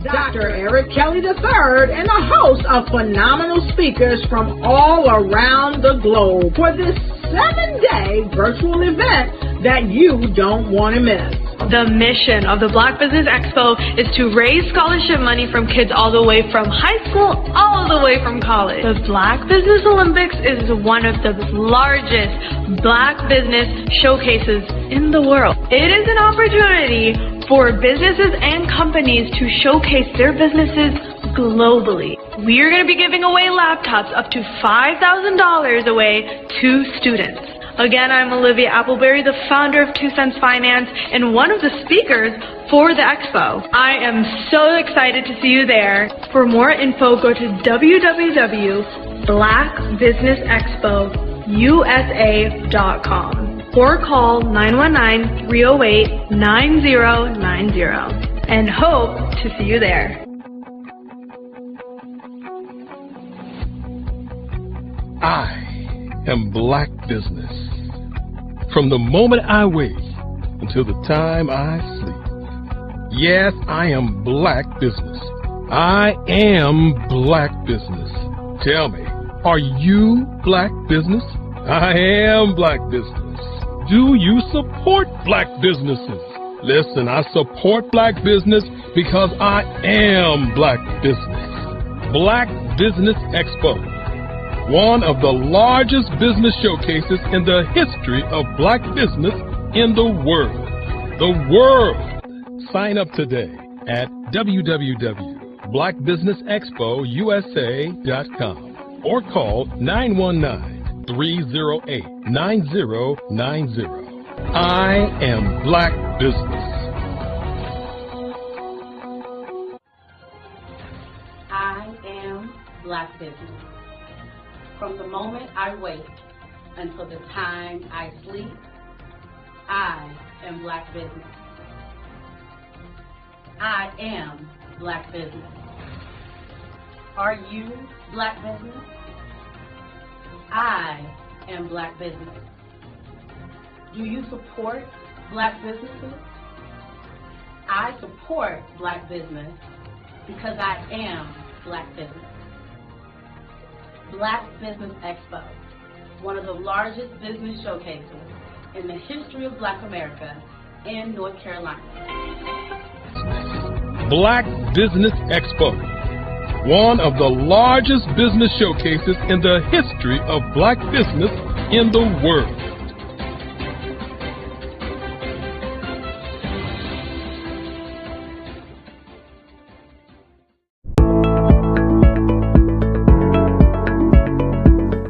Dr. Eric Kelly III, and a host of phenomenal speakers from all around the globe for this 7-day virtual event that you don't want to miss. The mission of the Black Business Expo is to raise scholarship money from kids all the way from high school, all the way from college. The Black Business Olympics is one of the largest Black business showcases in the world. It is an opportunity for businesses and companies to showcase their businesses globally. We are going to be giving away laptops up to $5,000 away to students. Again, I'm Olivia Appleberry, the founder of 2 Cents Finance and one of the speakers for the expo. I am so excited to see you there. For more info, go to www.blackbusinessexpousa.com or call 919-308-9090 and hope to see you there. I am Black Business. From the moment I wake until the time I sleep. Yes, I am Black Business. I am Black Business. Tell me, are you Black Business? I am Black Business. Do you support Black businesses? Listen, I support Black business because I am Black Business. Black Business Expo, one of the largest business showcases in the history of Black business in the world. The world! Sign up today at www.blackbusinessexpousa.com or call 919-308-9090. I am Black Business. I am Black Business. From the moment I wake until the time I sleep, I am Black Business. I am Black Business. Are you Black Business? I am Black Business. Do you support Black businesses? I support Black business because I am Black Business. Black Business Expo, one of the largest business showcases in the history of Black America in North Carolina. Black Business Expo, one of the largest business showcases in the history of Black business in the world.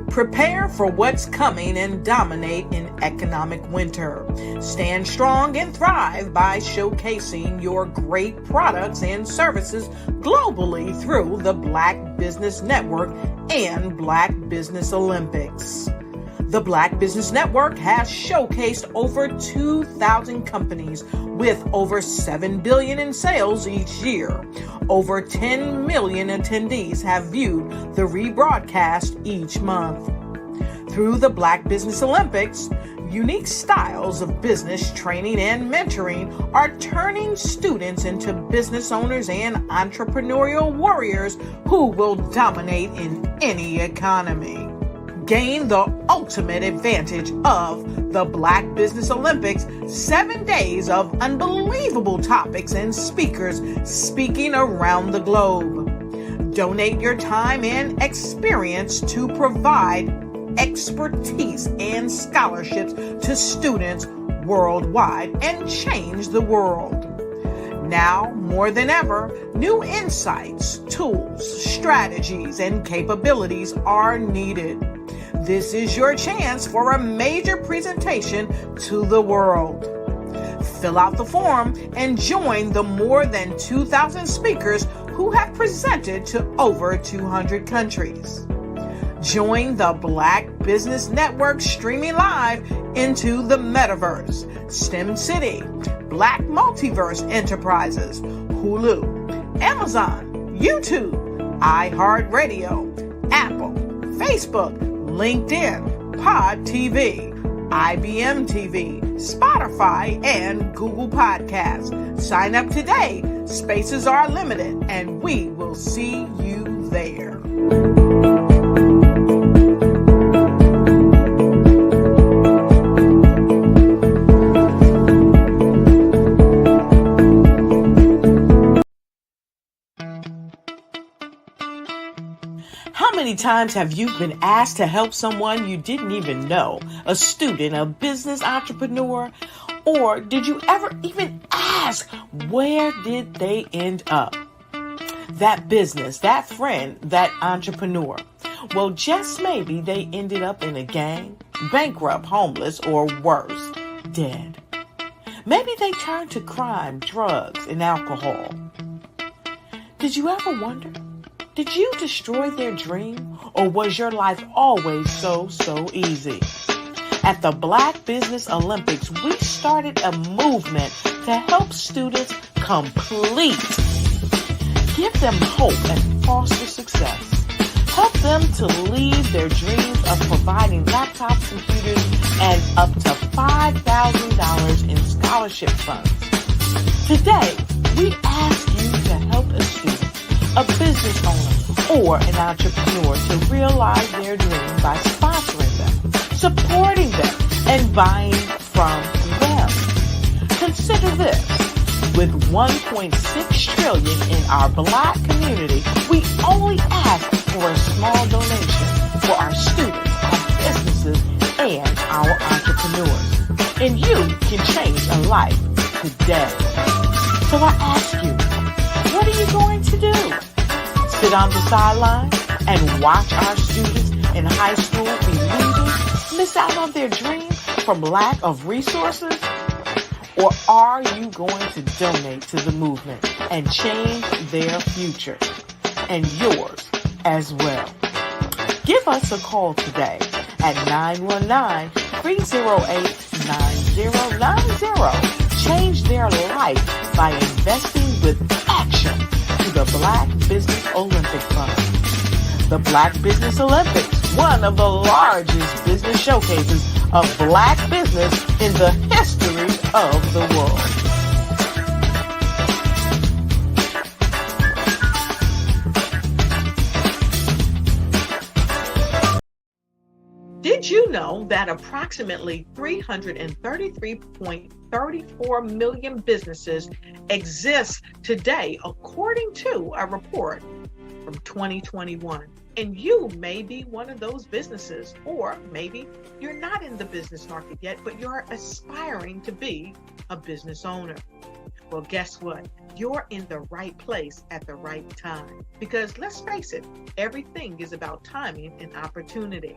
Prepare for what's coming and dominate in economic winter. Stand strong and thrive by showcasing your great products and services globally through the Black Business Network and Black Business Olympics. The Black Business Network has showcased over 2,000 companies with over $7 billion in sales each year. Over 10 million attendees have viewed the rebroadcast each month. Through the Black Business Olympics, unique styles of business training and mentoring are turning students into business owners and entrepreneurial warriors who will dominate in any economy. Gain the ultimate advantage of the Black Business Olympics, 7 days of unbelievable topics and speakers speaking around the globe. Donate your time and experience to provide expertise and scholarships to students worldwide and change the world. Now, more than ever, new insights, tools, strategies, and capabilities are needed. This is your chance for a major presentation to the world. Fill out the form and join the more than 2,000 speakers who have presented to over 200 countries. Join the Black Business Network streaming live into the Metaverse, STEM City, Black Multiverse Enterprises, Hulu, Amazon, YouTube, iHeartRadio, Apple, Facebook, LinkedIn, Pod TV, IBM TV, Spotify, and Google Podcasts. Sign up today Spaces are limited, and we will see you there. How many times have you been asked to help someone you didn't even know, a student, a business entrepreneur, or did you ever even ask, where did they end up? That business, that friend, that entrepreneur. Well, just maybe they ended up in a gang, bankrupt, homeless, or worse, dead. Maybe they turned to crime, drugs, and alcohol. Did you ever wonder? Did you destroy their dream, or was your life always so easy? At the Black Business Olympics, we started a movement to help students complete. Give them hope and foster success. Help them to leave their dreams of providing laptops, computers, and up to $5,000 in scholarship funds. Today, we ask you to help a student, a business owner, or an entrepreneur to realize their dream by sponsoring them, supporting them, and buying from them. Consider this. With $1.6 trillion in our Black community, we only ask for a small donation for our students, our businesses, and our entrepreneurs. And you can change a life today. So I ask you, what are you going to do? Sit on the sideline and watch our students in high school be losers, miss out on their dream from lack of resources? Or are you going to donate to the movement and change their future and yours as well? Give us a call today at 919-308-9090. Change their life by investing with action to the Black Business Olympic Fund. The Black Business Olympics, one of the largest business showcases of Black business in the history of the world. Did you know that approximately 333.34 million businesses exist today, according to a report from 2021? And you may be one of those businesses, or maybe you're not in the business market yet, but you're aspiring to be a business owner. Well, guess what? You're in the right place at the right time. Because let's face it, everything is about timing and opportunity.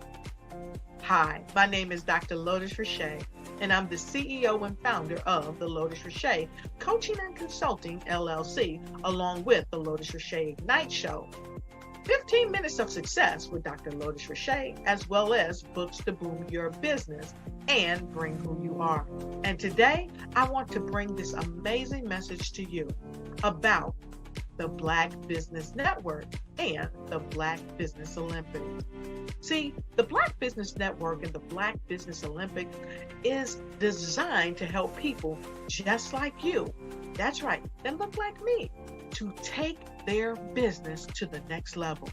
Hi, my name is Dr. Lotus Richey, and I'm the CEO and founder of the Lotus Richey Coaching and Consulting LLC, along with the Lotus Richey Ignite Show. 15 minutes of success with Dr. Lotus Richey, as well as books to boom your business and bring who you are. And today, I want to bring this amazing message to you about the Black Business Network and the Black Business Olympics. See, the Black Business Network and the Black Business Olympics is designed to help people just like you, that's right, that look like me, to take their business to the next level.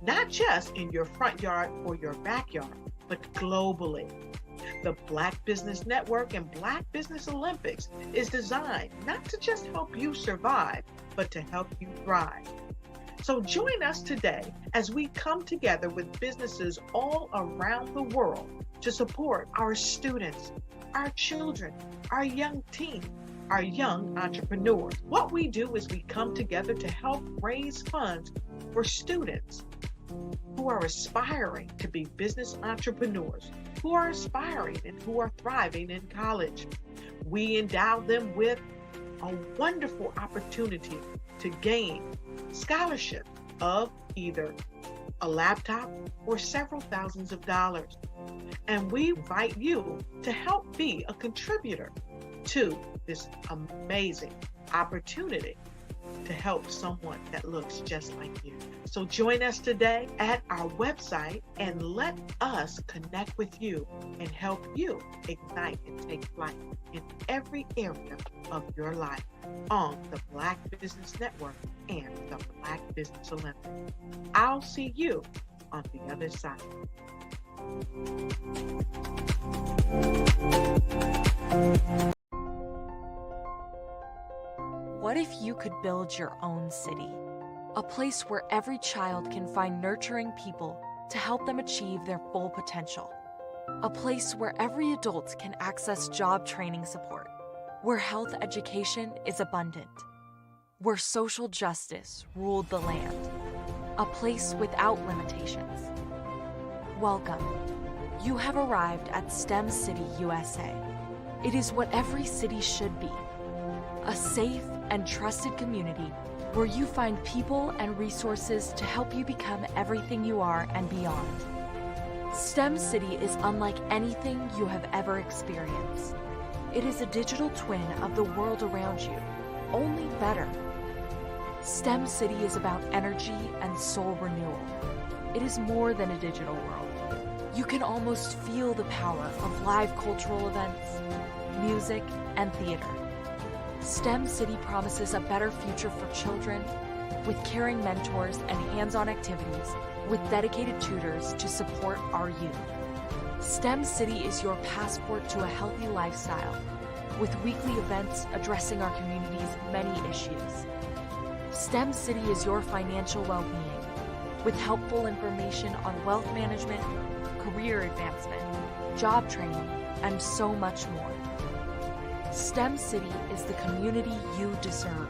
Not just in your front yard or your backyard, but globally. The Black Business Network and Black Business Olympics is designed not to just help you survive, but to help you thrive. So join us today as we come together with businesses all around the world to support our students, our children, our young teens, our young entrepreneurs. What we do is we come together to help raise funds for students who are aspiring to be business entrepreneurs, who are aspiring and who are thriving in college. We endow them with a wonderful opportunity to gain scholarship of either a laptop or several thousands of dollars. And we invite you to help be a contributor to this amazing opportunity to help someone that looks just like you. So join us today at our website and let us connect with you and help you ignite and take flight in every area of your life. on the Black Business Network and the Black Business Olympics. I'll see you on the other side. What if you could build your own city? A place where every child can find nurturing people to help them achieve their full potential. A place where every adult can access job training support. Where health education is abundant. Where social justice ruled the land. A place without limitations. Welcome. You have arrived at STEM City, USA. It is what every city should be. A safe and trusted community where you find people and resources to help you become everything you are and beyond. STEM City is unlike anything you have ever experienced. It is a digital twin of the world around you, only better. STEM City is about energy and soul renewal. It is more than a digital world. You can almost feel the power of live cultural events, music, and theater. STEM City promises a better future for children with caring mentors and hands-on activities with dedicated tutors to support our youth. STEM City is your passport to a healthy lifestyle with weekly events addressing our community's many issues. STEM City is your financial well-being with helpful information on wealth management, career advancement, job training, and so much more. STEM City is the community you deserve.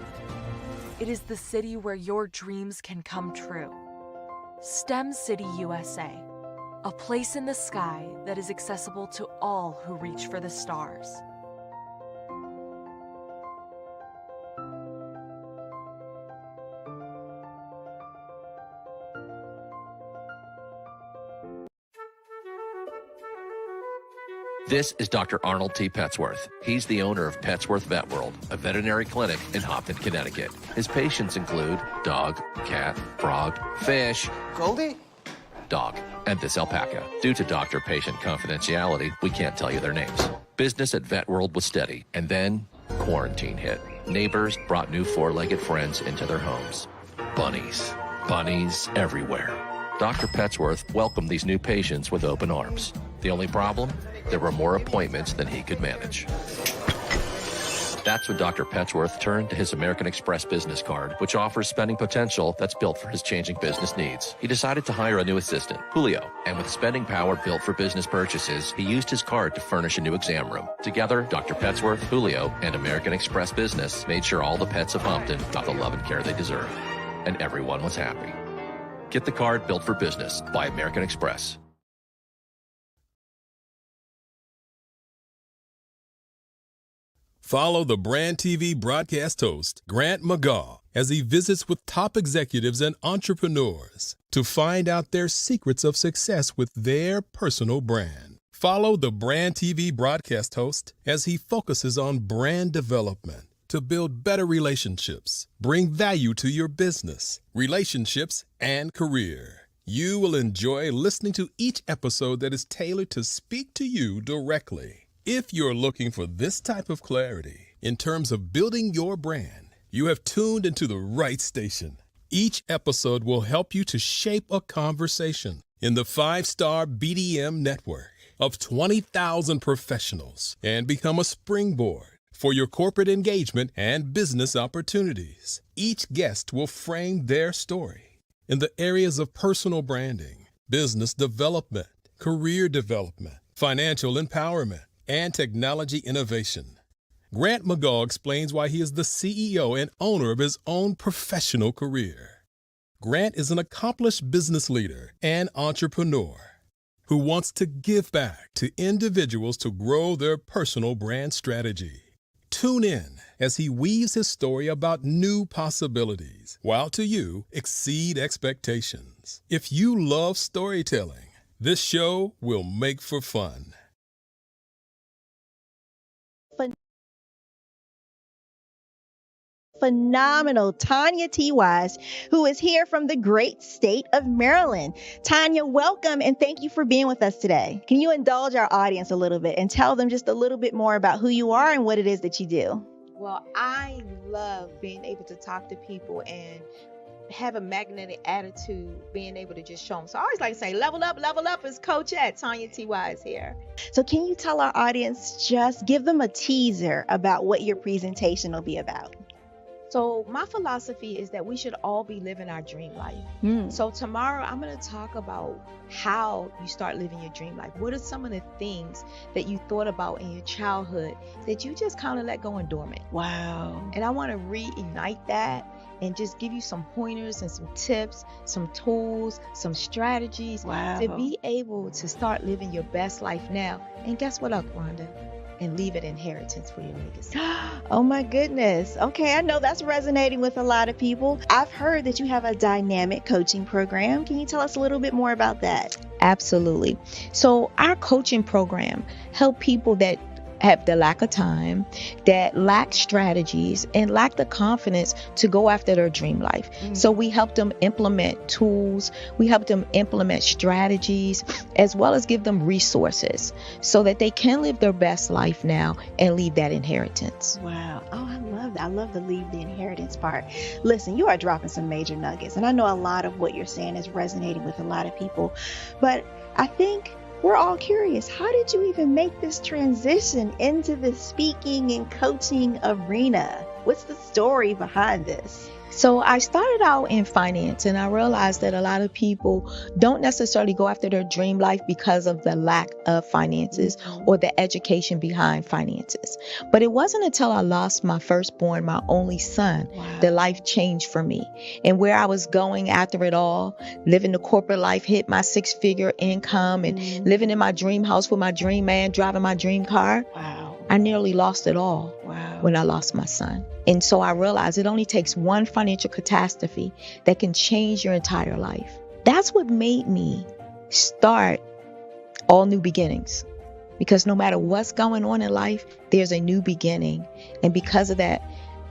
It is the city where your dreams can come true. STEM City USA, a place in the sky that is accessible to all who reach for the stars. This is Dr. Arnold T. Petsworth. He's the owner of Petsworth Vet World, a veterinary clinic in Hopton, Connecticut. His patients include dog, cat, frog, fish, Goldie, dog, and this alpaca. Due to doctor-patient confidentiality, we can't tell you their names. Business at Vet World was steady, and then quarantine hit. Neighbors brought new four-legged friends into their homes. Bunnies. Bunnies everywhere. Dr. Petsworth welcomed these new patients with open arms. The only problem? There were more appointments than he could manage. That's when Dr. Petsworth turned to his American Express business card, which offers spending potential that's built for his changing business needs. He decided to hire a new assistant, Julio, and with spending power built for business purchases, he used his card to furnish a new exam room. Together, Dr. Petsworth, Julio, and American Express Business made sure all the pets of Hopton got the love and care they deserved. And everyone was happy. Get the card built for business by American Express. Follow the Brand TV broadcast host, Grant McGaw, as he visits with top executives and entrepreneurs to find out their secrets of success with their personal brand. Follow the Brand TV broadcast host as he focuses on brand development to build better relationships, bring value to your business, relationships, and career. You will enjoy listening to each episode that is tailored to speak to you directly. If you're looking for this type of clarity in terms of building your brand, you have tuned into the right station. Each episode will help you to shape a conversation in the 5-star BDM network of 20,000 professionals and become a springboard for your corporate engagement and business opportunities. Each guest will frame their story in the areas of personal branding, business development, career development, financial empowerment, and technology innovation. Grant McGaw explains why he is the CEO and owner of his own professional career. Grant is an accomplished business leader and entrepreneur who wants to give back to individuals to grow their personal brand strategy. Tune in as he weaves his story about new possibilities, while to you exceed expectations. If you love storytelling, this show will make for fun. Phenomenal Tanya T. Wise, who is here from the great state of Maryland. Tanya, welcome and thank you for being with us today. Can you indulge our audience a little bit and tell them just a little bit more about who you are and what it is that you do? Well, I love being able to talk to people and have a magnetic attitude, being able to just show them. So I always like to say, level up is Coach at Tanya T.Y. is here. So can you tell our audience, just give them a teaser about what your presentation will be about? So my philosophy is that we should all be living our dream life. So tomorrow I'm going to talk about how you start living your dream life. What are some of the things that you thought about in your childhood that you just kind of let go and dormant? Wow. And I want to reignite that and just give you some pointers and some tips, some tools, some strategies to be able to start living your best life now. And guess what, Rhonda? And leave an inheritance for your legacy. Oh my goodness. Okay, I know that's resonating with a lot of people. I've heard that you have a dynamic coaching program. Can you tell us a little bit more about that? Absolutely. So our coaching program help people that have the lack of time, that lack strategies, and lack the confidence to go after their dream life. So we help them implement tools, we help them implement strategies, as well as give them resources so that they can live their best life now and leave that inheritance. Wow. Oh, I love that. I love the leave the inheritance part. Listen, you are dropping some major nuggets, and I know a lot of what you're saying is resonating with a lot of people, but I think we're all curious. How did you even make this transition into the speaking and coaching arena? What's the story behind this? So I started out in finance, and I realized that a lot of people don't necessarily go after their dream life because of the lack of finances or the education behind finances. But it wasn't until I lost my firstborn, my only son, that life changed for me. And where I was going after it all, living the corporate life, hit my 6-figure income and living in my dream house with my dream man, driving my dream car. I nearly lost it all when I lost my son. And so I realized it only takes one financial catastrophe that can change your entire life. That's what made me start All New Beginnings. Because no matter what's going on in life, there's a new beginning. And because of that,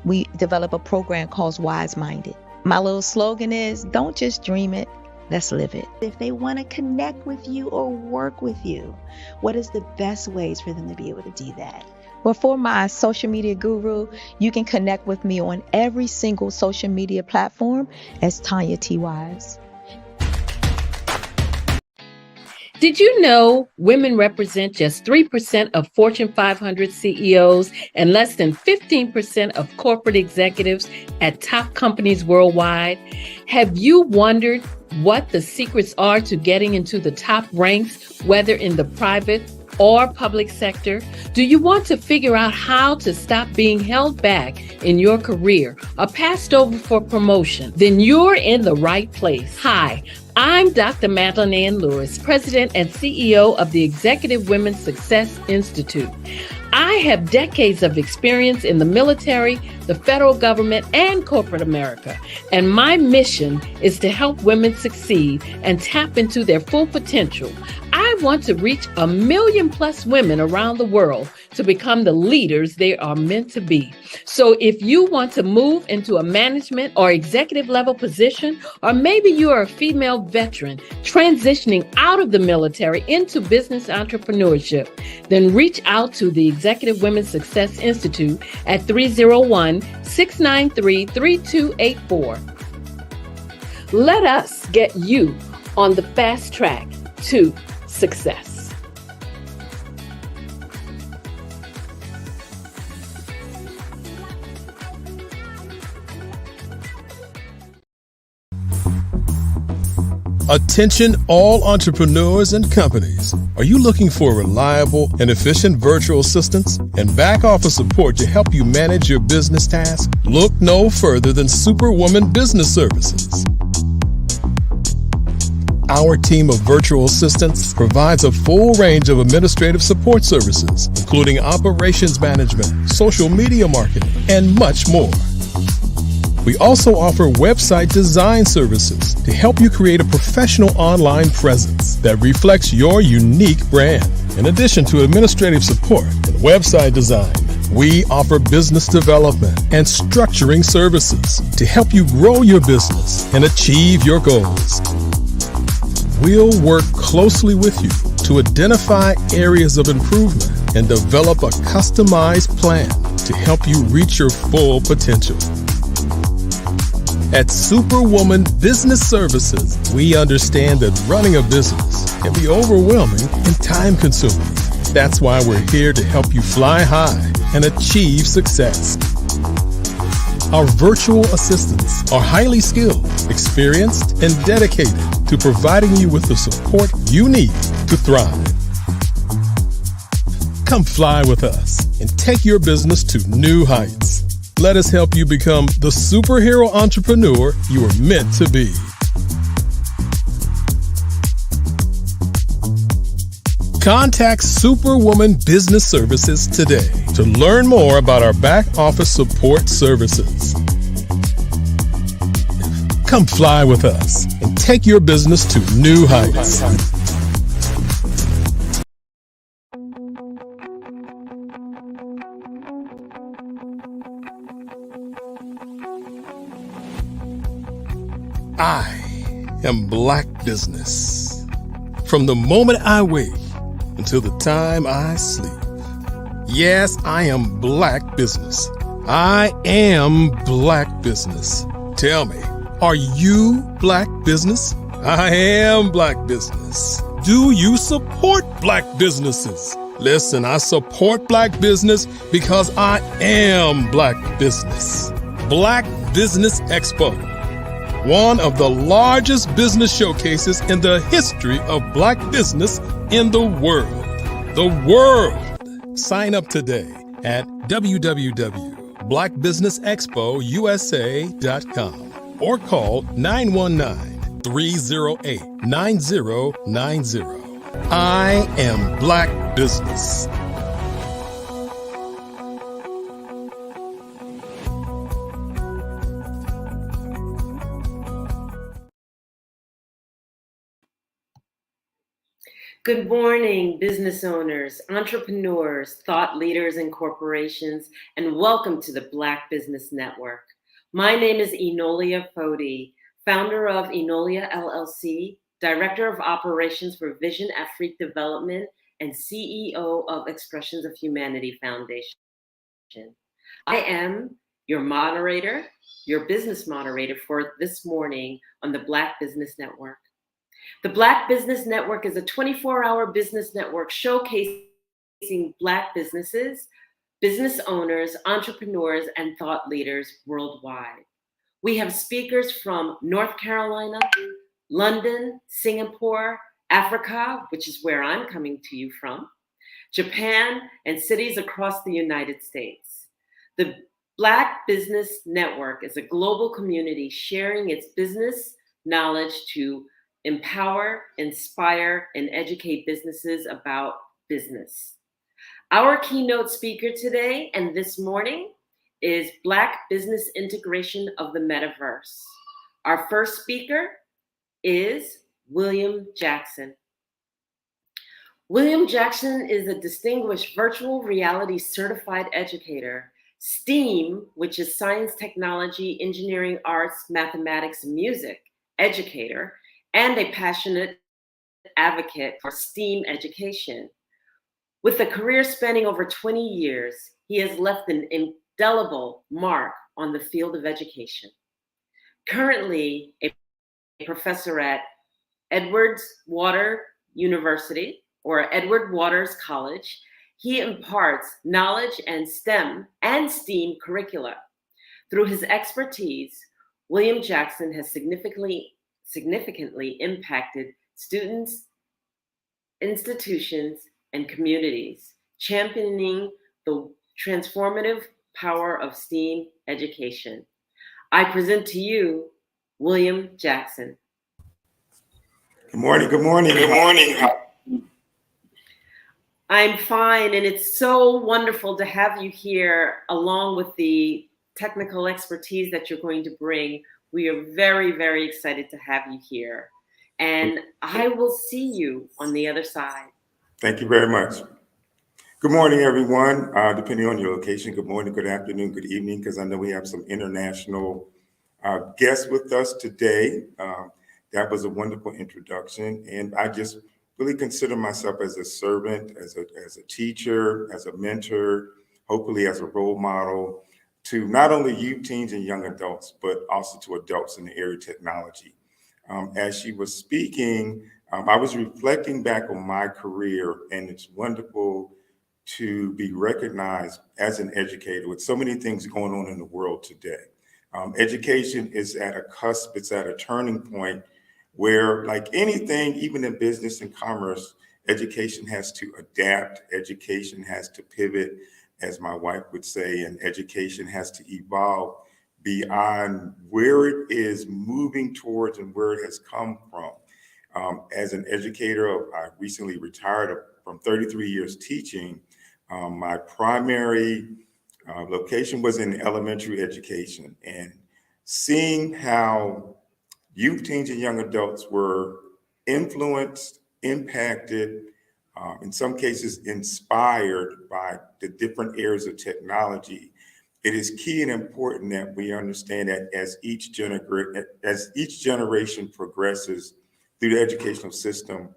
we develop a program called Wise Minded. My little slogan is, don't just dream it, let's live it. If they want to connect with you or work with you, what is the best ways for them to be able to do that? Well, for my social media guru, you can connect with me on every single social media platform as Tanya T.Y. Did you know women represent just 3% of Fortune 500 CEOs and less than 15% of corporate executives at top companies worldwide? Have you wondered what the secrets are to getting into the top ranks, whether in the private or public sector? Do you want to figure out how to stop being held back in your career or passed over for promotion? Then you're in the right place. Hi, I'm Dr. Madeline Ann Lewis, President and CEO of the Executive Women's Success Institute. I have decades of experience in the military, the federal government, and corporate America. And my mission is to help women succeed and tap into their full potential. I want to reach 1 million+ women around the world to become the leaders they are meant to be. So if you want to move into a management or executive level position, or maybe you are a female veteran transitioning out of the military into business entrepreneurship, then reach out to the Executive Women's Success Institute at 301-693-3284. Let us get you on the fast track to success. Attention all entrepreneurs and companies. Are you looking for reliable and efficient virtual assistants and back office support to help you manage your business tasks? Look no further than Superwoman Business Services. Our team of virtual assistants provides a full range of administrative support services, including operations management, social media marketing, and much more. We also offer website design services to help you create a professional online presence that reflects your unique brand. In addition to administrative support and website design, we offer business development and structuring services to help you grow your business and achieve your goals. We'll work closely with you to identify areas of improvement and develop a customized plan to help you reach your full potential. At Superwoman Business Services, we understand that running a business can be overwhelming and time-consuming. That's why we're here to help you fly high and achieve success. Our virtual assistants are highly skilled, experienced, and dedicated to providing you with the support you need to thrive. Come fly with us and take your business to new heights. Let us help you become the superhero entrepreneur you are meant to be. Contact Superwoman Business Services today to learn more about our back office support services. Come fly with us and take your business to new heights. I am Black business. From the moment I wake until the time I sleep. Yes, I am Black business. I am Black business. Tell me, are you Black business? I am Black business. Do you support Black businesses? Listen, I support Black business because I am Black business. Black Business Expo, one of the largest business showcases in the history of Black business in the world. The world! Sign up today at www.blackbusinessexpousa.com or call 919-308-9090. I am Black business. Good morning, business owners, entrepreneurs, thought leaders, and corporations, and welcome to the Black Business Network. My name is Enolia Fodi, founder of Enolia LLC, Director of Operations for Vision Afrique Development, and CEO of Expressions of Humanity Foundation. I am your moderator, your business moderator for this morning on the Black Business Network. The Black Business Network is a 24-hour business network showcasing Black businesses, business owners, entrepreneurs, and thought leaders worldwide. We have speakers from North Carolina, London, Singapore, Africa, which is where I'm coming to you from, Japan, and cities across the United States. The Black Business Network is a global community sharing its business knowledge to empower, inspire, and educate businesses about business. Our keynote speaker today and this morning is Black Business Integration of the Metaverse. Our first speaker is William Jackson. William Jackson is a distinguished virtual reality certified educator, STEAM, which is science, technology, engineering, arts, mathematics, and music, educator, and a passionate advocate for STEAM education. With a career spanning over 20 years, he has left an indelible mark on the field of education. Currently a professor at Edward Waters University, or Edward Waters College, he imparts knowledge and STEM and STEAM curricula. Through his expertise, William Jackson has significantly impacted students, institutions, and communities, championing the transformative power of STEAM education. I present to you, William Jackson. Good morning, good morning, good morning. I'm fine, and it's so wonderful to have you here along with the technical expertise that you're going to bring. We are very, very excited to have you here. And I will see you on the other side. Thank you very much. Good morning, everyone. Depending on your location, good morning, good afternoon, good evening, because I know we have some international guests with us today. That was a wonderful introduction. And I just really consider myself as a servant, as a teacher, as a mentor, hopefully as a role model to not only youth, teens, and young adults, but also to adults in the area of technology. As she was speaking, I was reflecting back on my career, and it's wonderful to be recognized as an educator with so many things going on in the world today. Education is at a cusp, it's at a turning point where, like anything, even in business and commerce, education has to adapt, education has to pivot, as my wife would say, and education has to evolve beyond where it is moving towards and where it has come from. As an educator, I recently retired from 33 years teaching. My primary location was in elementary education, and seeing how youth, teens, and young adults were influenced, impacted, in some cases inspired by the different areas of technology. It is key and important that we understand that as each generation progresses through the educational system,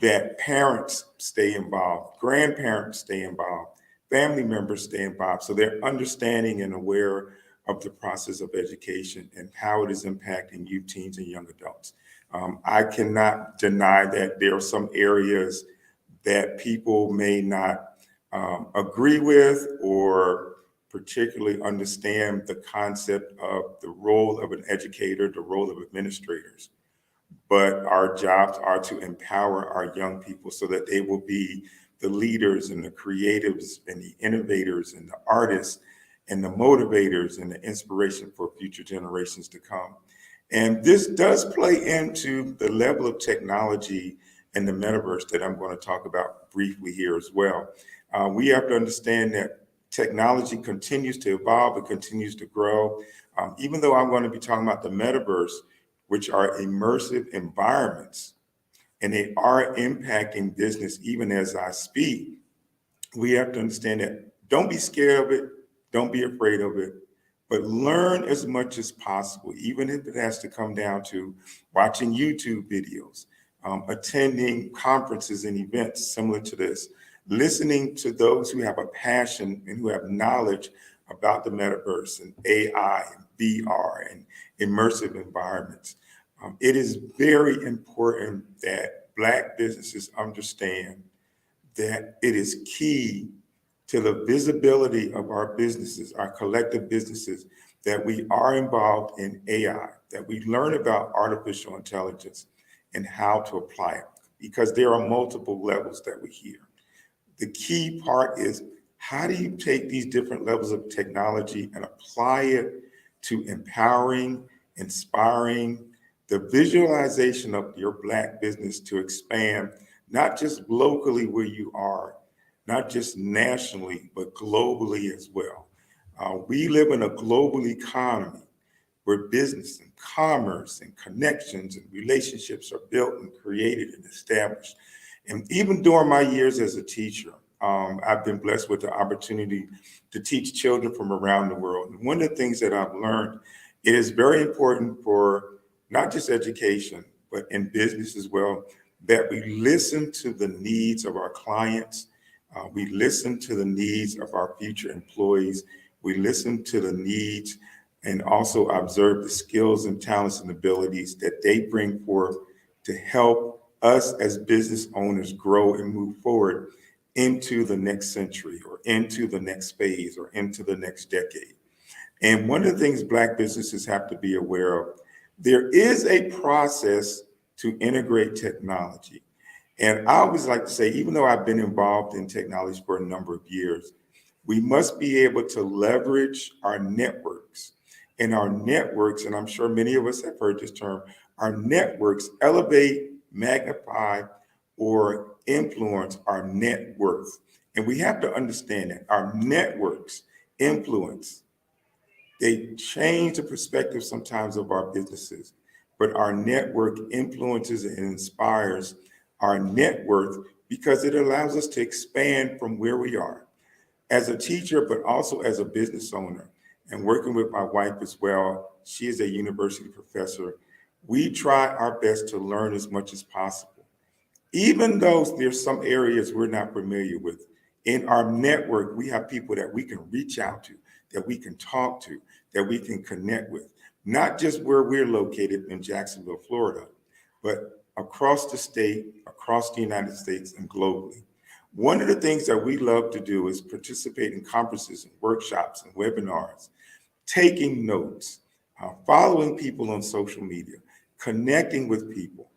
that parents stay involved, grandparents stay involved, family members stay involved, so they're understanding and aware of the process of education and how it is impacting youth, teens, and young adults. I cannot deny that there are some areas that people may not agree with or particularly understand the concept of the role of an educator, the role of administrators. But our jobs are to empower our young people so that they will be the leaders and the creatives and the innovators and the artists and the motivators and the inspiration for future generations to come. And this does play into the level of technology and the metaverse that I'm going to talk about briefly here as well. We have to understand that technology continues to evolve, it continues to grow. Even though I'm going to be talking about the metaverse, which are immersive environments, and they are impacting business even as I speak, we have to understand that don't be scared of it, don't be afraid of it, but learn as much as possible, even if it has to come down to watching YouTube videos, attending conferences and events similar to this, listening to those who have a passion and who have knowledge about the metaverse and AI and VR and immersive environments. It is very important that Black businesses understand that it is key to the visibility of our businesses, our collective businesses, that we are involved in AI, that we learn about artificial intelligence and how to apply it, because there are multiple levels that we hear. The key part is, how do you take these different levels of technology and apply it to empowering, inspiring, the visualization of your Black business to expand, not just locally where you are, not just nationally, but globally as well. We live in a global economy where business and commerce and connections and relationships are built and created and established. And even during my years as a teacher, I've been blessed with the opportunity to teach children from around the world. And one of the things that I've learned, it is very important for not just education, but in business as well, that we listen to the needs of our clients. We listen to the needs of our future employees. We listen to the needs and also observe the skills and talents and abilities that they bring forth to help us as business owners grow and move forward into the next century or into the next phase or into the next decade. And one of the things Black businesses have to be aware of, there is a process to integrate technology. And I always like to say, even though I've been involved in technology for a number of years, we must be able to leverage our networks. And our networks, and I'm sure many of us have heard this term, our networks elevate, magnify, or influence our net worth. And we have to understand that our networks influence, they change the perspective sometimes of our businesses, but our network influences and inspires our net worth because it allows us to expand from where we are as a teacher, but also as a business owner. And working with my wife as well, she is a university professor. We try our best to learn as much as possible. Even though there's some areas we're not familiar with, In our network, we have people that we can reach out to, that we can talk to, that we can connect with, not just where we're located in Jacksonville, Florida, but across the state, across the United States, and globally. One of the things that we love to do is participate in conferences and workshops and webinars, taking notes, following people on social media, connecting with people.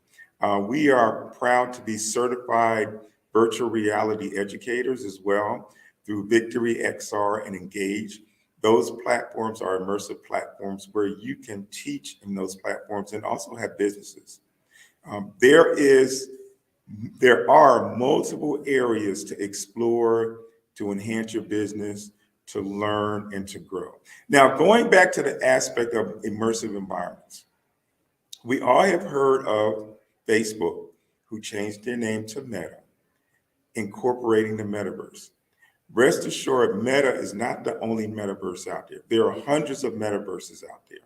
We are proud to be certified virtual reality educators as well through Victory XR and Engage. Those platforms are immersive platforms where you can teach in those platforms and also have businesses. There are multiple areas to explore, to enhance your business, to learn, and to grow. Now, going back to the aspect of immersive environments, we all have heard of Facebook, who changed their name to Meta, incorporating the metaverse. Rest assured, Meta is not the only metaverse out there. There are hundreds of metaverses out there.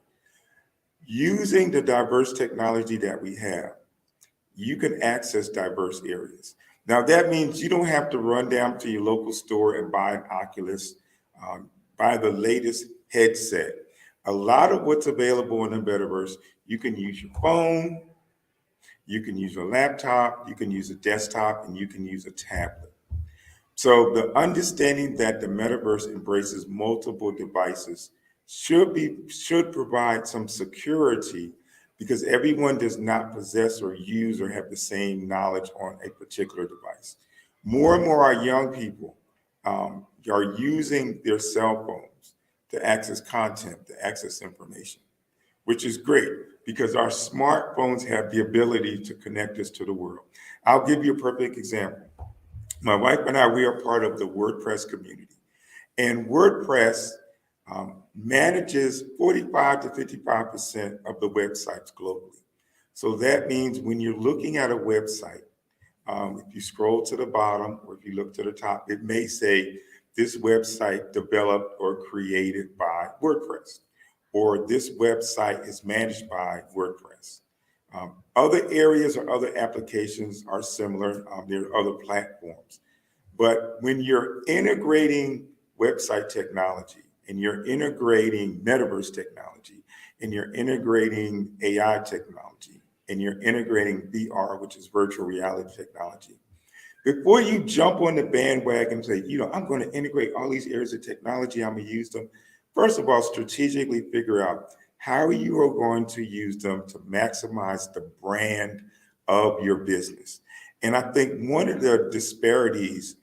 Using the diverse technology that we have, you can access diverse areas. Now, that means you don't have to run down to your local store and buy an Oculus, buy the latest headset. A lot of what's available in the metaverse, you can use your phone, you can use a laptop, you can use a desktop, and you can use a tablet. So the understanding that the metaverse embraces multiple devices should provide some security, because everyone does not possess or use or have the same knowledge on a particular device. More and more our young people are using their cell phones to access content, to access information, which is great because our smartphones have the ability to connect us to the world. I'll give you a perfect example. My wife and I, we are part of the WordPress community, and WordPress manages 45 to 55% of the websites globally. So that means when you're looking at a website, if you scroll to the bottom or if you look to the top, it may say this website developed or created by WordPress, or this website is managed by WordPress. Other areas or other applications are similar. There are other platforms. But when you're integrating website technology, and you're integrating metaverse technology, and you're integrating AI technology, and you're integrating VR, which is virtual reality technology, before you jump on the bandwagon and say, I'm going to integrate all these areas of technology, I'm going to use them. First of all, strategically figure out how you are going to use them to maximize the brand of your business. And I think one of the disparities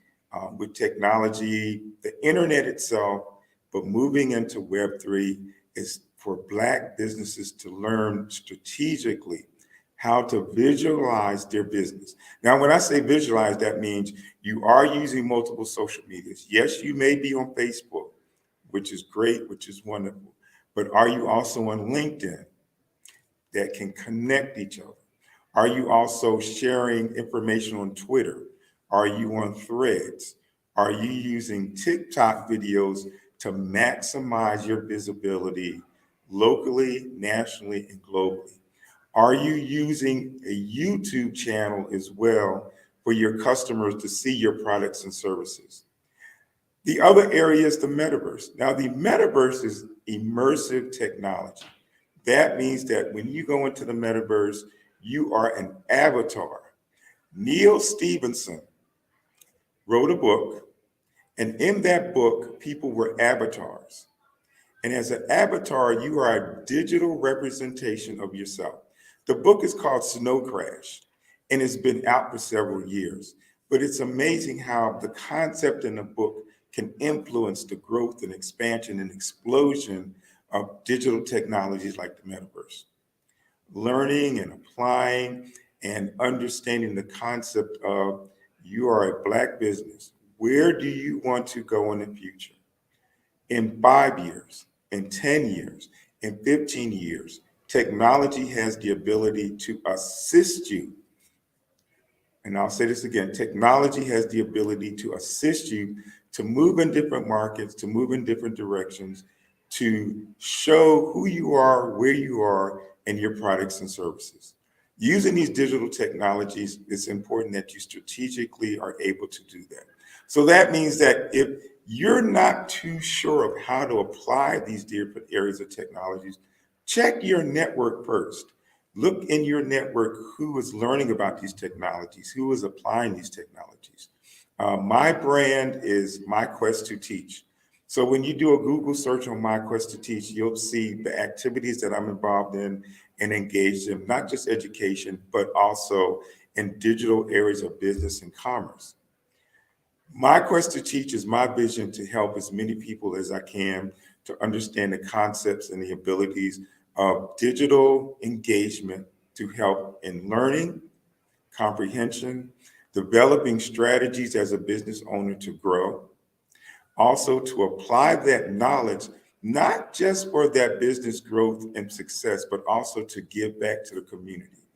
with technology, the internet itself, but moving into Web3 is for Black businesses to learn strategically how to visualize their business. Now, when I say visualize, that means you are using multiple social medias. Yes, you may be on Facebook, which is great, which is wonderful. But are you also on LinkedIn that can connect each other? Are you also sharing information on Twitter? Are you on Threads? Are you using TikTok videos to maximize your visibility locally, nationally, and globally? Are you using a YouTube channel as well for your customers to see your products and services? The other area is the metaverse. Now, the metaverse is immersive technology. That means that when you go into the metaverse, you are an avatar. Neil Stephenson wrote a book, and in that book, people were avatars. And as an avatar, you are a digital representation of yourself. The book is called Snow Crash, and it's been out for several years. But it's amazing how the concept in the book can influence the growth and expansion and explosion of digital technologies like the metaverse. Learning and applying and understanding the concept of you are a Black business. Where do you want to go in the future? In 5 years, in 10 years, in 15 years, technology has the ability to assist you. And I'll say this again, technology has the ability to assist you to move in different markets, to move in different directions, to show who you are, where you are, and your products and services. Using these digital technologies, it's important that you strategically are able to do that. So that means that if you're not too sure of how to apply these different areas of technologies, check your network first. Look in your network who is learning about these technologies, who is applying these technologies. My brand is My Quest to Teach. So when you do a Google search on My Quest to Teach, you'll see the activities that I'm involved in and engaged in, not just education, but also in digital areas of business and commerce. My Quest to Teach is my vision to help as many people as I can to understand the concepts and the abilities of digital engagement to help in learning, comprehension, developing strategies as a business owner to grow, also to apply that knowledge, not just for that business growth and success, but also to give back to the community.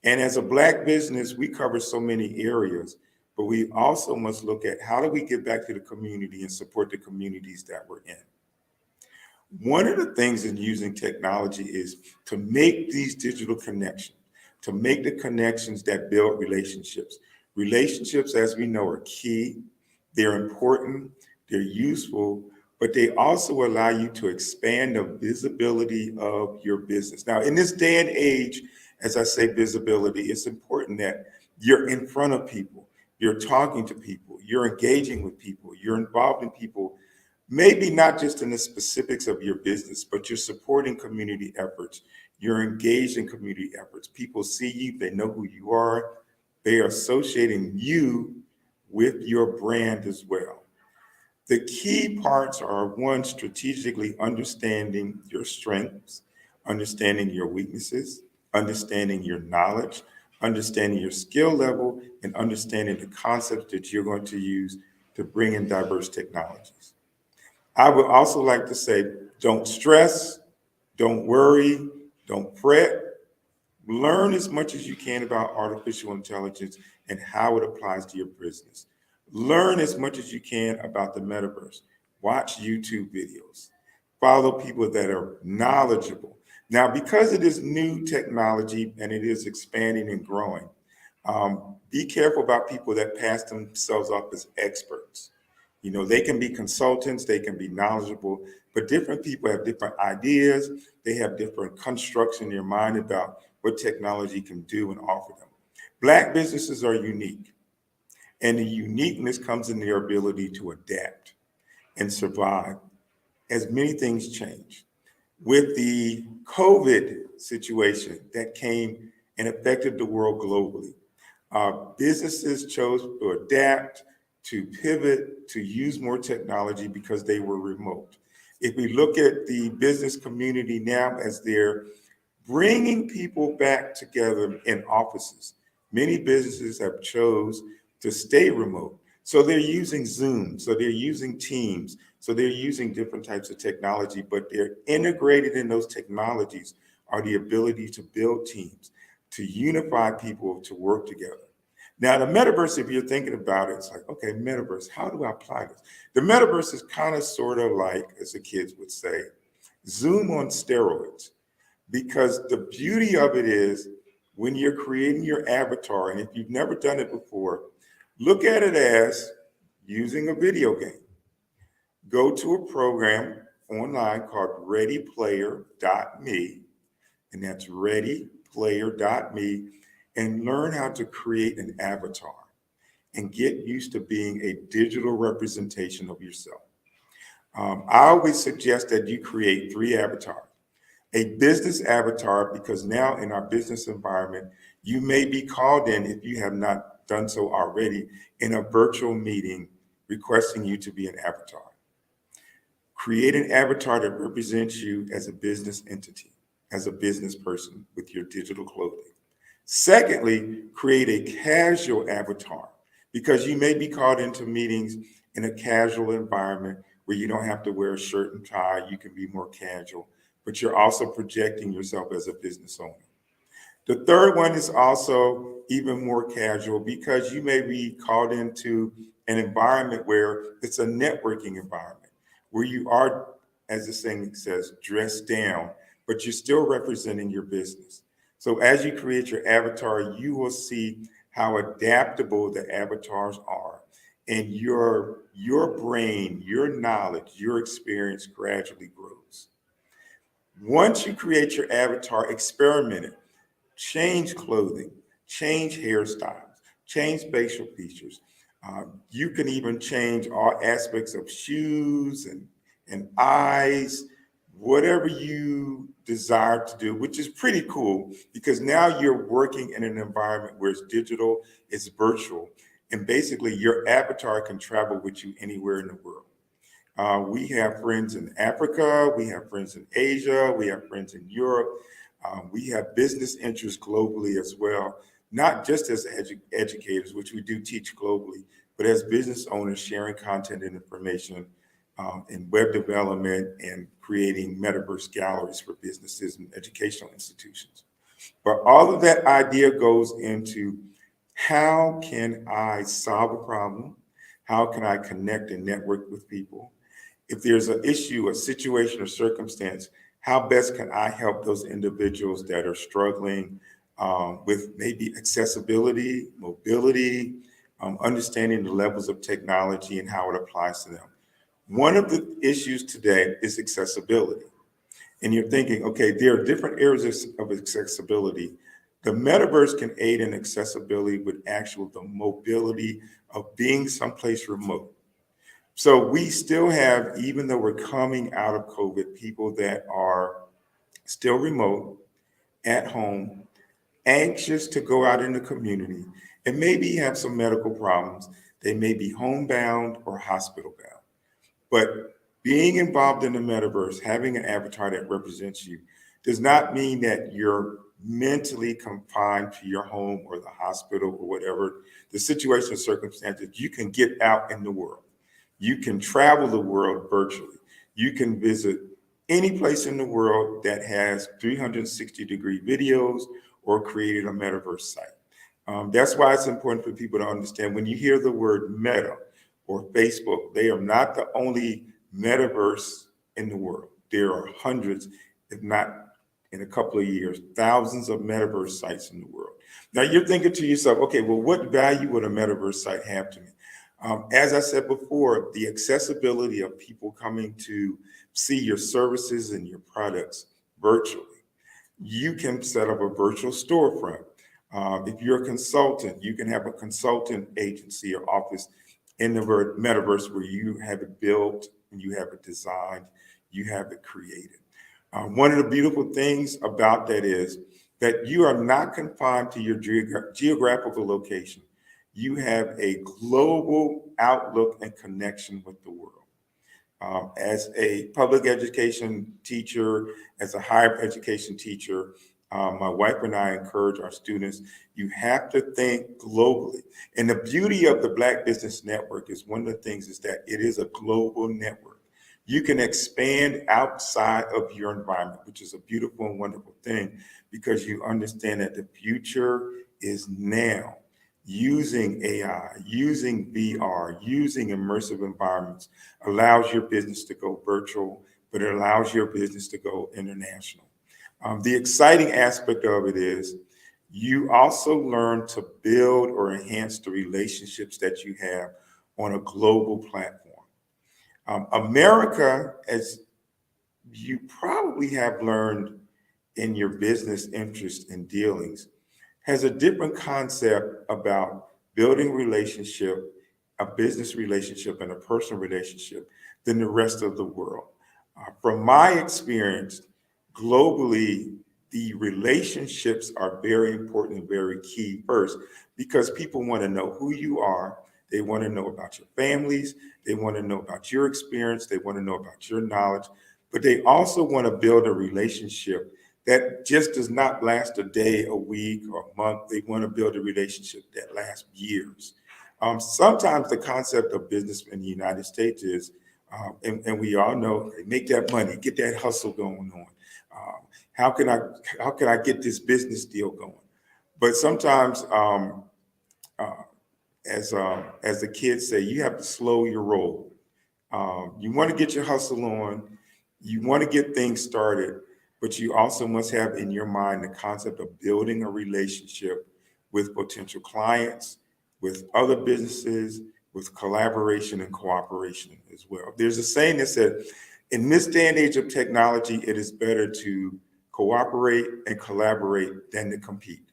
And as a Black business, we cover so many areas, but we also must look at how do we give back to the community and support the communities that we're in. One of the things in using technology is to make these digital connections, to make the connections that build relationships. Relationships, as we know, are key. They're important, they're useful, but they also allow you to expand the visibility of your business. Now, in this day and age, as I say visibility, it's important that you're in front of people, you're talking to people, you're engaging with people, you're involved in people, maybe not just in the specifics of your business, but you're supporting community efforts. You're engaged in community efforts. People see you, they know who you are, they are associating you with your brand as well. The key parts are, one, strategically understanding your strengths, understanding your weaknesses, understanding your knowledge, understanding your skill level, and understanding the concepts that you're going to use to bring in diverse technologies. I would also like to say, don't stress, don't worry, don't fret. Learn as much as you can about artificial intelligence and how it applies to your business. Learn as much as you can about the metaverse. Watch YouTube videos. Follow people that are knowledgeable. Now, because it is new technology and it is expanding and growing, be careful about people that pass themselves off as experts. You know, they can be consultants, they can be knowledgeable, but different people have different ideas. They have different constructs in their mind about what technology can do and offer them. Black businesses are unique, and the uniqueness comes in their ability to adapt and survive as many things change. With the COVID situation that came and affected the world globally, businesses chose to adapt, to pivot, to use more technology because they were remote. If we look at the business community now as they're bringing people back together in offices, many businesses have chose to stay remote. So they're using Zoom, so they're using Teams, so they're using different types of technology, but they're integrated in those technologies are the ability to build teams, to unify people to work together. Now, the metaverse, if you're thinking about it, it's like, okay, metaverse, how do I apply this? The metaverse is kind of sort of like, as the kids would say, Zoom on steroids, because the beauty of it is when you're creating your avatar, and if you've never done it before, look at it as using a video game. Go to a program online called readyplayer.me, and that's readyplayer.me, and learn how to create an avatar and get used to being a digital representation of yourself. I always suggest that you create 3 avatars. A business avatar, because now in our business environment, you may be called in, if you have not done so already, in a virtual meeting requesting you to be an avatar. Create an avatar that represents you as a business entity, as a business person with your digital clothing. Secondly, create a casual avatar, because you may be called into meetings in a casual environment where you don't have to wear a shirt and tie, you can be more casual, but you're also projecting yourself as a business owner. The third one is also even more casual, because you may be called into an environment where it's a networking environment, where you are, as the saying says, dressed down, but you're still representing your business. So as you create your avatar, you will see how adaptable the avatars are and your brain, your knowledge, your experience gradually grows. Once you create your avatar, experiment it. Change clothing, change hairstyles, change facial features. You can even change all aspects of shoes and eyes, whatever you desire to do, which is pretty cool because now you're working in an environment where it's digital, it's virtual, and basically your avatar can travel with you anywhere in the world. We have friends in Africa, we have friends in Asia, we have friends in Europe. We have business interests globally as well, not just as educators, which we do teach globally, but as business owners sharing content and information in web development and creating metaverse galleries for businesses and educational institutions. But all of that idea goes into how can I solve a problem? How can I connect and network with people? If there's an issue, a situation, or circumstance, how best can I help those individuals that are struggling with maybe accessibility, mobility, understanding the levels of technology and how it applies to them? One of the issues today is accessibility. And you're thinking, okay, there are different areas of accessibility. The metaverse can aid in accessibility with the mobility of being someplace remote. So we still have, even though we're coming out of COVID, people that are still remote, at home, anxious to go out in the community, and maybe have some medical problems. They may be homebound or hospital bound. But being involved in the metaverse, having an avatar that represents you, does not mean that you're mentally confined to your home or the hospital or whatever the situation or circumstances. You can get out in the world. You can travel the world virtually. You can visit any place in the world that has 360-degree videos or created a metaverse site. That's why it's important for people to understand when you hear the word meta or Facebook, they are not the only metaverse in the world. There are hundreds, if not in a couple of years, thousands of metaverse sites in the world. Now you're thinking to yourself, okay, well, what value would a metaverse site have to me? As I said before, the accessibility of people coming to see your services and your products virtually. You can set up a virtual storefront. If you're a consultant, you can have a consultant agency or office in the metaverse where you have it built, you have it designed, you have it created. One of the beautiful things about that is that you are not confined to your geographical location. You have a global outlook and connection with the world. As a public education teacher, as a higher education teacher, my wife and I encourage our students, you have to think globally. And the beauty of the Black Business Network is one of the things is that it is a global network. You can expand outside of your environment, which is a beautiful and wonderful thing because you understand that the future is now. Using AI, using VR, using immersive environments allows your business to go virtual, but it allows your business to go international. The exciting aspect of it is you also learn to build or enhance the relationships that you have on a global platform. America, as you probably have learned in your business interests and dealings, has a different concept about building relationship, a business relationship and a personal relationship than the rest of the world. From my experience, globally, the relationships are very important and very key first because people want to know who you are. They want to know about your families. They want to know about your experience. They want to know about your knowledge, but they also want to build a relationship that just does not last a day, a week, or a month. They want to build a relationship that lasts years. Sometimes the concept of business in the United States is, and we all know, make that money, get that hustle going on. How can I get this business deal going? But sometimes, as the kids say, you have to slow your roll. You want to get your hustle on, you want to get things started, but you also must have in your mind the concept of building a relationship with potential clients, with other businesses, with collaboration and cooperation as well. There's a saying that said, in this day and age of technology, it is better to cooperate and collaborate than to compete.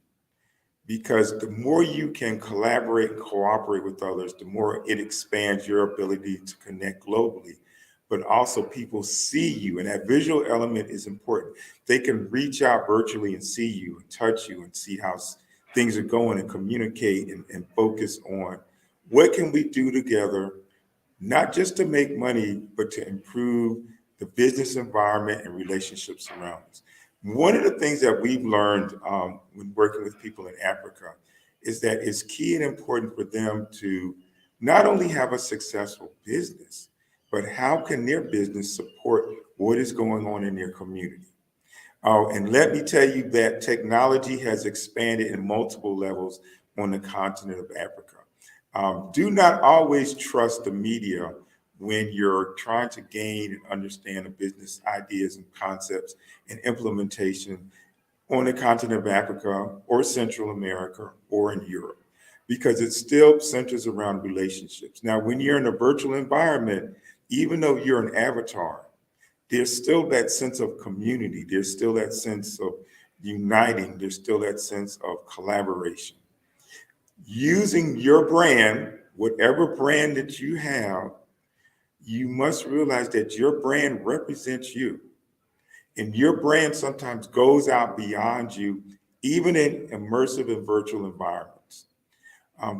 Because the more you can collaborate and cooperate with others, the more it expands your ability to connect globally. But also people see you, and that visual element is important. They can reach out virtually and see you and touch you and see how things are going and communicate and focus on what can we do together, not just to make money, but to improve the business environment and relationships around us. One of the things that we've learned when working with people in Africa is that it's key and important for them to not only have a successful business, but how can their business support what is going on in their community? Oh, and let me tell you that technology has expanded in multiple levels on the continent of Africa. Do not always trust the media when you're trying to gain and understand the business ideas and concepts and implementation on the continent of Africa or Central America or in Europe, because it still centers around relationships. Now, when you're in a virtual environment, even though you're an avatar, there's still that sense of community. There's still that sense of uniting. There's still that sense of collaboration. Using your brand, whatever brand that you have, you must realize that your brand represents you. And your brand sometimes goes out beyond you, even in immersive and virtual environments.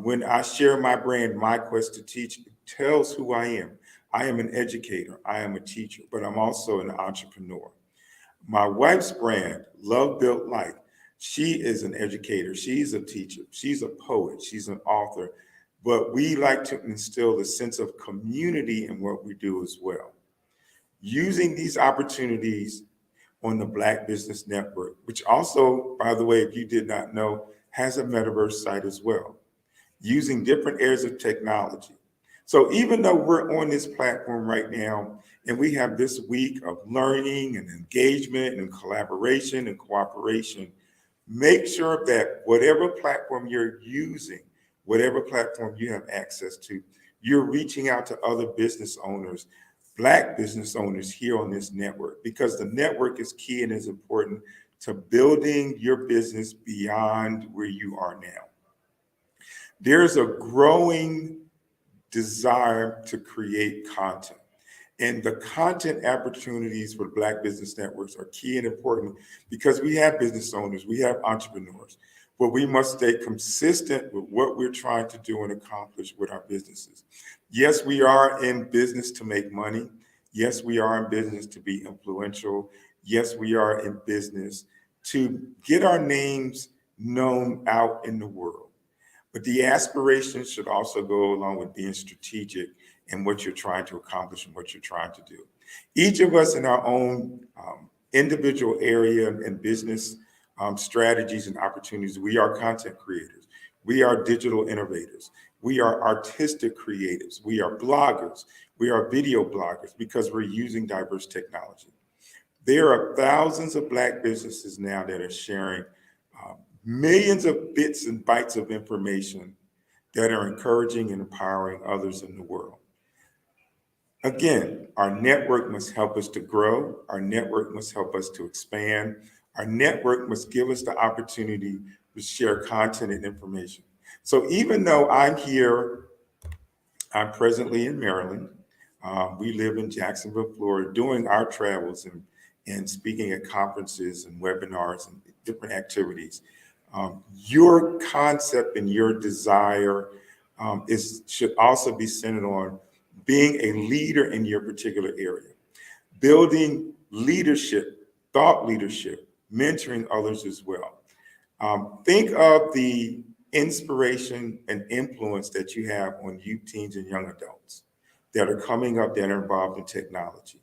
When I share my brand, My Quest to Teach, it tells who I am. I am an educator, I am a teacher, but I'm also an entrepreneur. My wife's brand, Love Built Life, she is an educator, she's a teacher, she's a poet, she's an author, but we like to instill a sense of community in what we do as well. Using these opportunities on the Black Business Network, which also, by the way, if you did not know, has a metaverse site as well, using different areas of technology. So even though we're on this platform right now, and we have this week of learning and engagement and collaboration and cooperation, make sure that whatever platform you're using, whatever platform you have access to, you're reaching out to other business owners, Black business owners here on this network, because the network is key and is important to building your business beyond where you are now. There's a growing desire to create content. And the content opportunities for Black business networks are key and important because we have business owners, we have entrepreneurs, but we must stay consistent with what we're trying to do and accomplish with our businesses. Yes, we are in business to make money. Yes, we are in business to be influential. Yes, we are in business to get our names known out in the world. But the aspiration should also go along with being strategic in what you're trying to accomplish and what you're trying to do. Each of us in our own individual area and business strategies and opportunities, we are content creators. We are digital innovators. We are artistic creatives. We are bloggers. We are video bloggers because we're using diverse technology. There are thousands of Black businesses now that are sharing millions of bits and bytes of information that are encouraging and empowering others in the world. Again, our network must help us to grow. Our network must help us to expand. Our network must give us the opportunity to share content and information. So even though I'm here, I'm presently in Maryland. We live in Jacksonville, Florida, doing our travels and speaking at conferences and webinars and different activities. Your concept and your desire should also be centered on being a leader in your particular area, building leadership, thought leadership, mentoring others as well. Think of the inspiration and influence that you have on youth, teens, and young adults that are coming up that are involved in technology.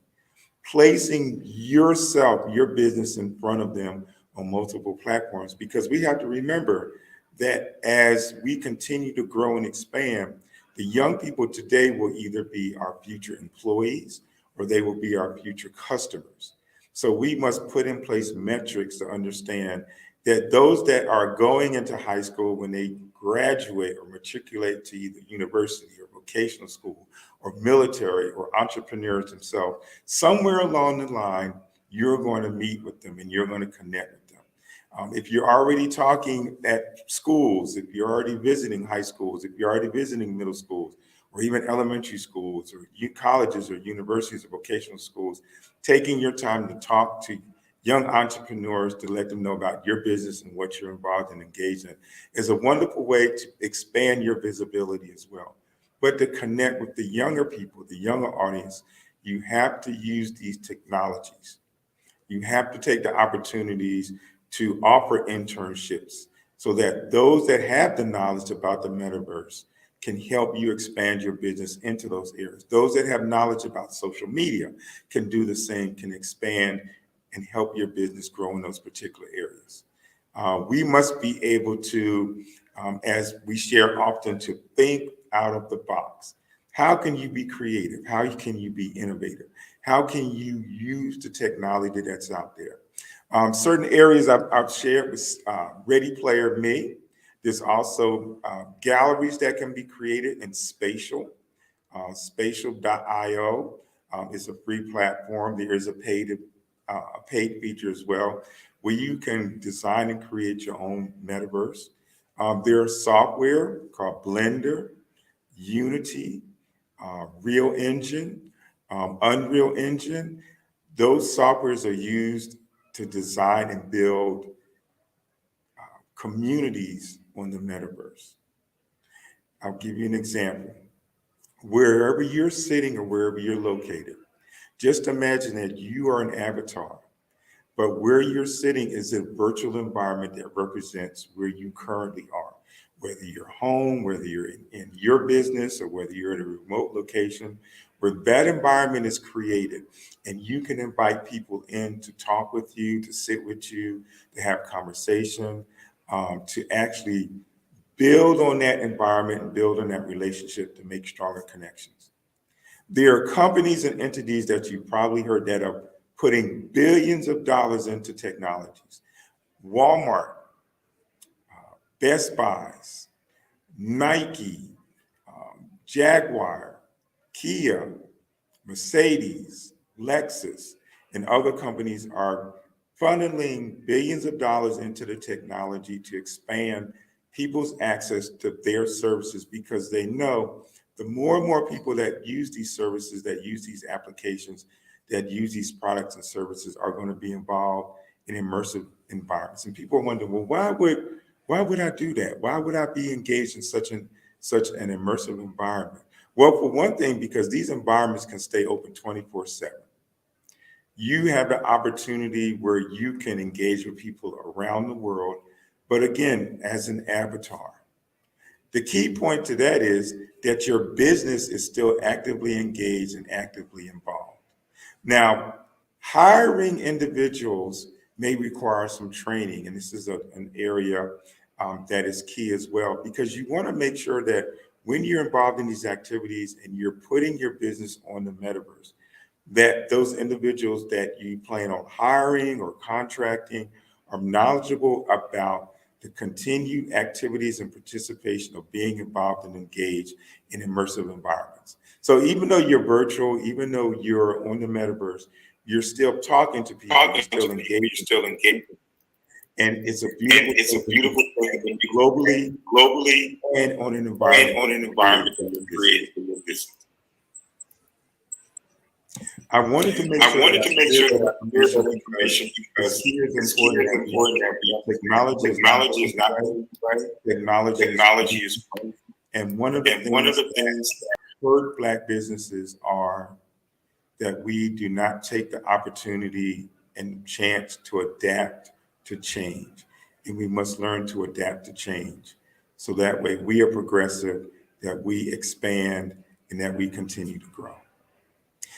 Placing yourself, your business in front of them on multiple platforms, because we have to remember that as we continue to grow and expand, the young people today will either be our future employees or they will be our future customers. So we must put in place metrics to understand that those that are going into high school, when they graduate or matriculate to either university or vocational school or military or entrepreneurs themselves, somewhere along the line, you're going to meet with them and you're going to connect with them. If you're already talking at schools, if you're already visiting high schools, if you're already visiting middle schools, or even elementary schools, or colleges, or universities, or vocational schools, taking your time to talk to young entrepreneurs to let them know about your business and what you're involved in, engaged in, is a wonderful way to expand your visibility as well. But to connect with the younger people, the younger audience, you have to use these technologies. You have to take the opportunities to offer internships so that those that have the knowledge about the metaverse can help you expand your business into those areas. Those that have knowledge about social media can do the same, can expand and help your business grow in those particular areas. We must be able to, as we share often, to think out of the box. How can you be creative? How can you be innovative? How can you use the technology that's out there? Certain areas I've shared with Ready Player Me. There's also galleries that can be created in Spatial. Spatial.io is a free platform. There is a paid feature as well, where you can design and create your own metaverse. There's software called Blender, Unity, Real Engine, Unreal Engine. Those softwares are used to design and build communities on the metaverse. I'll give you an example. Wherever you're sitting or wherever you're located, just imagine that you are an avatar, but where you're sitting is a virtual environment that represents where you currently are. Whether you're home, whether you're in your business, or whether you're in a remote location, where that environment is created, and you can invite people in to talk with you, to sit with you, to have conversation, to actually build on that environment and build on that relationship to make stronger connections. There are companies and entities that you've probably heard that are putting billions of dollars into technologies. Walmart, Best Buys, Nike, Jaguar, Kia, Mercedes, Lexus, and other companies are funneling billions of dollars into the technology to expand people's access to their services, because they know the more and more people that use these services, that use these applications, that use these products and services are going to be involved in immersive environments. And people wonder, well, why would I do that? Why would I be engaged in such an immersive environment? Well, for one thing, because these environments can stay open 24/7. You have the opportunity where you can engage with people around the world, but again, as an avatar. The key point to that is that your business is still actively engaged and actively involved. Now, hiring individuals may require some training, and this is an area that is key as well, because you want to make sure that when you're involved in these activities and you're putting your business on the metaverse, that those individuals that you plan on hiring or contracting are knowledgeable about the continued activities and participation of being involved and engaged in immersive environments. So even though you're virtual, even though you're on the metaverse, you're still talking to people, you're still engaged. And it's a beautiful thing globally, and on an environment that creates for your business. I wanted to make sure that I share that information because here is important that technology is not right. Technology is right. And one of the things that hurt Black businesses are that we do not take the opportunity and chance to adapt to change. And we must learn to adapt to change. So that way we are progressive, that we expand, and that we continue to grow.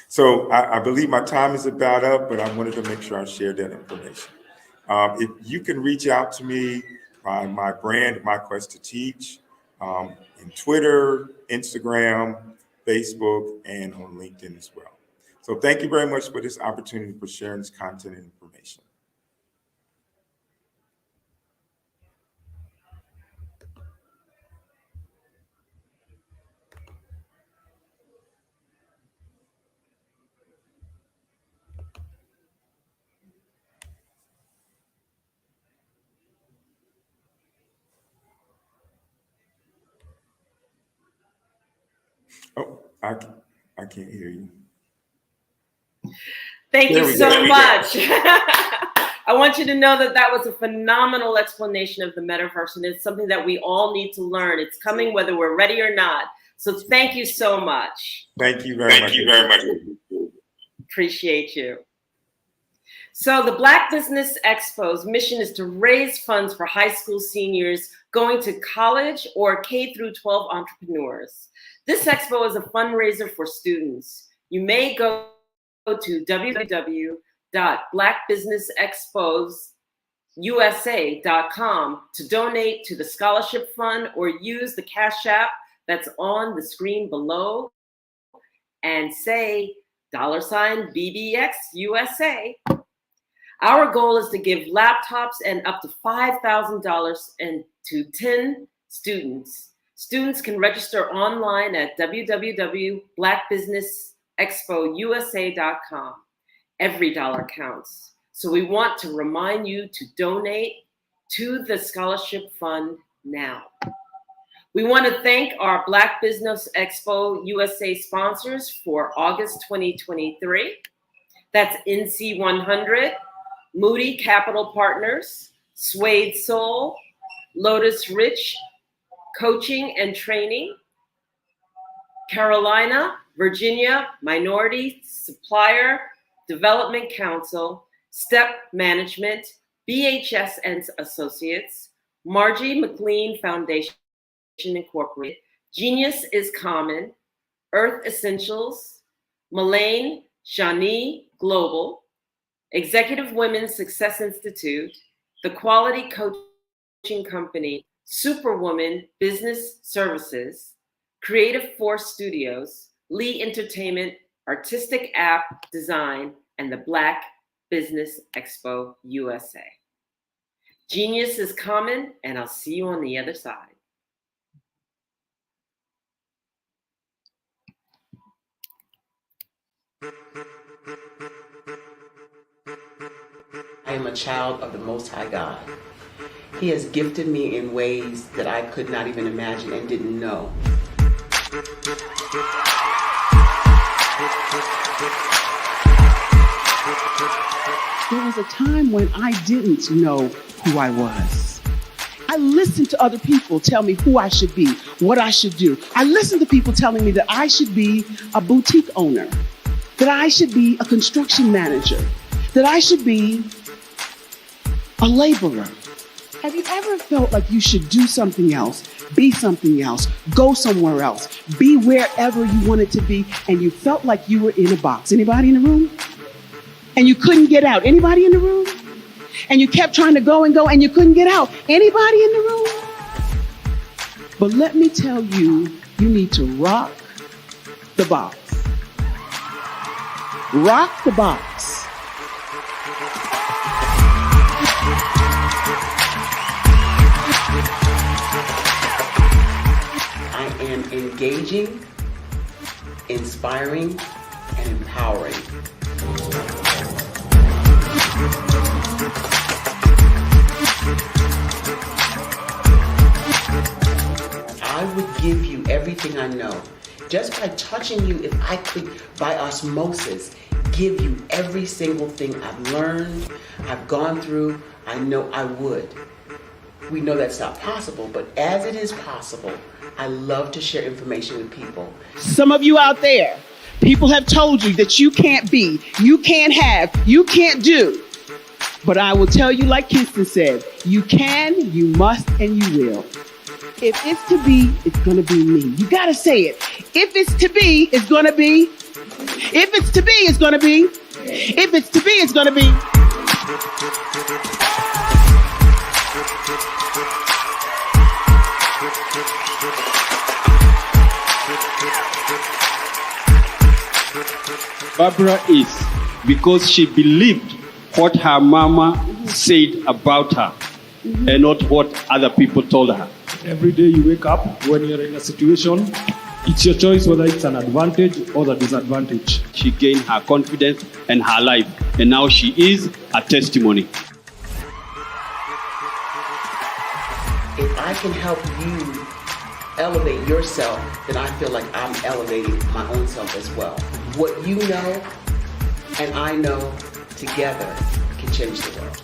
So I believe my time is about up, but I wanted to make sure I shared that information. If you can reach out to me by my brand, My Quest to Teach, in Twitter, Instagram, Facebook, and on LinkedIn as well. So thank you very much for this opportunity for sharing this content and information. Oh, I can't hear you. Thank you so much. I want you to know that that was a phenomenal explanation of the metaverse, and it's something that we all need to learn. It's coming whether we're ready or not. So thank you so much. Thank you very much. Appreciate you. So the Black Business Expo's mission is to raise funds for high school seniors going to college or K-12 entrepreneurs. This expo is a fundraiser for students. You may go to www.blackbusinessexposusa.com to donate to the scholarship fund or use the Cash App that's on the screen below and say $BBXUSA. Our goal is to give laptops and up to $5,000 to 10 students. Students can register online at www.blackbusinessexposusa.com. Every dollar counts. So we want to remind you to donate to the scholarship fund now. We want to thank our Black Business Expo USA sponsors for August 2023. That's NC 100, Moody Capital Partners, Suede Soul, Lotus Rich Coaching and Training, Carolina, Virginia Minority Supplier Development Council, Step Management, BHS and Associates, Margie McLean Foundation Incorporated, Genius is Common, Earth Essentials, Mullane Shani Global, Executive Women's Success Institute, The Quality Coaching Company, Superwoman Business Services, Creative Force Studios, Lee Entertainment, Artistic App Design, and the Black Business Expo USA. Genius is common, and I'll see you on the other side. I am a child of the Most High God. He has gifted me in ways that I could not even imagine and didn't know. There was a time when I didn't know who I was. I listened to other people tell me who I should be, what I should do. I listened to people telling me that I should be a boutique owner, that I should be a construction manager, that I should be a laborer. Have you ever felt like you should do something else, be something else, go somewhere else, be wherever you wanted to be, and you felt like you were in a box? Anybody in the room? And you couldn't get out. Anybody in the room? And you kept trying to go and you couldn't get out. Anybody in the room? But let me tell you, you need to rock the box. Rock the box. I am engaging, inspiring, and empowering. I would give you everything I know. Just by touching you, if I could, by osmosis, give you every single thing I've learned, I've gone through, I know I would. We know that's not possible, but as it is possible, I love to share information with people. Some of you out there, people have told you that you can't be, you can't have, you can't do. But I will tell you, like Kinston said, you can, you must, and you will. If it's to be, it's going to be me. You got to say it. If it's to be, it's going to be. If it's to be, it's going to be. If it's to be, it's going to be. Barbara is because she believed what her mama said about her and not what other people told her. Every day you wake up, when you're in a situation, it's your choice whether it's an advantage or the disadvantage. She gained her confidence and her life, and now she is a testimony. If I can help you elevate yourself, then I feel like I'm elevating my own self as well. What you know and I know together can change the world.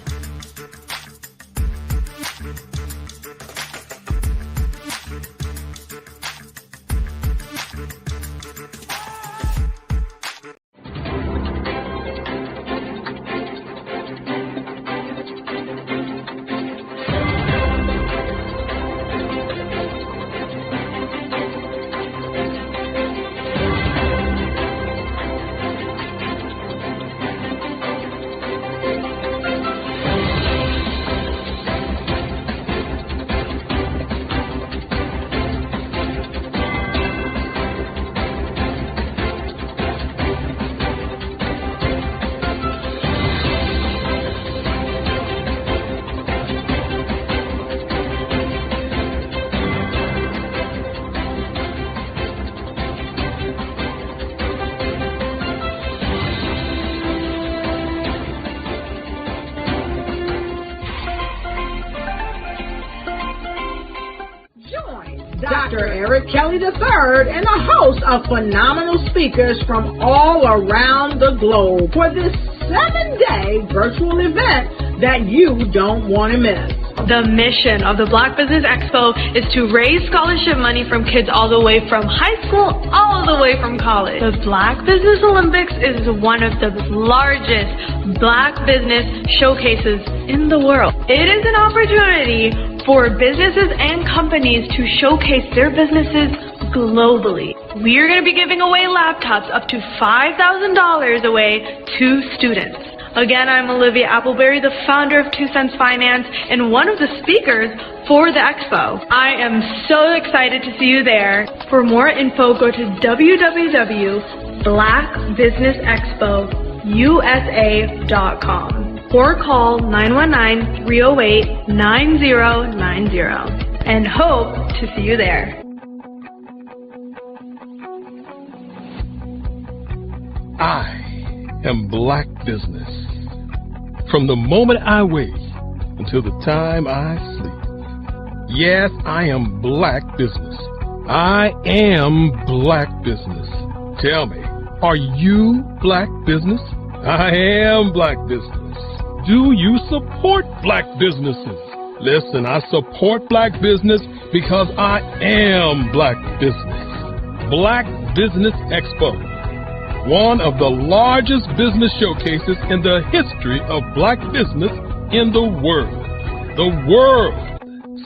Dr. Eric Kelly III and a host of phenomenal speakers from all around the globe for this 7-day virtual event that you don't want to miss. The mission of the Black Business Expo is to raise scholarship money from kids all the way from high school, all the way from college. The Black Business Olympics is one of the largest Black business showcases in the world. It is an opportunity for businesses and companies to showcase their businesses globally. We are going to be giving away laptops up to $5,000 away to students. Again, I'm Olivia Appleberry, the founder of 2 Cents Finance and one of the speakers for the expo. I am so excited to see you there. For more info, go to www.blackbusinessexpousa.com or call 919-308-9090 and hope to see you there. I am Black business. From the moment I wake until the time I sleep. Yes, I am Black business. I am Black business. Tell me, are you Black business? I am Black business. Do you support Black businesses? Listen, I support Black business because I am Black business. Black Business Expo, one of the largest business showcases in the history of Black business in the world. The world!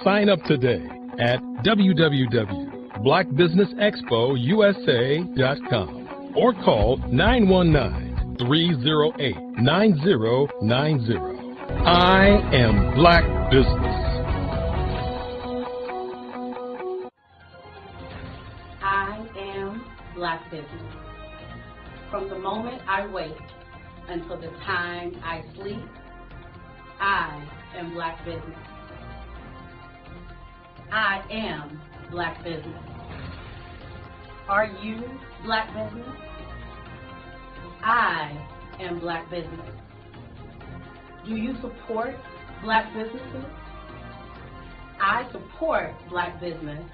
Sign up today at www.blackbusinessexpousa.com or call 919-308-9090. I am Black business. I am Black business. From the moment I wake until the time I sleep, I am Black business. I am Black business. Are you Black business? I am Black business. Do you support Black businesses? I support Black business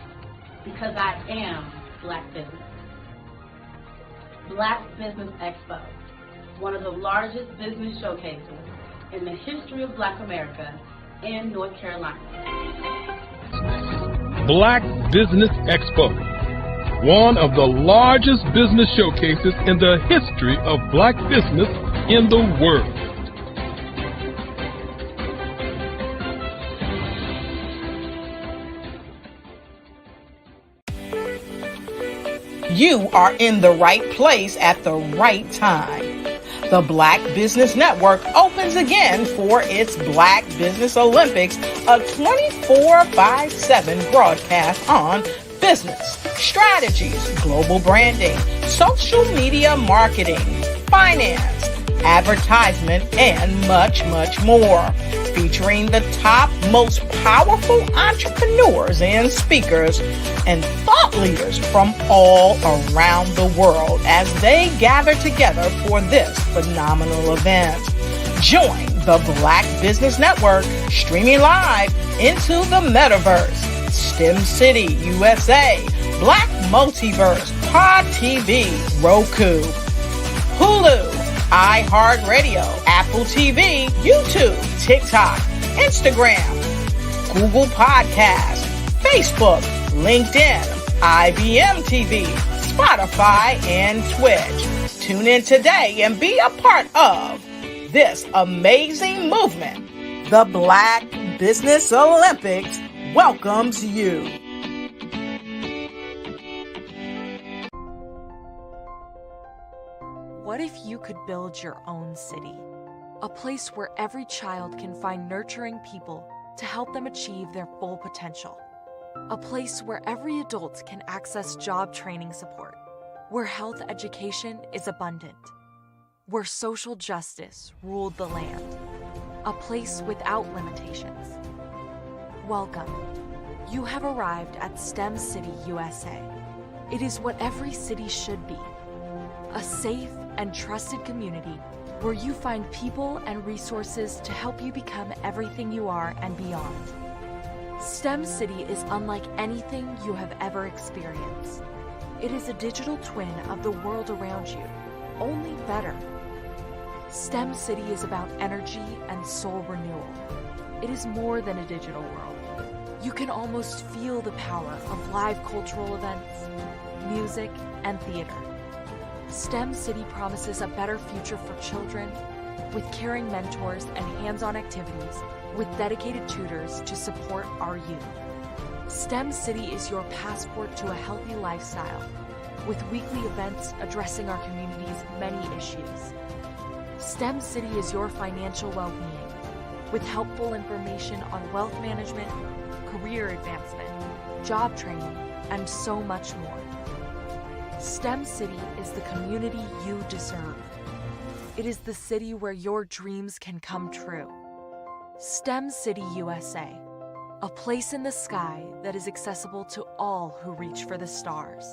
because I am Black business. Black Business Expo, one of the largest business showcases in the history of Black America in North Carolina. Black Business Expo, one of the largest business showcases in the history of Black business in the world. You are in the right place at the right time. The Black Business Network opens again for its Black Business Olympics, a 24/7 broadcast on business, strategies, global branding, social media marketing, finance, advertisement, and much, much more. Featuring the top, most powerful entrepreneurs and speakers and thought leaders from all around the world as they gather together for this phenomenal event. Join the Black Business Network streaming live into the metaverse. STEM City USA, Black Multiverse, Pod TV, Roku, Hulu, iHeartRadio, Apple TV, YouTube, TikTok, Instagram, Google Podcasts, Facebook, LinkedIn, IBM TV, Spotify, and Twitch. Tune in today and be a part of this amazing movement. The Black Business Olympics welcomes you. What if you could build your own city? A place where every child can find nurturing people to help them achieve their full potential. A place where every adult can access job training support, where health education is abundant, where social justice ruled the land. A place without limitations. Welcome. You have arrived at STEM City USA. It is what every city should be. A safe and trusted community where you find people and resources to help you become everything you are and beyond. STEM City is unlike anything you have ever experienced. It is a digital twin of the world around you, only better. STEM City is about energy and soul renewal. It is more than a digital world. You can almost feel the power of live cultural events, music, and theater. STEM City promises a better future for children with caring mentors and hands-on activities with dedicated tutors to support our youth. STEM City is your passport to a healthy lifestyle with weekly events addressing our community's many issues. STEM City is your financial well-being with helpful information on wealth management, career advancement, job training, and so much more. STEM City is the community you deserve. It is the city where your dreams can come true. STEM City USA, a place in the sky that is accessible to all who reach for the stars.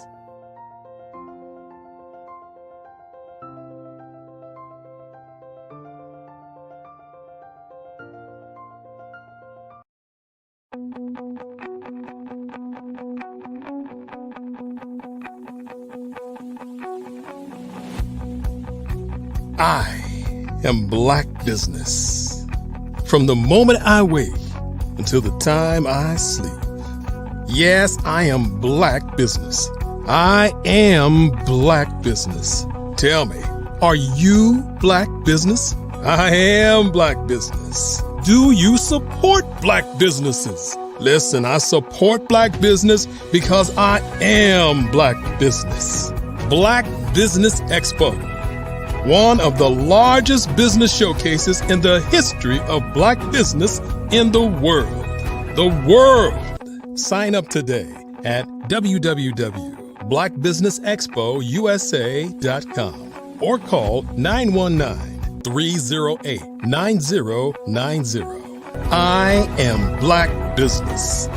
I am Black business. From the moment I wake until the time I sleep. Yes, I am Black business. I am Black business. Tell me, are you Black business? I am Black business. Do you support Black businesses? Listen, I support Black business because I am Black business. Black Business Expo, one of the largest business showcases in the history of Black business in the world. The world! Sign up today at www.blackbusinessexpousa.com or call 919-308-9090. I am Black business.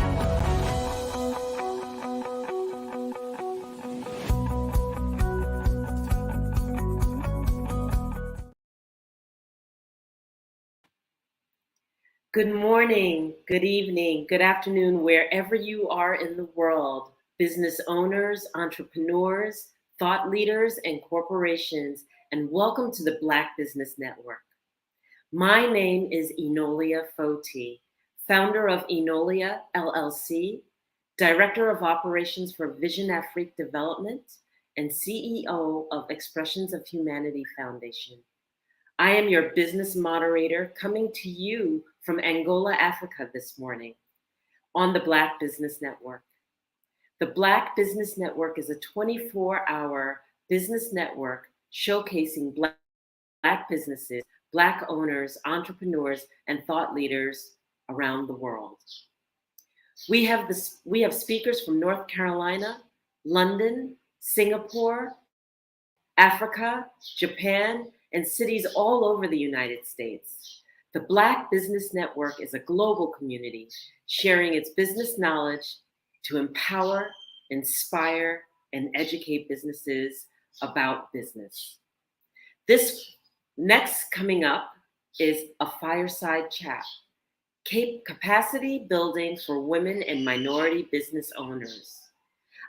Good morning, good evening, good afternoon, wherever you are in the world, business owners, entrepreneurs, thought leaders, and corporations, and welcome to the Black Business Network. My name is Enolia Foti, founder of Enolia LLC, Director of Operations for Vision Afrique Development, and CEO of Expressions of Humanity Foundation. I am your business moderator coming to you from Angola, Africa this morning on the Black Business Network. The Black Business Network is a 24-hour business network showcasing Black businesses, Black owners, entrepreneurs, and thought leaders around the world. We have speakers from North Carolina, London, Singapore, Africa, Japan, and cities all over the United States. The Black Business Network is a global community sharing its business knowledge to empower, inspire, and educate businesses about business. This next coming up is a fireside chat. capacity building for women and minority business owners.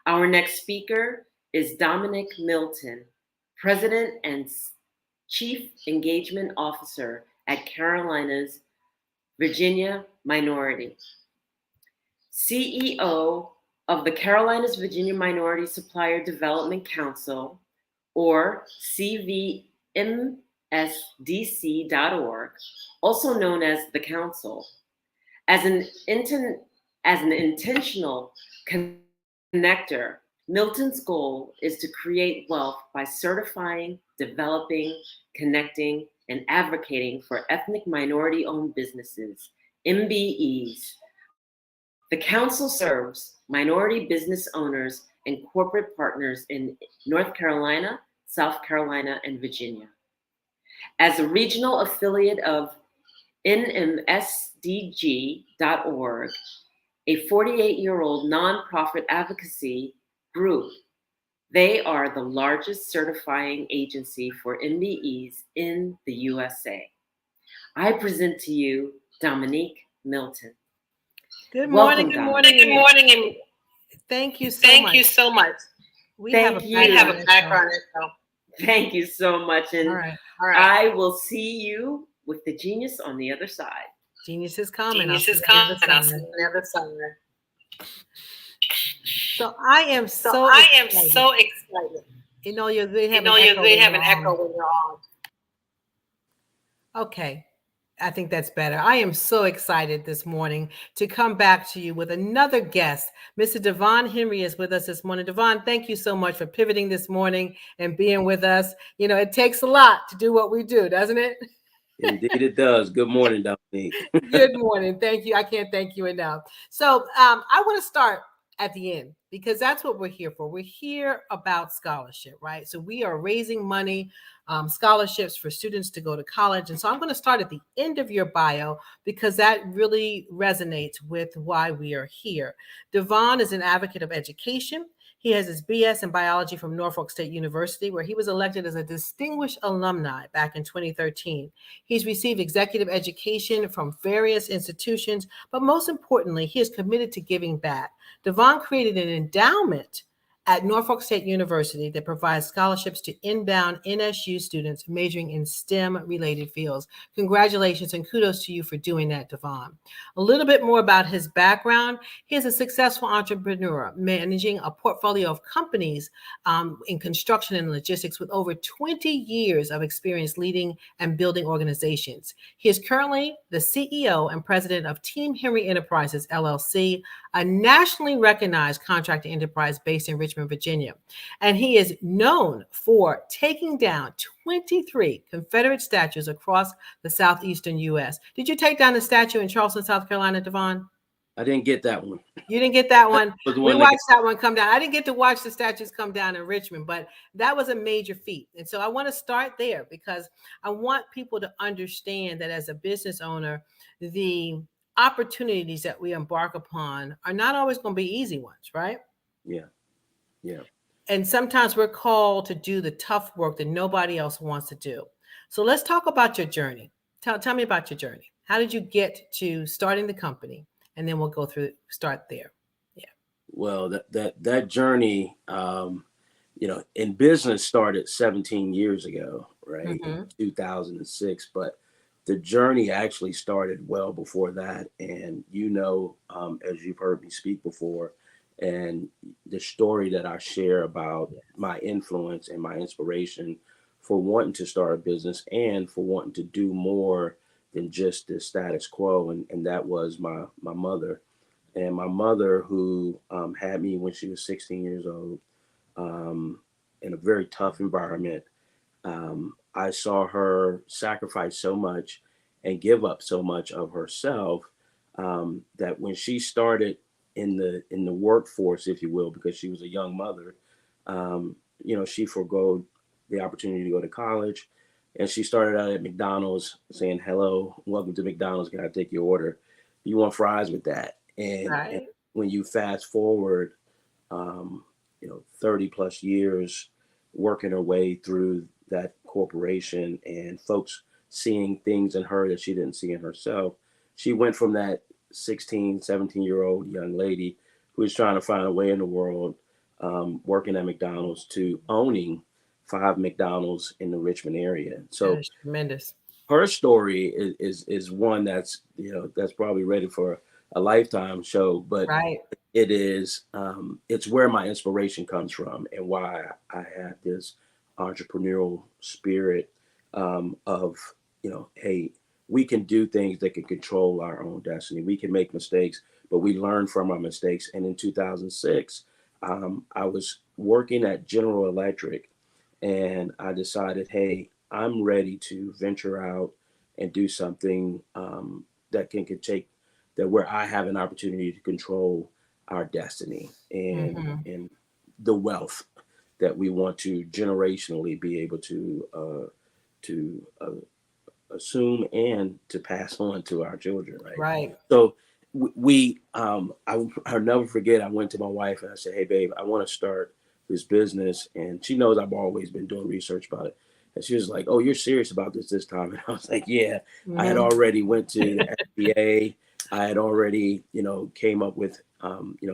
Our next speaker is Dominic Milton, President and Chief Engagement Officer at Carolinas Virginia Minority, CEO of the Carolinas Virginia Minority Supplier Development Council, or CVMSDC.org, also known as the Council. As an intentional connector, Milton's goal is to create wealth by certifying, developing, connecting, and advocating for ethnic minority-owned businesses, MBEs. The Council serves minority business owners and corporate partners in North Carolina, South Carolina, and Virginia. As a regional affiliate of NMSDG.org, a 48-year-old nonprofit advocacy group, they are the largest certifying agency for MBEs in the USA. I present to you Dominique Milton. Good morning, Welcome, good Dominique. morning, Good morning, and thank you so thank much. you so much. We Thank have a you. background info. Thank you so much, and All right. I will see you with the genius on the other side. Genius is coming. Genius I'll is see you on the coming. I'll side. see you on the other side. So I am so excited. You know, you have an echo when you're on. Okay. I think that's better. I am so excited this morning to come back to you with another guest. Mr. Devon Henry is with us this morning. Devon, thank you so much for pivoting this morning and being with us. You know, it takes a lot to do what we do, doesn't it? Indeed it does. Good morning, Dominique. Good morning. Thank you. I can't thank you enough. So I want to start at the end because that's what we're here for. We're here about scholarship, right? So we are raising money, scholarships for students to go to college. And so I'm going to start at the end of your bio because that really resonates with why we are here. Devon is an advocate of education. He has his BS in biology from Norfolk State University, where he was elected as a distinguished alumni back in 2013. He's received executive education from various institutions, but most importantly, he is committed to giving back. Devon created an endowment at Norfolk State University that provides scholarships to inbound NSU students majoring in STEM-related fields. Congratulations and kudos to you for doing that, Devon. A little bit more about his background. He is a successful entrepreneur managing a portfolio of companies in construction and logistics with over 20 years of experience leading and building organizations. He is currently the CEO and president of Team Henry Enterprises, LLC, a nationally recognized contracting enterprise based in Richmond, Virginia. And he is known for taking down 23 Confederate statues across the southeastern U.S. Did you take down the statue in Charleston, South Carolina, Devon? I didn't get that one. You didn't get that one? We watched that that one come down. I didn't get to watch the statues come down in Richmond, but that was a major feat. And so I want to start there because I want people to understand that as a business owner, the opportunities that we embark upon are not always going to be easy ones, right? Yeah. And sometimes we're called to do the tough work that nobody else wants to do. So let's talk about your journey. Tell me about your journey. How did you get to starting the company? And then we'll start there. Yeah. Well, that journey, in business started 17 years ago, right? Mm-hmm. In 2006, but the journey actually started well before that. And, as you've heard me speak before, and the story that I share about my influence and my inspiration for wanting to start a business and for wanting to do more than just the status quo. And that was my mother. And my mother, who had me when she was 16 years old, in a very tough environment. I saw her sacrifice so much and give up so much of herself that when she started in the workforce, if you will, because she was a young mother, she forgo the opportunity to go to college. And she started out at McDonald's saying, "Hello, welcome to McDonald's. Can I take your order? You want fries with that?" And when you fast forward, 30 plus years working her way through that corporation and folks seeing things in her that she didn't see in herself, she went from that 16, 17-year-old young lady who was trying to find a way in the world, working at McDonald's, to owning 5 McDonald's in the Richmond area. So That's tremendous. her story is one that's, that's probably ready for a lifetime show, but Right. it is, it's where my inspiration comes from and why I have this entrepreneurial spirit, of, hey, we can do things that can control our own destiny. We can make mistakes, but we learn from our mistakes. And in 2006, I was working at General Electric, and I decided, hey, I'm ready to venture out and do something, that can take that where I have an opportunity to control our destiny and the wealth that we want to generationally be able to assume and to pass on to our children, right? Right. So I'll never forget, I went to my wife and I said, hey, babe, I want to start this business. And she knows I've always been doing research about it. And she was like, oh, you're serious about this time? And I was like, yeah, I had already went to the SBA. I had already, came up with,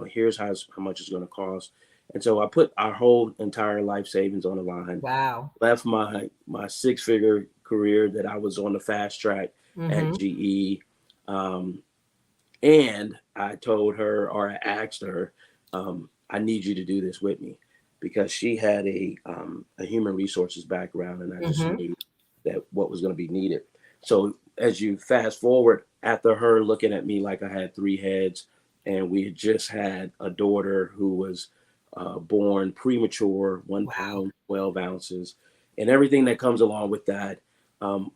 here's how much it's going to cost. And so I put our whole entire life savings on the line. Wow. Left my 6-figure career that I was on the fast track at GE. And I told her, or I asked her, I need you to do this with me, because she had a human resources background, and I just knew that what was going to be needed. So as you fast forward, after her looking at me like I had 3 heads, and we had just had a daughter who was born premature, 1 pound, 12 ounces, and everything that comes along with that.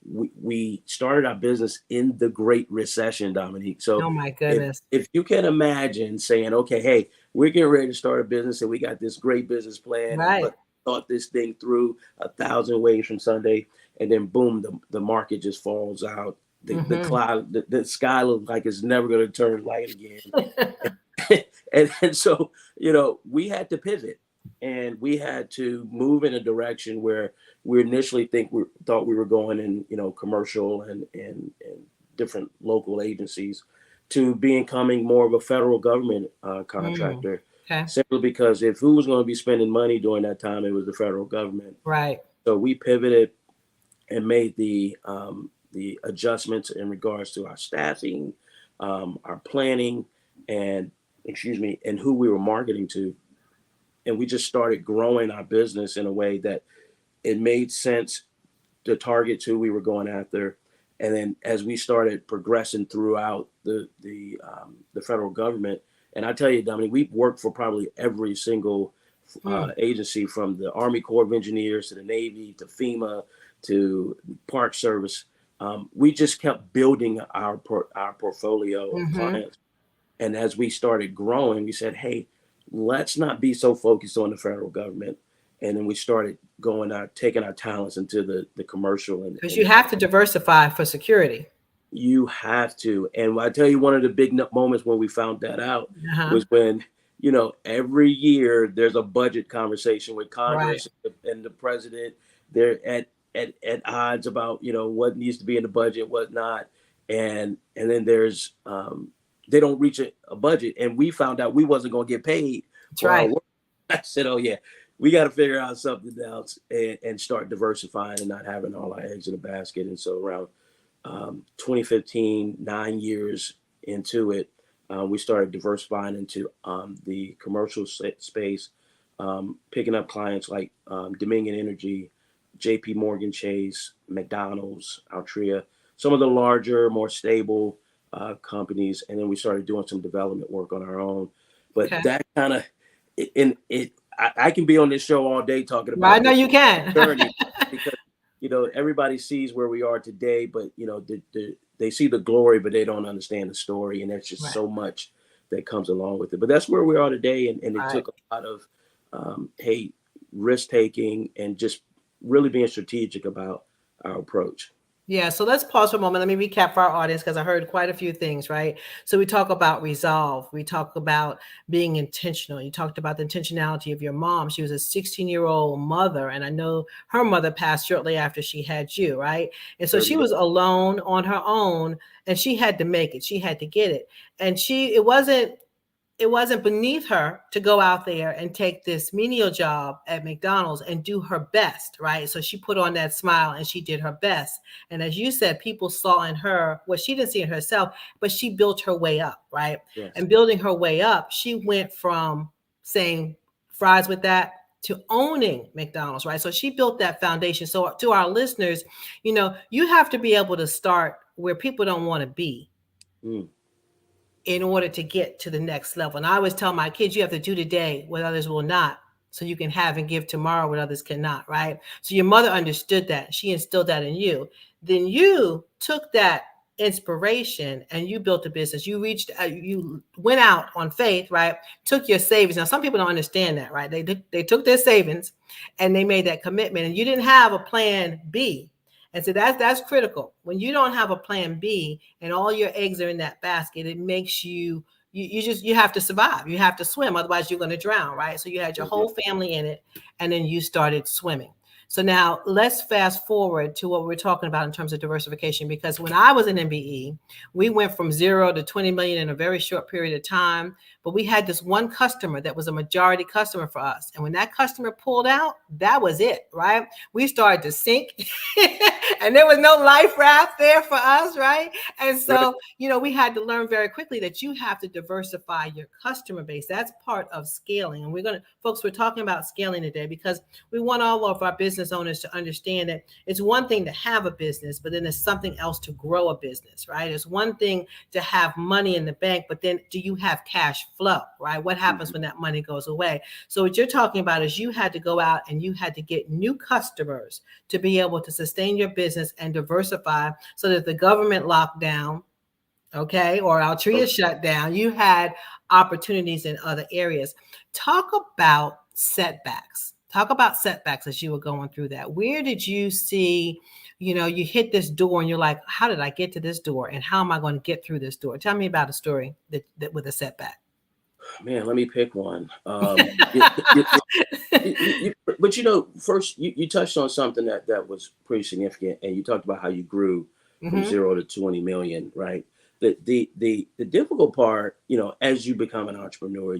We started our business in the Great Recession, Dominique. So oh my goodness. If you can imagine saying, okay, hey, we're getting ready to start a business and we got this great business plan. Right. And thought this thing through 1,000 ways from Sunday. And then boom, the market just falls out. The cloud, the sky looks like it's never going to turn light again. and so, we had to pivot, and we had to move in a direction where we initially thought we were going in, commercial and different local agencies, to becoming more of a federal government contractor. Okay. Simply because if who was going to be spending money during that time, it was the federal government. Right. So we pivoted and made the adjustments in regards to our staffing, our planning, and who we were marketing to. And we just started growing our business in a way that it made sense to target who we were going after. And then as we started progressing throughout the federal government, and I tell you, Dominic, we've worked for probably every single agency, from the Army Corps of Engineers to the Navy to FEMA to Park Service. We just kept building our portfolio of clients. And as we started growing, we said, hey, let's not be so focused on the federal government. And then we started taking our talents into the commercial. Because you have to diversify for security. You have to. And I tell you, one of the big moments when we found that out was when, every year there's a budget conversation with Congress and the president. They're at odds about, what needs to be in the budget, what not. And then there's, they don't reach a budget. And we found out we wasn't going to get paid. That's right. I said, oh yeah, we got to figure out something else and start diversifying and not having all our eggs in a basket. And so around 2015, 9 years into it, we started diversifying into the commercial space, picking up clients like Dominion Energy, JP Morgan Chase, McDonald's, Altria, some of the larger, more stable companies. And then we started doing some development work on our own. But that kind of, I can be on this show all day talking about. I know you can. Journey, because everybody sees where we are today, but they see the glory, but they don't understand the story, and that's just so much that comes along with it. But that's where we are today, and it took a lot of risk taking and just really being strategic about our approach. Yeah, so let's pause for a moment. Let me recap for our audience because I heard quite a few things, right? So we talk about resolve. We talk about being intentional. You talked about the intentionality of your mom. She was a 16-year-old mother, and I know her mother passed shortly after she had you, right? And so she 30 days. was alone on her own, and she had to make it. She had to get it. And it wasn't beneath her to go out there and take this menial job at McDonald's and do her best, right? So she put on that smile and she did her best. And as you said, people saw in her what she didn't see in herself, but she built her way up, right? Yes. And building her way up, she went from saying fries with that to owning McDonald's, right? So she built that foundation. So to our listeners, you have to be able to start where people don't want to be. In order to get to the next level. And I always tell my kids, you have to do today what others will not, so you can have and give tomorrow what others cannot, right? So your mother understood that. She instilled that in you. Then you took that inspiration and you built a business. You went out on faith, right? Took your savings. Now, some people don't understand that, right? They took their savings and they made that commitment, and you didn't have a plan B. And so that's critical. When you don't have a plan B and all your eggs are in that basket, it makes you have to survive. You have to swim, otherwise you're going to drown, right? So you had your whole family in it, and then you started swimming. So now let's fast forward to what we're talking about in terms of diversification, because when I was in MBE, we went from 0 to 20 million in a very short period of time. But we had this one customer that was a majority customer for us. And when that customer pulled out, that was it, right? We started to sink and there was no life raft there for us, right? And so, we had to learn very quickly that you have to diversify your customer base. That's part of scaling. And we're talking about scaling today because we want all of our business owners to understand that it's one thing to have a business, but then it's something else to grow a business, right? It's one thing to have money in the bank, but then do you have cash flow, right? What happens when that money goes away? So what you're talking about is you had to go out and you had to get new customers to be able to sustain your business and diversify, so that the government lockdown, okay, or Altria shut down, you had opportunities in other areas. Talk about setbacks. As you were going through that. Where did you see, you hit this door and you're like, how did I get to this door? And how am I going to get through this door? Tell me about a story that with a setback. Man, let me pick one. But first you touched on something that was pretty significant, and you talked about how you grew from 0 to 20 million, right? The difficult part, as you become an entrepreneur,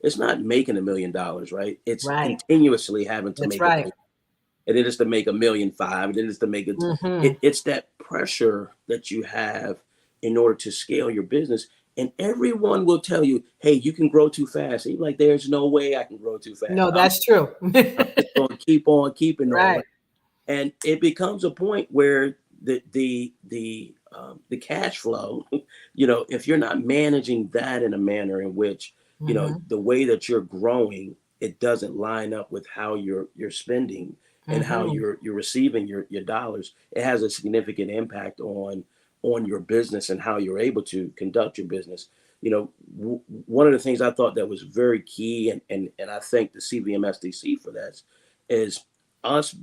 it's not making $1 million, right? It's continuously having to make $1 million. And it is to make $1.5 million, and it is to make it's that pressure that you have in order to scale your business. And everyone will tell you, hey, you can grow too fast. And you're like, there's no way I can grow too fast. No, that's true. I'm just going to keep on keeping on. And it becomes a point where the cash flow, if you're not managing that in a manner in which, the way that you're growing, it doesn't line up with how you're spending and how you're receiving your dollars. It has a significant impact on your business and how you're able to conduct your business. One of the things I thought that was very key, and I thank the CVMSDC for that, is us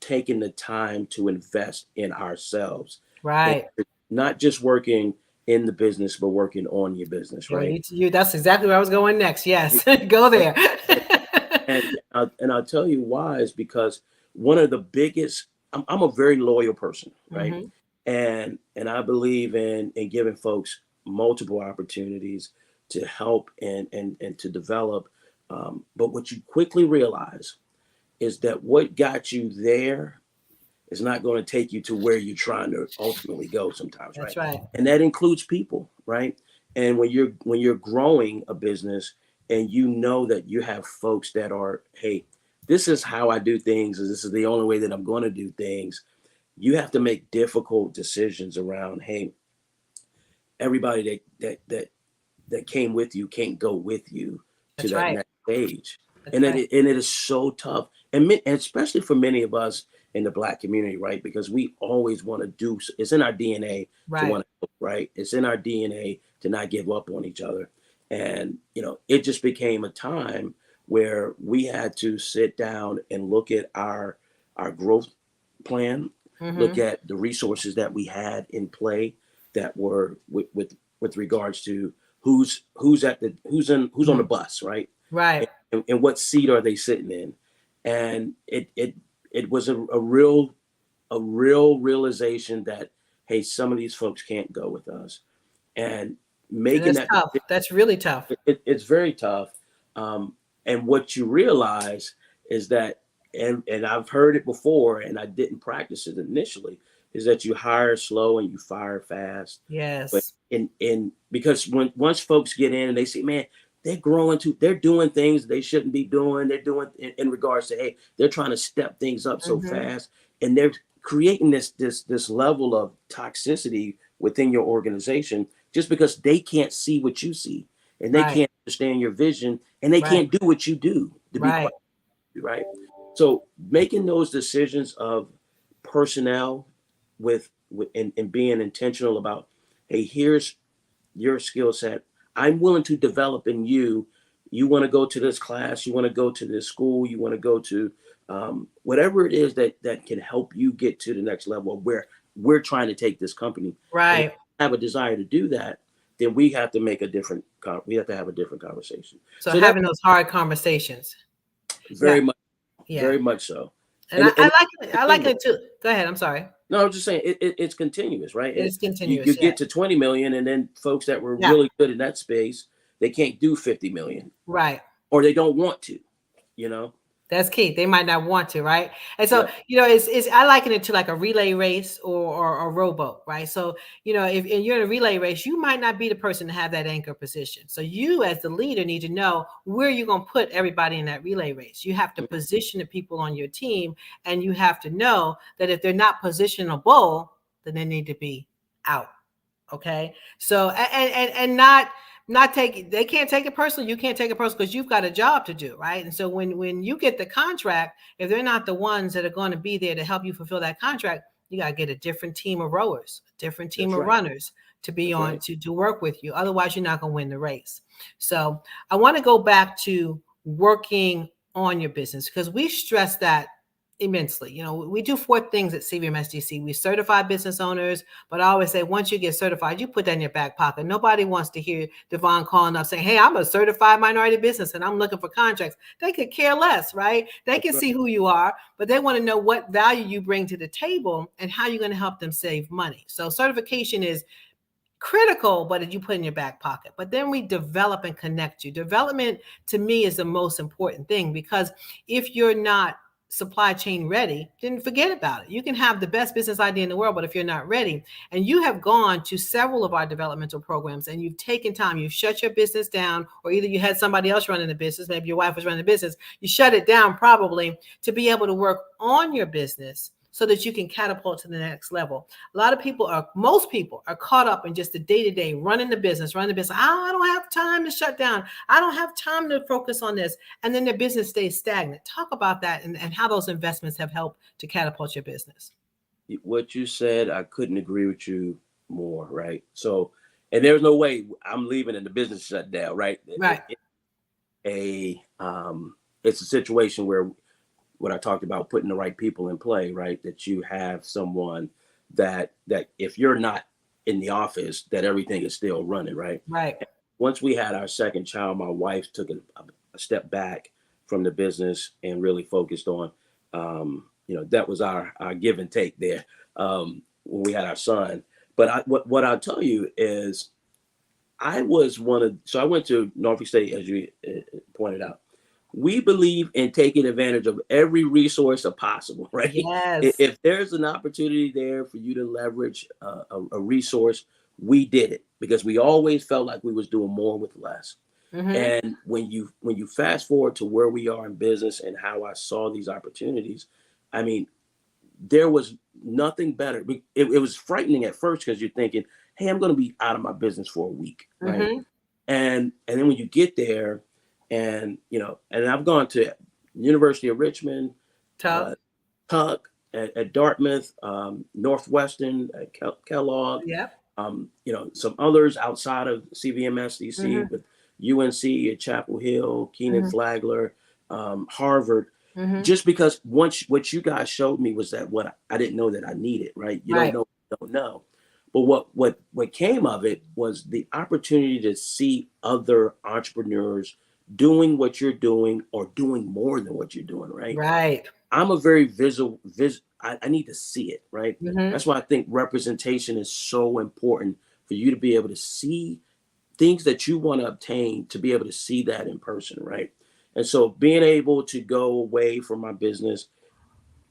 taking the time to invest in ourselves. Right. And not just working in the business, but working on your business, right? That's exactly where I was going next. Yes, go there. and I'll tell you why is because one of the biggest, I'm a very loyal person, right? And I believe in giving folks multiple opportunities to help and to develop. But what you quickly realize is that what got you there is not going to take you to where you're trying to ultimately go sometimes, That's right? right. And that includes people, right? And when you're growing a business and that you have folks that are, hey, this is how I do things, and this is the only way that I'm going to do things. You have to make difficult decisions around, hey, everybody that came with you can't go with you to that next stage. And it is so tough. And especially for many of us in the Black community, right? Because we always want to do, it's in our DNA to want to help, right? It's in our DNA to not give up on each other. And, it just became a time where we had to sit down and look at our growth plan look at the resources that we had in play that were with regards to who's on the bus, right? Right. And what seat are they sitting in? And it was a real realization that, hey, some of these folks can't go with us, and making that's tough. That's really tough. It's very tough. And what you realize is that, and I've heard it before, and I didn't practice it initially, is that you hire slow and you fire fast. Yes. But because once folks get in and they see, man, they're doing things they shouldn't be doing. They're doing in regards to, hey, they're trying to step things up so fast, and they're creating this level of toxicity within your organization just because they can't see what you see, and they can't understand your vision, and they can't do what you do to be quite, right. So making those decisions of personnel and being intentional about, hey, here's your skill set. I'm willing to develop in you. You want to go to this class, you want to go to this school, you want to go to whatever it is that can help you get to the next level of where we're trying to take this company. Right. And if you have a desire to do that, then we have to have a different conversation. So having those hard conversations. Very much so. And I like it too. Go ahead. I'm sorry. No, I'm just saying it's continuous, right? It's continuous. You get to 20 million, and then folks that were really good in that space, they can't do 50 million. Right. Or they don't want to, you know? That's key. They might not want to, right? And so, it's I liken it to like a relay race or a rowboat, right? So, if you're in a relay race, you might not be the person to have that anchor position. So you as the leader need to know where you're going to put everybody in that relay race. You have to position the people on your team, and you have to know that if they're not positionable, then they need to be out. Okay. So, and they can't take it personally. You can't take it personally because you've got a job to do, right? And so when you get the contract, if they're not the ones that are going to be there to help you fulfill that contract, you got to get a different team of rowers, a different team of runners to be on to work with you. Otherwise, you're not going to win the race. So I want to go back to working on your business because we stress that immensely. We do 4 things at CVM SDC. We certify business owners, but I always say, once you get certified, you put that in your back pocket. Nobody wants to hear Devon calling up saying, hey, I'm a certified minority business and I'm looking for contracts. They could care less, right? They can see who you are, but they want to know what value you bring to the table and how you're going to help them save money. So certification is critical, but you put in your back pocket. But then we develop and connect you. Development to me is the most important thing, because if you're not supply chain ready, then forget about it. You can have the best business idea in the world, but if you're not ready, and you have gone to several of our developmental programs and you've taken time, you shut your business down, or either you had somebody else running the business, maybe your wife was running the business, you shut it down probably to be able to work on your business so that you can catapult to the next level. Most people are caught up in just the day-to-day running the business. I don't have time to shut down. I don't have time to focus on this. And then their business stays stagnant. Talk about that and how those investments have helped to catapult your business. What you said, I couldn't agree with you more, right? So, and there's no way I'm leaving and the business shut down, right? Right. It's a situation where what I talked about, putting the right people in play, right? That you have someone that if you're not in the office, that everything is still running, right? Right. And once we had our second child, my wife took a step back from the business and really focused on, that was our give and take there when we had our son. But what I'll tell you is I went to Norfolk State, as you pointed out. We believe in taking advantage of every resource possible, right? Yes. If there's an opportunity there for you to leverage a resource, we did it because we always felt like we was doing more with less. Mm-hmm. And when you fast forward to where we are in business and how I saw these opportunities, I mean, there was nothing better. It was frightening at first because you're thinking, hey, I'm going to be out of my business for a week, right? Mm-hmm. And then when you get there, and I've gone to University of Richmond, Tuck at Dartmouth, Northwestern at Kellogg, some others outside of CVM SDC, but UNC at Chapel Hill, Keenan Flagler, Harvard. Just because once what you guys showed me was that what I didn't know that I needed, right? You don't know. But what came of it was the opportunity to see other entrepreneurs doing what you're doing or doing more than what you're doing, right? Right. I'm a very I need to see it, right? That's why I think representation is so important for you to be able to see things that you want to obtain, to be able to see that in person, right? And so being able to go away from my business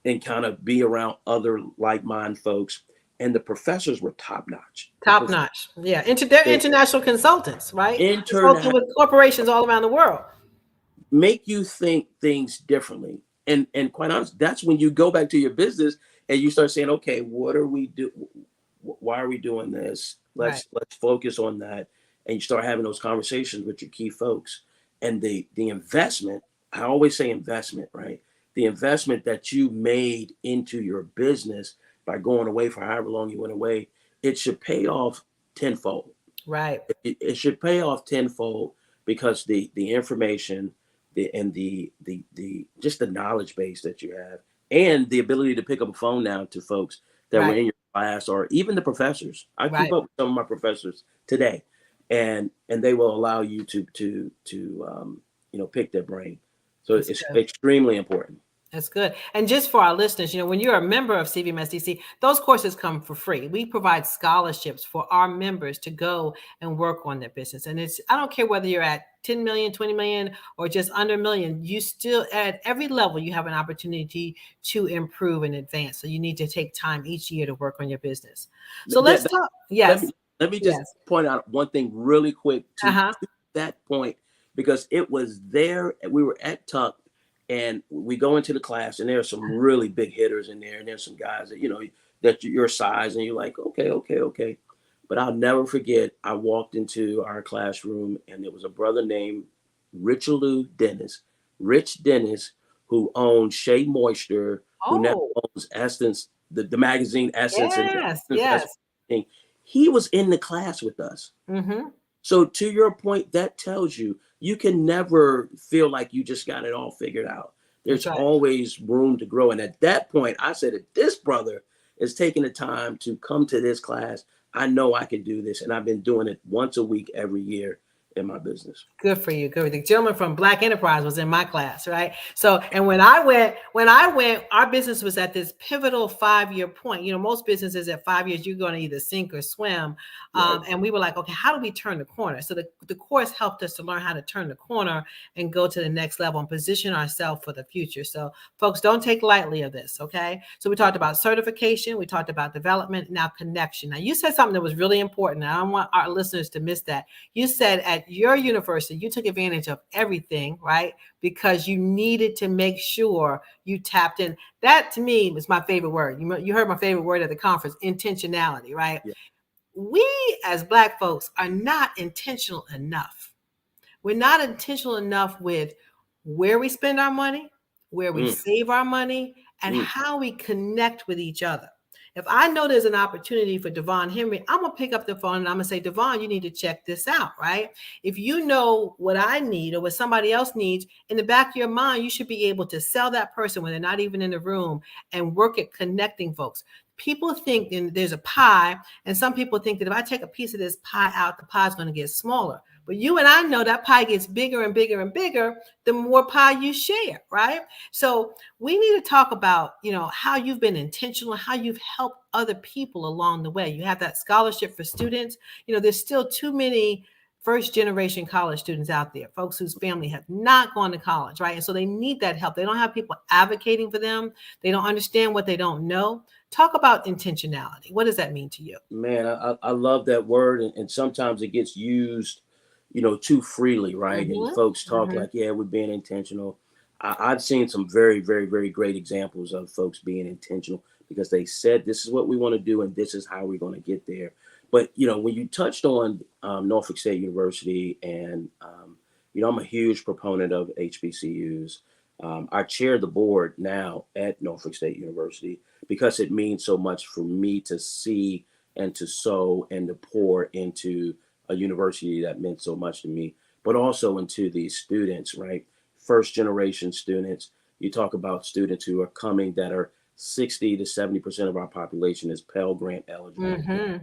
and kind of be around other like-minded folks, and the professors were top-notch. Top notch. Yeah. They're international consultants, right? Consulting International. with corporations all around the world. Make you think things differently. And quite honest, that's when you go back to your business and you start saying, okay, what are we do? Why are we doing this? Let's focus on that. And you start having those conversations with your key folks. And the investment, I always say investment, right? The investment that you made into your business by going away for however long you went away, it should pay off tenfold. Right. It should pay off tenfold because the information, the just the knowledge base that you have, and the ability to pick up a phone now to folks that were in your class, or even the professors. I keep up with some of my professors today, and they will allow you to pick their brain. So it's extremely important. That's good. And just for our listeners, when you're a member of CVMSDC, those courses come for free. We provide scholarships for our members to go and work on their business. And I don't care whether you're at 10 million, 20 million, or just under a million, you still, at every level, you have an opportunity to improve and advance. So you need to take time each year to work on your business. So let's talk. Yes. Let me just point out one thing really quick to that point, because it was there. We were at Tuck. And we go into the class, and there are some really big hitters in there, and there's some guys that that your size, and you're like, okay. But I'll never forget, I walked into our classroom, and there was a brother named Rich Dennis, who owned Shea Moisture, who now owns Essence, the magazine Essence. Yes. He was in the class with us. So to your point, that tells you can never feel like you just got it all figured out. There's always room to grow. And at that point, I said, if this brother is taking the time to come to this class, I know I can do this. And I've been doing it once a week, every year in my business. Good for you. Good. The gentleman from Black Enterprise was in my class, right? So, and when I went, our business was at this pivotal 5-year point. Most businesses at 5 years, you're going to either sink or swim. And we were like, okay, how do we turn the corner? So the course helped us to learn how to turn the corner and go to the next level and position ourselves for the future. So folks, don't take lightly of this. Okay. So we talked about certification. We talked about development, now connection. Now you said something that was really important. And I don't want our listeners to miss that. You said at your university, you took advantage of everything, right? Because you needed to make sure you tapped in. That to me was my favorite word. You heard my favorite word at the conference, intentionality, right? Yeah. We as Black folks are not intentional enough. We're not intentional enough with where we spend our money, where we save our money, and how we connect with each other. If I know there's an opportunity for Devon Henry, I'm going to pick up the phone and I'm going to say, Devon, you need to check this out, right? If you know what I need or what somebody else needs, in the back of your mind, you should be able to sell that person when they're not even in the room and work at connecting folks. People think there's a pie, and some people think that if I take a piece of this pie out, the pie is going to get smaller. But you and I know that pie gets bigger and bigger and bigger the more pie you share, right? So we need to talk about, how you've been intentional, how you've helped other people along the way. You have that scholarship for students. There's still too many first-generation college students out there, folks whose family have not gone to college, right? And so they need that help. They don't have people advocating for them. They don't understand what they don't know. Talk about intentionality. What does that mean to you? Man, I love that word. And sometimes it gets used too freely, right? And folks talk like, yeah, we're being intentional. I've seen some very, very, very great examples of folks being intentional because they said, this is what we want to do and this is how we're going to get there. But, when you touched on Norfolk State University, and, I'm a huge proponent of HBCUs. I chair the board now at Norfolk State University because it means so much for me to see and to sow and to pour into a university that meant so much to me, but also into these students, right? First generation students you talk about students who are coming that are 60 to 70% of our population is Pell Grant eligible.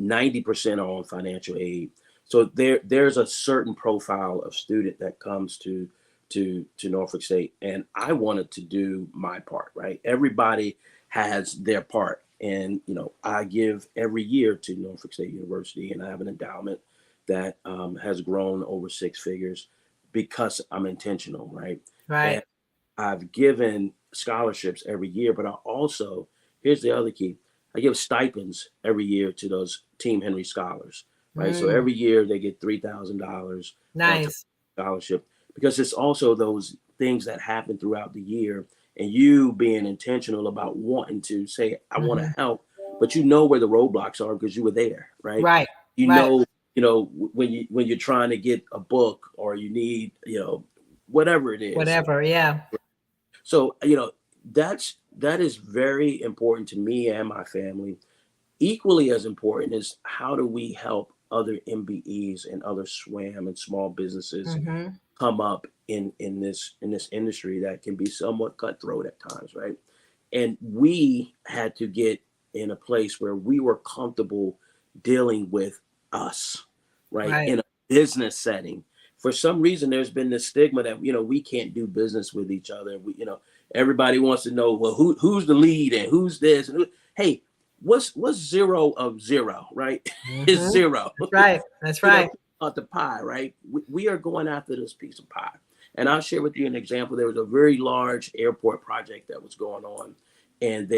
90% are on financial aid. So there's a certain profile of student that comes to Norfolk State, and I wanted to do my part, right? Everybody has their part, and I give every year to Norfolk State University, and I have an endowment that has grown over 6 figures because I'm intentional, right? Right. And I've given scholarships every year, but I also, here's the other key, I give stipends every year to those Team Henry scholars, right? So every year they get $3,000 Nice scholarship, because it's also those things that happen throughout the year, and you being intentional about wanting to say, I want to help, but where the roadblocks are because you were there, right? Right. When you're trying to get a book or you need, whatever it is. Whatever, yeah. So, that is very important to me and my family. Equally as important is how do we help other MBEs and other SWAM and small businesses come up in this industry that can be somewhat cutthroat at times, right? And we had to get in a place where we were comfortable dealing with us, right? In a business setting. For some reason, there's been this stigma that, we can't do business with each other. Everybody wants to know, well, who's the lead and who's this? And hey, what's 0 of 0, right? It's 0. That's right. At the pie, right? We are going after this piece of pie. And I'll share with you an example. There was a very large airport project that was going on, and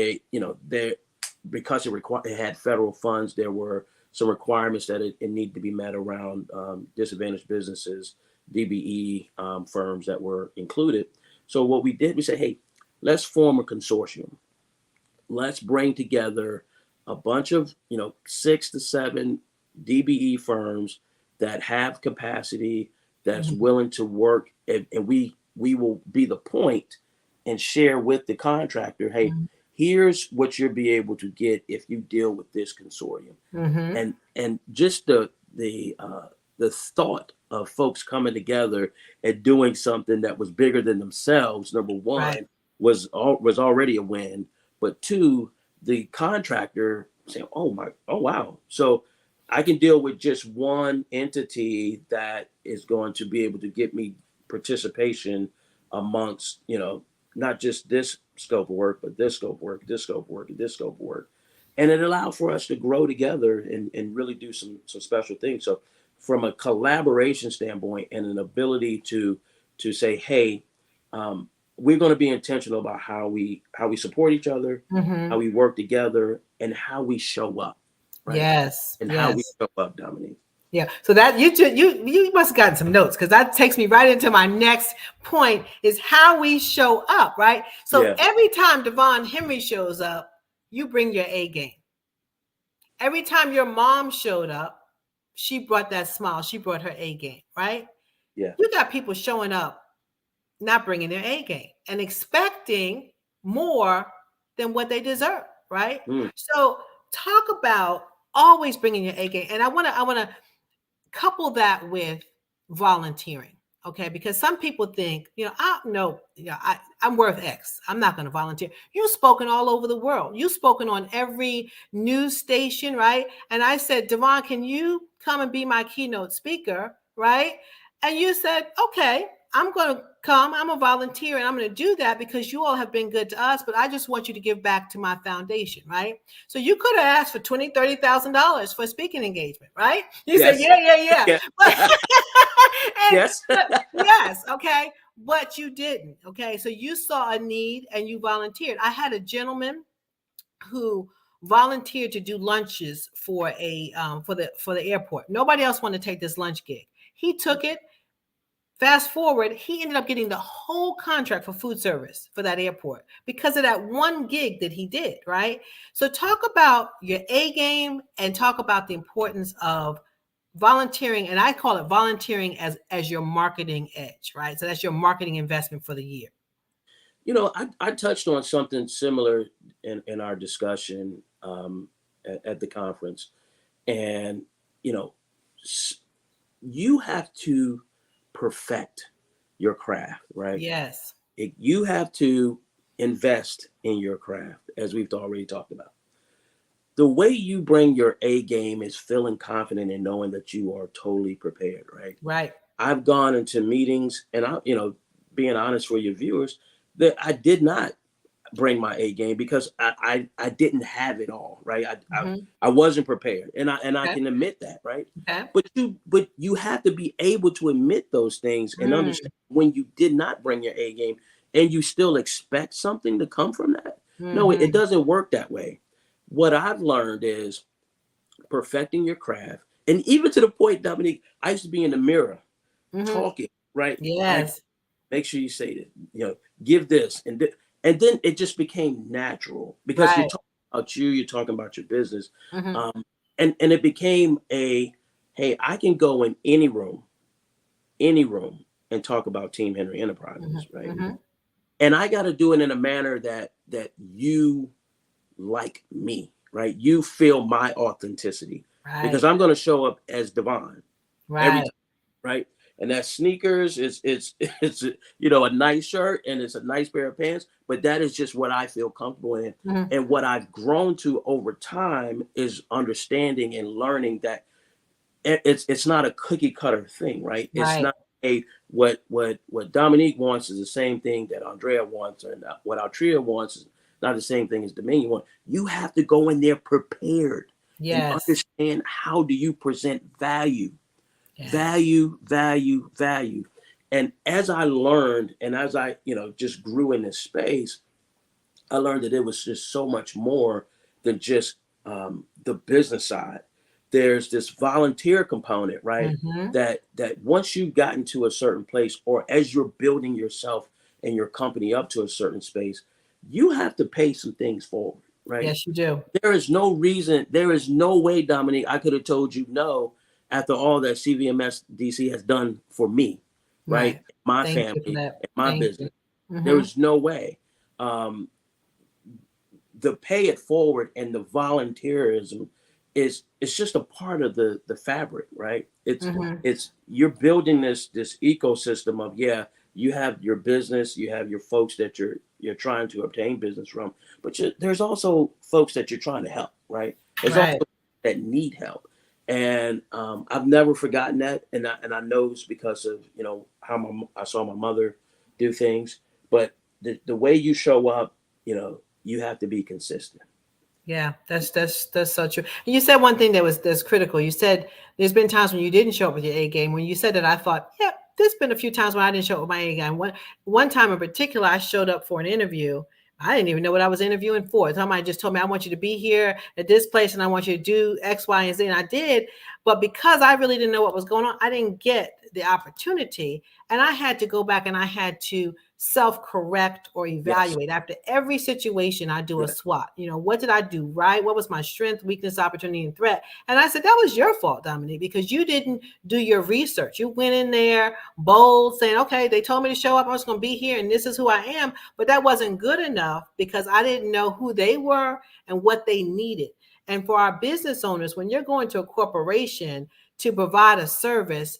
because it had federal funds, there were some requirements that it needed to be met around disadvantaged businesses, DBE firms that were included. So what we did, we said, hey, let's form a consortium. Let's bring together a bunch of 6 to 7 DBE firms that have capacity, that's willing to work, and we will be the point and share with the contractor, hey, here's what you'll be able to get if you deal with this consortium. And just the thought of folks coming together and doing something that was bigger than themselves, number one, was already a win. But 2, the contractor saying, oh wow. So I can deal with just one entity that is going to be able to get me participation amongst, not just this scope of work, but this scope of work, this scope of work, and this scope of work. And it allowed for us to grow together and really do some special things. So from a collaboration standpoint and an ability to say, hey, we're going to be intentional about how we support each other, how we work together, and how we show up. Right? Yes. And how we show up, Dominique. Yeah. So that you must have gotten some notes, because that takes me right into my next point, is how we show up, right? So every time Devon Henry shows up, you bring your A game. Every time your mom showed up, she brought that smile. She brought her A game, right? Yeah. You got people showing up, not bringing their A game and expecting more than what they deserve, right? So talk about always bringing your A game. And I want to couple that with volunteering, okay? Because some people think, I'm worth X. I'm not going to volunteer. You've spoken all over the world. You've spoken on every news station, right? And I said, Devon, can you come and be my keynote speaker, right? And you said, okay, I'm going to come. I'm a volunteer, and I'm going to do that because you all have been good to us, but I just want you to give back to my foundation, right? So you could have asked for $20,000, $30,000 for a speaking engagement, right? You said, yeah. Yes. Yes, okay, but you didn't, okay? So you saw a need and you volunteered. I had a gentleman who volunteered to do lunches for the airport. Nobody else wanted to take this lunch gig. He took it. Fast forward, he ended up getting the whole contract for food service for that airport because of that one gig that he did, right? So talk about your A game and talk about the importance of volunteering. And I call it volunteering as your marketing edge, right? So that's your marketing investment for the year. I touched on something similar in our discussion at the conference. And, you have to perfect your craft, right? Yes. You have to invest in your craft, as we've already talked about. The way you bring your A game is feeling confident and knowing that you are totally prepared, right? Right. I've gone into meetings, and being honest for your viewers, that I did not bring my A game because I didn't have it all, right? I wasn't prepared, and I can admit that, right? Okay. But you have to be able to admit those things and understand when you did not bring your A game, and you still expect something to come from that. No, it doesn't work that way. What I've learned is perfecting your craft, and even to the point, Dominique, I used to be in the mirror talking, right? Yes. Make sure you say that, give this and then it just became natural because you're talking about you're talking about your business. And it became hey, I can go in any room and talk about Team Henry Enterprises, right? And I got to do it in a manner that you like me, right? You feel my authenticity because I'm going to show up as Devon every time, right? And that sneakers is it's a nice shirt and it's a nice pair of pants, but that is just what I feel comfortable in. And what I've grown to over time is understanding and learning that it's not a cookie cutter thing, right? It's not what Dominique wants is the same thing that Andrea wants, and what Altria wants is not the same thing as Dominion wants. You have to go in there prepared and understand how do you present value. Value. And as I learned, and as I, just grew in this space, I learned that it was just so much more than just the business side. There's this volunteer component, right? That once you've gotten to a certain place, or as you're building yourself and your company up to a certain space, you have to pay some things forward, right? Yes, you do. There is no way, Dominique, I could have told you no after all that CVMS DC has done for me, right? My family, and my business. There was no way. The pay it forward and the volunteerism it's just a part of the fabric, right? It's you're building this ecosystem of you have your business, you have your folks that you're trying to obtain business from, but there's also folks that you're trying to help, right? There's also that need help. And I've never forgotten that, and I know it's because of how I saw my mother do things. But the way you show up, you have to be consistent. Yeah, that's so true. And you said one thing that's critical. You said there's been times when you didn't show up with your A game. When you said that, I thought, there's been a few times when I didn't show up with my A game. One time in particular, I showed up for an interview. I didn't even know what I was interviewing for. Somebody just told me, I want you to be here at this place and I want you to do X, Y, and Z. And I did. But because I really didn't know what was going on, I didn't get the opportunity. And I had to go back and I had to self-correct or evaluate. After every situation, I do a SWOT. What did I do right? What was my strength, weakness, opportunity, and threat? And I said, that was your fault, Dominique, because you didn't do your research. You went in there bold saying, okay, they told me to show up. I was going to be here and this is who I am. But that wasn't good enough because I didn't know who they were and what they needed. And for our business owners, when you're going to a corporation to provide a service,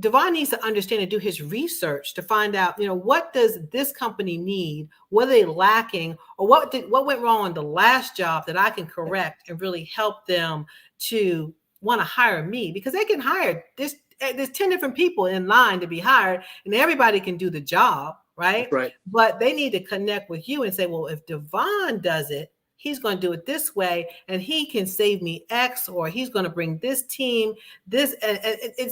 Devon needs to understand and do his research to find out, what does this company need? What are they lacking? Or what went wrong on the last job that I can correct and really help them to want to hire me? Because they can hire there's 10 different people in line to be hired and everybody can do the job, right? But they need to connect with you and say, well, if Devon does it, he's going to do it this way and he can save me X, or he's going to bring this team this.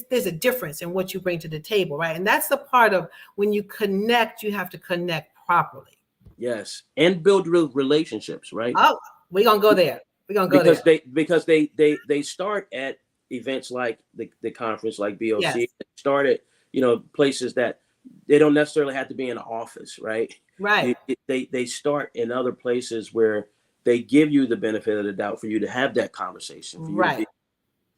There's a difference in what you bring to the table, right? And that's the part of when you connect, you have to connect properly. Yes. And build relationships, right? Oh, we're going to go there. Because they start at events like the conference, like BOC. Yes. They start at, places that they don't necessarily have to be in an office, right? Right. They start in other places where they give you the benefit of the doubt for you to have that conversation. For you to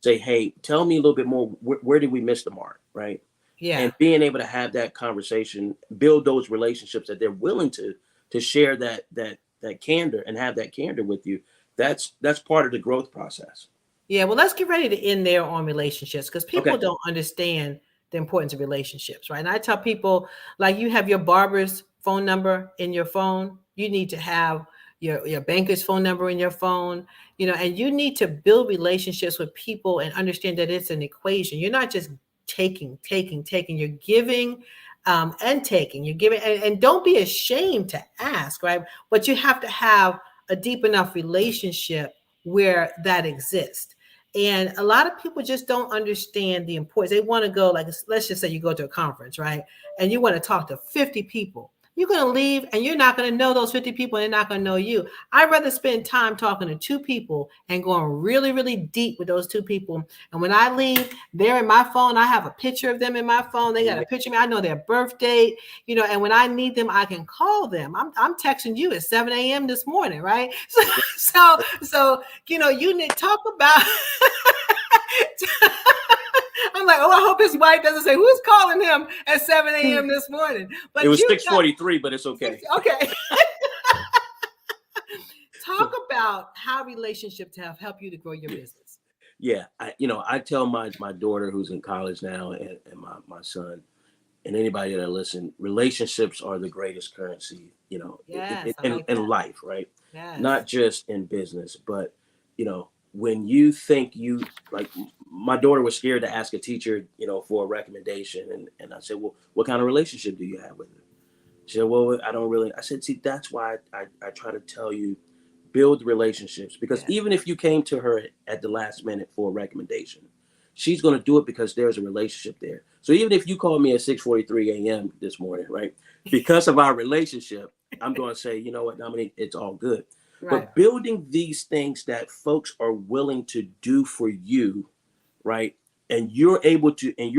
say, hey, tell me a little bit more. Where did we miss the mark? Right. Yeah. And being able to have that conversation, build those relationships that they're willing to share that candor and have that candor with you. That's part of the growth process. Yeah. Well, let's get ready to end there on relationships because people don't understand the importance of relationships, right? And I tell people, like, you have your barber's phone number in your phone, you need to have your banker's phone number in your phone, and you need to build relationships with people and understand that it's an equation. You're not just taking, you're giving and taking, you're giving, and don't be ashamed to ask, right? But you have to have a deep enough relationship where that exists. And a lot of people just don't understand the importance. They want to go, like, let's just say you go to a conference, right? And you want to talk to 50 people. You're going to leave and you're not going to know those 50 people and they're not going to know you. I'd rather spend time talking to 2 people and going really, really deep with those 2 people. And when I leave, they're in my phone. I have a picture of them in my phone. They got a picture of me. I know their birth date, and when I need them, I can call them. I'm texting you at 7 a.m. this morning, right? So you need to talk about I'm like, I hope his wife doesn't say, who's calling him at 7 a.m. this morning? But it was 6:43, but it's okay. Okay. Talk about how relationships have helped you to grow your business. Yeah, I tell my daughter who's in college now and my son and anybody that listen, relationships are the greatest currency, Yes, in life, right? Yes. Not just in business, but when you think like my daughter was scared to ask a teacher, for a recommendation. And I said, well, what kind of relationship do you have with her? She said, well, I don't really. I said, see, that's why I try to tell you, build relationships, because even if you came to her at the last minute for a recommendation, she's going to do it because there's a relationship there. So even if you call me at 6:43 a.m. this morning, right, because of our relationship, I'm going to say, you know what, Dominique, it's all good. Right. But building these things that folks are willing to do for you, right, and you're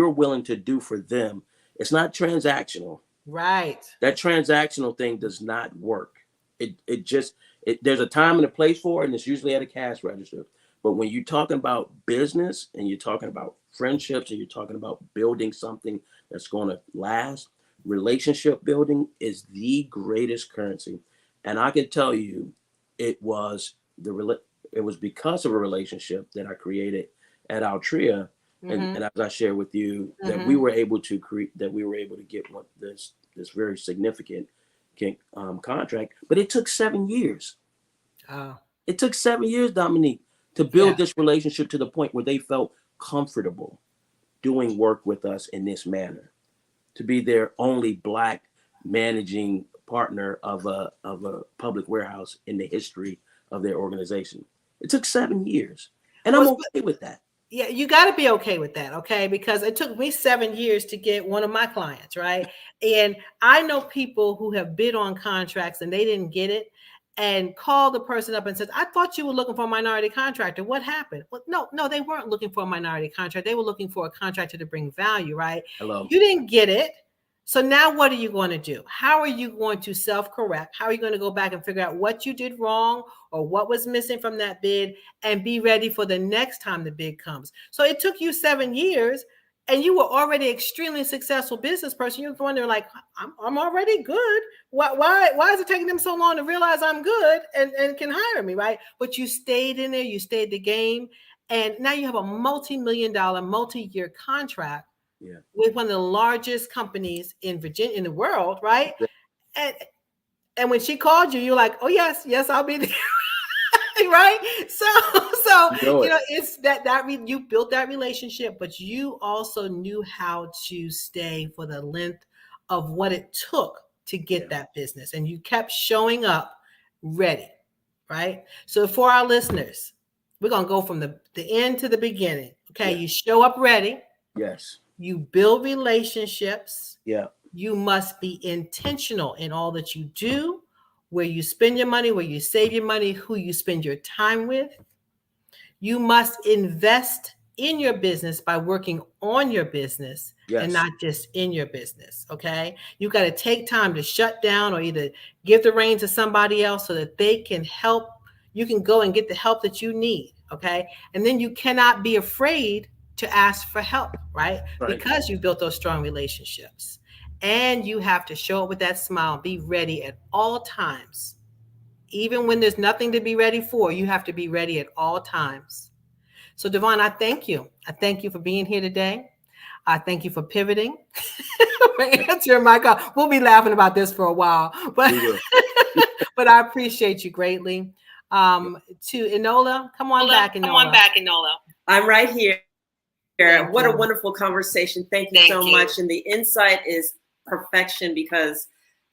willing to do for them, it's not transactional. Right. That transactional thing does not work. There's a time and a place for it, and it's usually at a cash register. But when you're talking about business and you're talking about friendships and you're talking about building something that's going to last, relationship building is the greatest currency. And I can tell you, it was because of a relationship that I created at Altria, and as I shared with you, that we were able to get this very significant contract. But it took 7 years. It took 7 years, Dominique, to build this relationship to the point where they felt comfortable doing work with us in this manner, to be their only Black managing partner of a public warehouse in the history of their organization. It took 7 years, and I'm okay with that. Yeah, you got to be okay with that, okay? Because it took me 7 years to get one of my clients, right? And I know people who have bid on contracts and they didn't get it, and call the person up and says, I thought you were looking for a minority contractor. What happened? Well, no, they weren't looking for a minority contractor. They were looking for a contractor to bring value, right? Hello. You didn't get it. So now what are you going to do? How are you going to self-correct? How are you going to go back and figure out what you did wrong or what was missing from that bid and be ready for the next time the bid comes? So it took you 7 years and you were already extremely successful business person. You're wondering, like, I'm already good. Why is it taking them so long to realize I'm good and can hire me, right? But you stayed in there, you stayed the game, and now you have a multi-million-dollar, multi-year contract with one of the largest companies in Virginia, in the world, right? And when she called you, you're like, oh yes, I'll be there. Right? So it's that you built that relationship, but you also knew how to stay for the length of what it took to get that business, and you kept showing up ready, right? So for our listeners, we're gonna go from the end to the beginning. Okay, you show up ready. Yes. You build relationships. Yeah. You must be intentional in all that you do, where you spend your money, where you save your money, who you spend your time with. You must invest in your business by working on your business and not just in your business. Okay. You got to take time to shut down or either give the reins to somebody else so that they can help. You can go and get the help that you need. Okay. And then you cannot be afraid to ask for help, right? Because you built those strong relationships. And you have to show up with that smile, be ready at all times. Even when there's nothing to be ready for, you have to be ready at all times. So Devon, I thank you. I thank you for being here today. I thank you for pivoting, for answering my call. We'll be laughing about this for a while, but but I appreciate you greatly. To Enola, come on back, Enola. I'm right here. What a you. wonderful conversation. Thank you so much. And the insight is perfection, because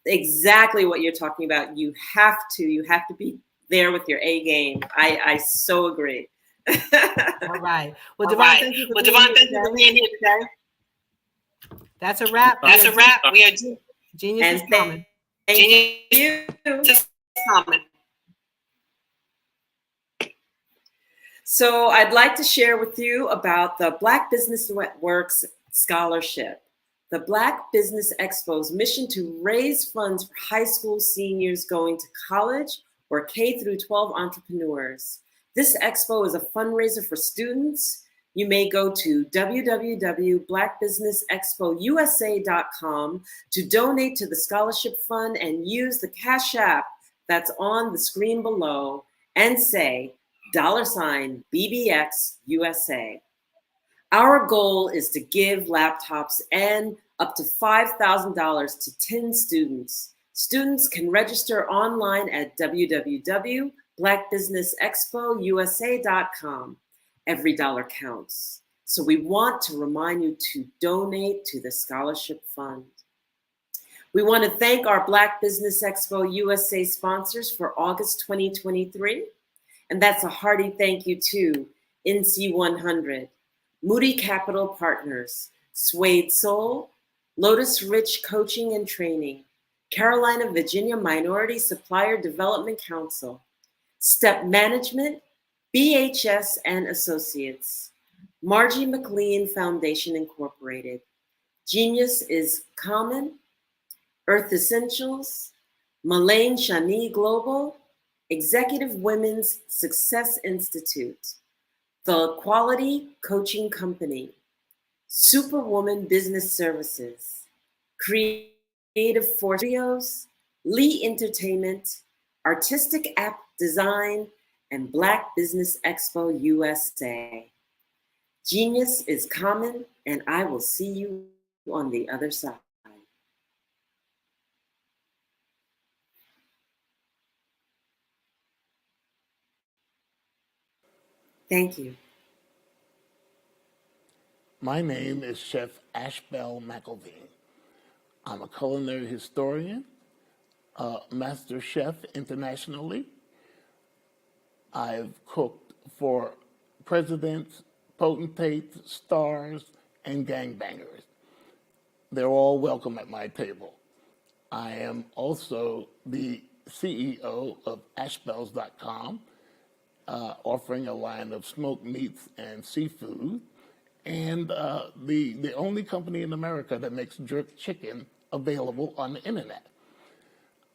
exactly what you're talking about. You have to be there with your A game. I so agree. All right. Well, Devon, thank you for being here today. That's a wrap. We are Genius is Common. Genius is Common. So I'd like to share with you about the Black Business Network's scholarship. The Black Business Expo's mission to raise funds for high school seniors going to college or K through 12 entrepreneurs. This expo is a fundraiser for students. You may go to www.blackbusinessexpousa.com to donate to the scholarship fund and use the Cash App that's on the screen below and say $BBX USA. Our goal is to give laptops and up to $5,000 to 10 students. Students can register online at www.blackbusinessexpousa.com. Every dollar counts. So we want to remind you to donate to the scholarship fund. We want to thank our Black Business Expo USA sponsors for August 2023. And that's a hearty thank you to NC100, Moody Capital Partners, Suede Soul, Lotus Rich Coaching and Training, Carolina, Virginia Minority Supplier Development Council, Step Management, BHS and Associates, Margie McLean Foundation Incorporated, Genius is Common, Earth Essentials, Malaine Shani Global, Executive Women's Success Institute, The Quality Coaching Company, Superwoman Business Services, Creative Force Studios, Lee Entertainment, Artistic App Design, and Black Business Expo USA. Genius is common, and I will see you on the other side. Thank you. My name is Chef Ashbel McElveen. I'm a culinary historian, a master chef internationally. I've cooked for presidents, potentates, stars, and gangbangers. They're all welcome at my table. I am also the CEO of ashbels.com, offering a line of smoked meats and seafood, and the only company in America that makes jerk chicken available on the internet.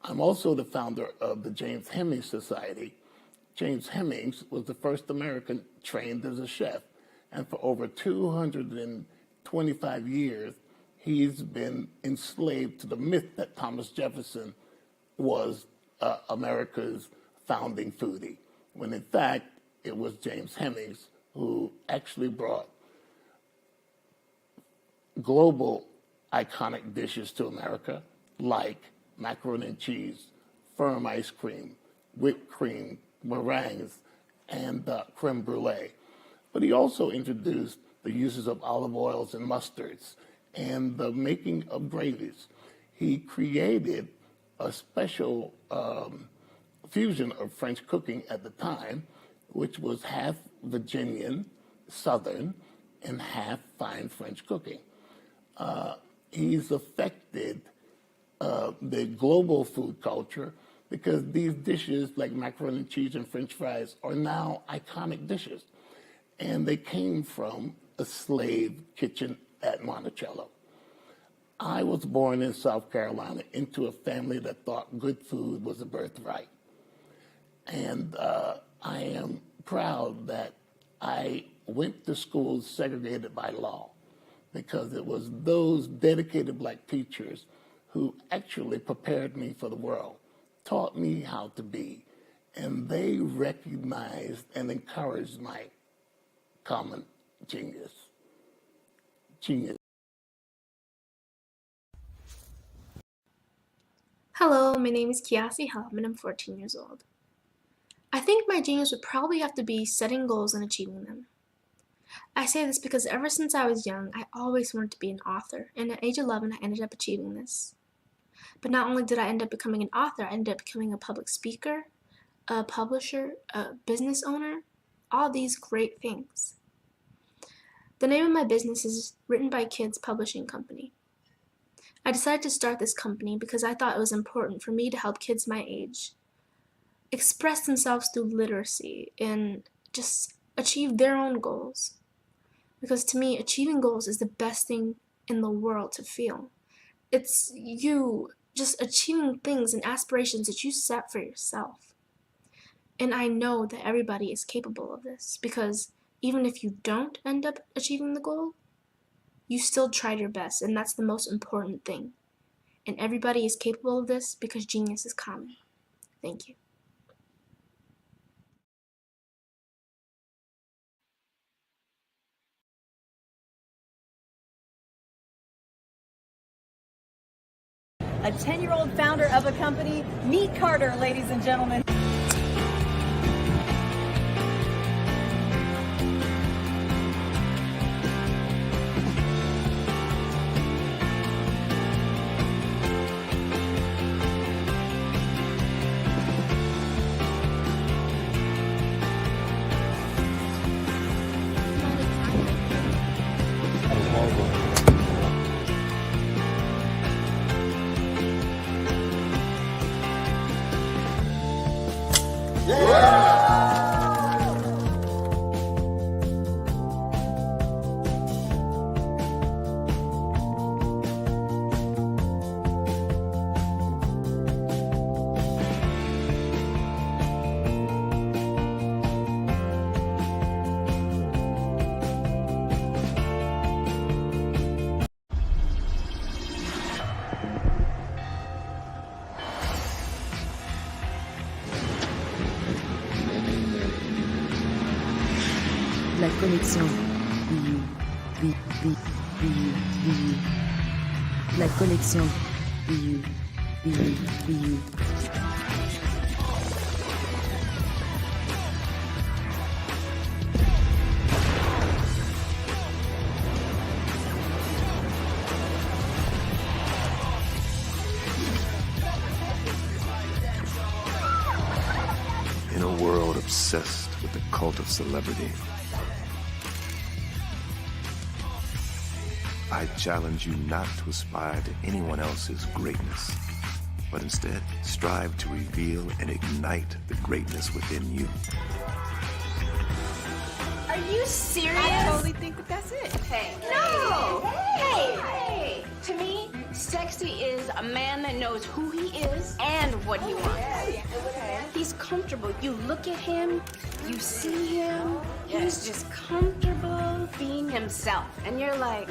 I'm also the founder of the James Hemings Society. James Hemings was the first American trained as a chef, and for over 225 years, he's been enslaved to the myth that Thomas Jefferson was America's founding foodie, when in fact, it was James Hemings who actually brought global iconic dishes to America, like macaroni and cheese, firm ice cream, whipped cream, meringues, and creme brulee. But he also introduced the uses of olive oils and mustards and the making of gravies. He created a special fusion of French cooking at the time, which was half Virginian, Southern, and half fine French cooking. He's affected the global food culture because these dishes like macaroni and cheese and French fries are now iconic dishes. And they came from a slave kitchen at Monticello. I was born in South Carolina into a family that thought good food was a birthright. And I am proud that I went to schools segregated by law, because it was those dedicated Black teachers who actually prepared me for the world, taught me how to be, and they recognized and encouraged my common genius. Hello, my name is Kiasi Helm and I'm 14 years old. I think my genius would probably have to be setting goals and achieving them. I say this because ever since I was young, I always wanted to be an author, and at age 11, I ended up achieving this. But not only did I end up becoming an author, I ended up becoming a public speaker, a publisher, a business owner, all these great things. The name of my business is Written by Kids Publishing Company. I decided to start this company because I thought it was important for me to help kids my age express themselves through literacy and just achieve their own goals. Because to me, achieving goals is the best thing in the world to feel. It's you just achieving things and aspirations that you set for yourself. And I know that everybody is capable of this because even if you don't end up achieving the goal, you still tried your best, and that's the most important thing. And everybody is capable of this because genius is common. Thank you. A 10-year-old founder of a company. Meet Carter, ladies and gentlemen. La connexion. La connexion. In a world obsessed with the cult of celebrity, I challenge you not to aspire to anyone else's greatness, but instead strive to reveal and ignite the greatness within you. Are you serious? I totally think that that's it. Hey. No! Hey! To me, sexy is a man that knows who he is and what he wants. He's comfortable. You look at him, you see him, he's just comfortable being himself. And you're like,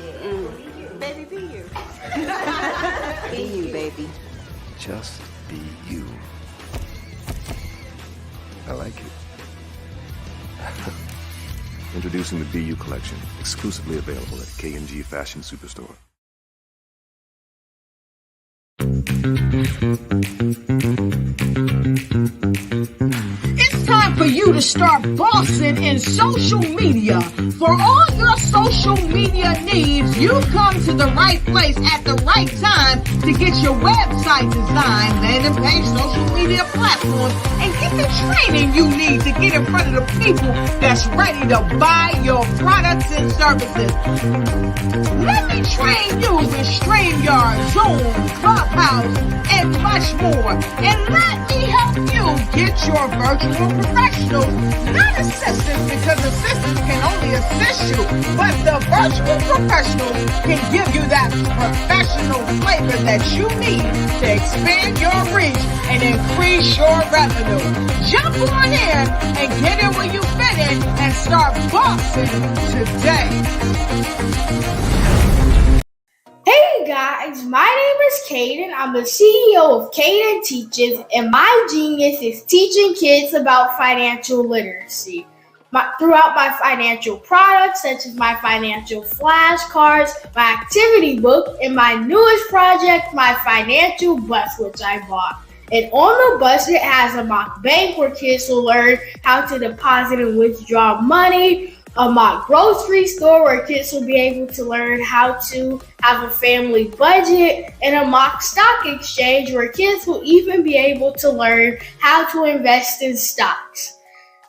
baby, be you. Be you, baby. Just be you. I like it. Introducing the Be You collection, exclusively available at K&G Fashion Superstore. It's time for you to start bossing in social media. For all your social media needs, you've come to the right place at the right time to get your website designed, landing page, social media platforms, and get the training you need to get in front of the people that's ready to buy your products and services. Let me train you with StreamYard, Zoom, Clubhouse, and much more. And let me help you get your virtual professionals, not assistants, because assistants can only assist you, but the virtual professionals can give you that professional flavor that you need to expand your reach and increase your revenue. Jump on in and get in where you fit in and start bossing today. Hey guys, my name is Caden. I'm the CEO of Caden Teaches, and my genius is teaching kids about financial literacy. throughout my financial products, such as my financial flashcards, my activity book, and my newest project, my financial bus, which I bought. And on the bus, it has a mock bank where kids will learn how to deposit and withdraw money, a mock grocery store where kids will be able to learn how to have a family budget, and a mock stock exchange where kids will even be able to learn how to invest in stocks.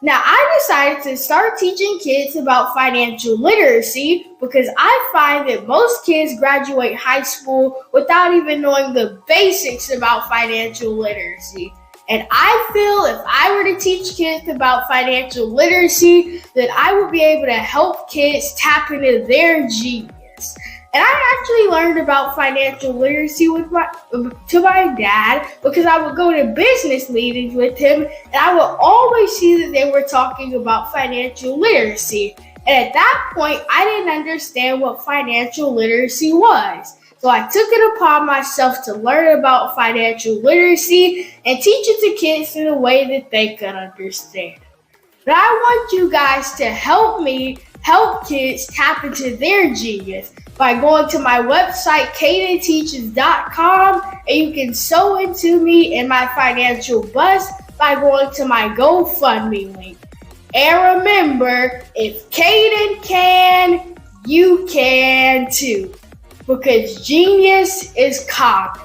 Now, I decided to start teaching kids about financial literacy because I find that most kids graduate high school without even knowing the basics about financial literacy. And I feel if I were to teach kids about financial literacy, that I would be able to help kids tap into their genius. And I actually learned about financial literacy to my dad because I would go to business meetings with him and I would always see that they were talking about financial literacy. And at that point, I didn't understand what financial literacy was. So I took it upon myself to learn about financial literacy and teach it to kids in a way that they could understand. But I want you guys to help me help kids tap into their genius by going to my website, cadenteaches.com, and you can sew into me in my financial bus by going to my GoFundMe link. And remember, if Caden can, you can too, because genius is common.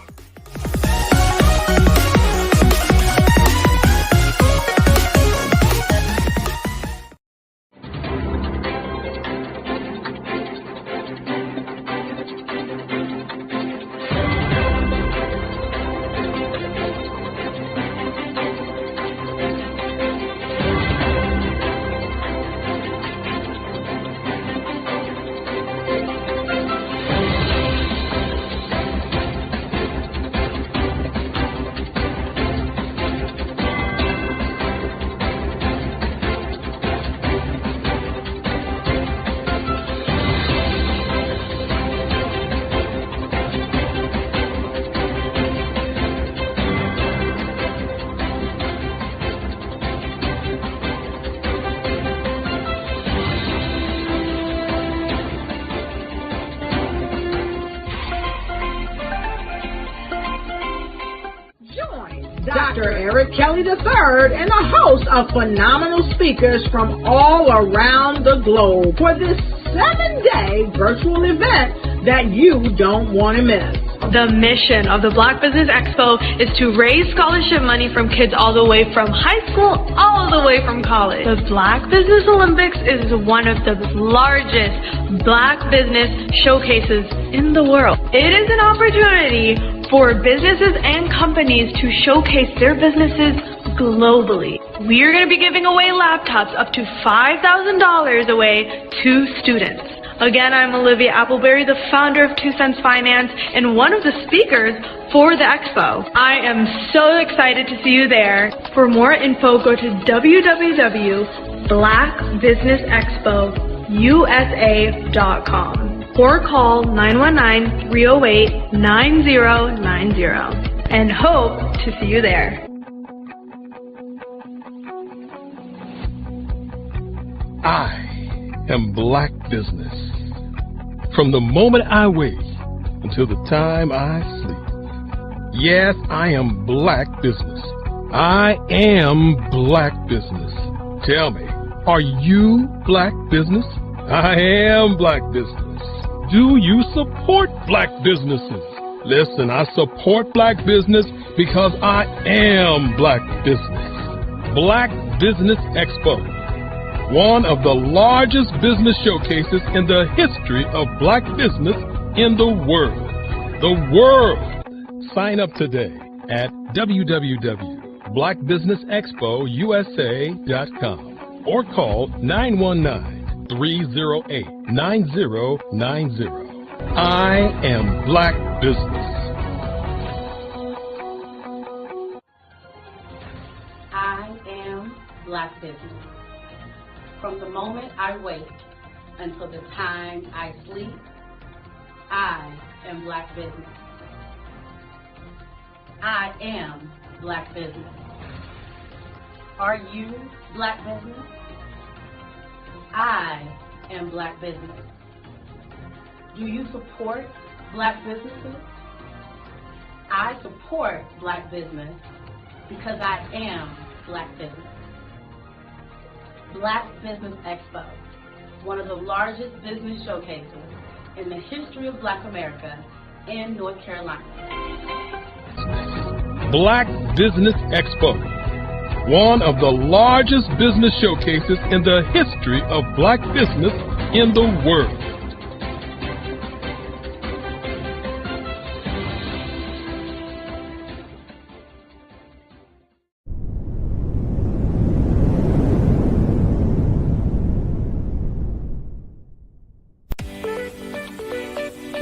Dr. Eric Kelly III and a host of phenomenal speakers from all around the globe for this 7-day virtual event that you don't want to miss. The mission of the Black Business Expo is to raise scholarship money from kids all the way from high school, all the way from college. The Black Business Olympics is one of the largest Black business showcases in the world. It is an opportunity for businesses and companies to showcase their businesses globally. We are going to be giving away laptops up to $5,000 away to students. Again, I'm Olivia Appleberry, the founder of 2 Cents Finance and one of the speakers for the expo. I am so excited to see you there. For more info, go to www.blackbusinessexpousa.com or call 919-308-9090 and hope to see you there. I am Black business. From the moment I wake until the time I sleep. Yes, I am Black business. I am Black business. Tell me, are you Black business? I am Black business. Do you support Black businesses? Listen, I support Black business because I am Black business. Black Business Expo, one of the largest business showcases in the history of Black business in the world. The world! Sign up today at www.blackbusinessexpousa.com or call 919-308-9090. I am Black business. I am Black business. From the moment I wake until the time I sleep, I am Black business. I am Black business. Are you Black business? I am Black business. Do you support Black businesses? I support Black business because I am Black business. Black Business Expo, one of the largest business showcases in the history of Black America in North Carolina. Black Business Expo, one of the largest business showcases in the history of Black business in the world.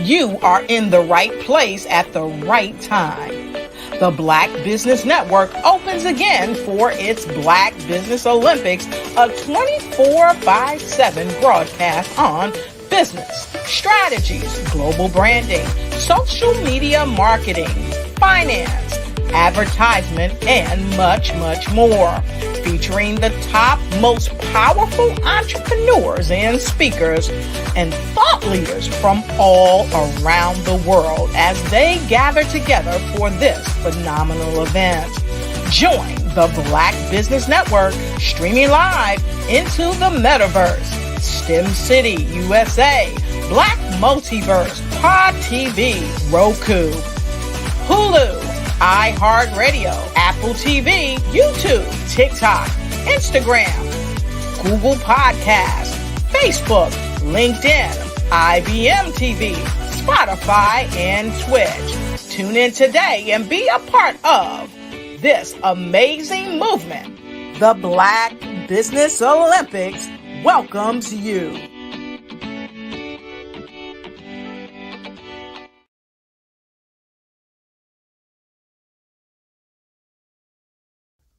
You are in the right place at the right time. The Black Business Network opens again for its Black Business Olympics, a 24/7 broadcast on business, strategies, global branding, social media marketing, finance, advertisement, and much, much more. Featuring the top, most powerful entrepreneurs and speakers and thought leaders from all around the world as they gather together for this phenomenal event. Join the Black Business Network streaming live into the metaverse, STEM City, USA, Black Multiverse, Pod TV, Roku, Hulu, iHeartRadio, Apple TV, YouTube, TikTok, Instagram, Google Podcasts, Facebook, LinkedIn, IBM TV, Spotify, and Twitch. Tune in today and be a part of this amazing movement. The Black Business Olympics welcomes you.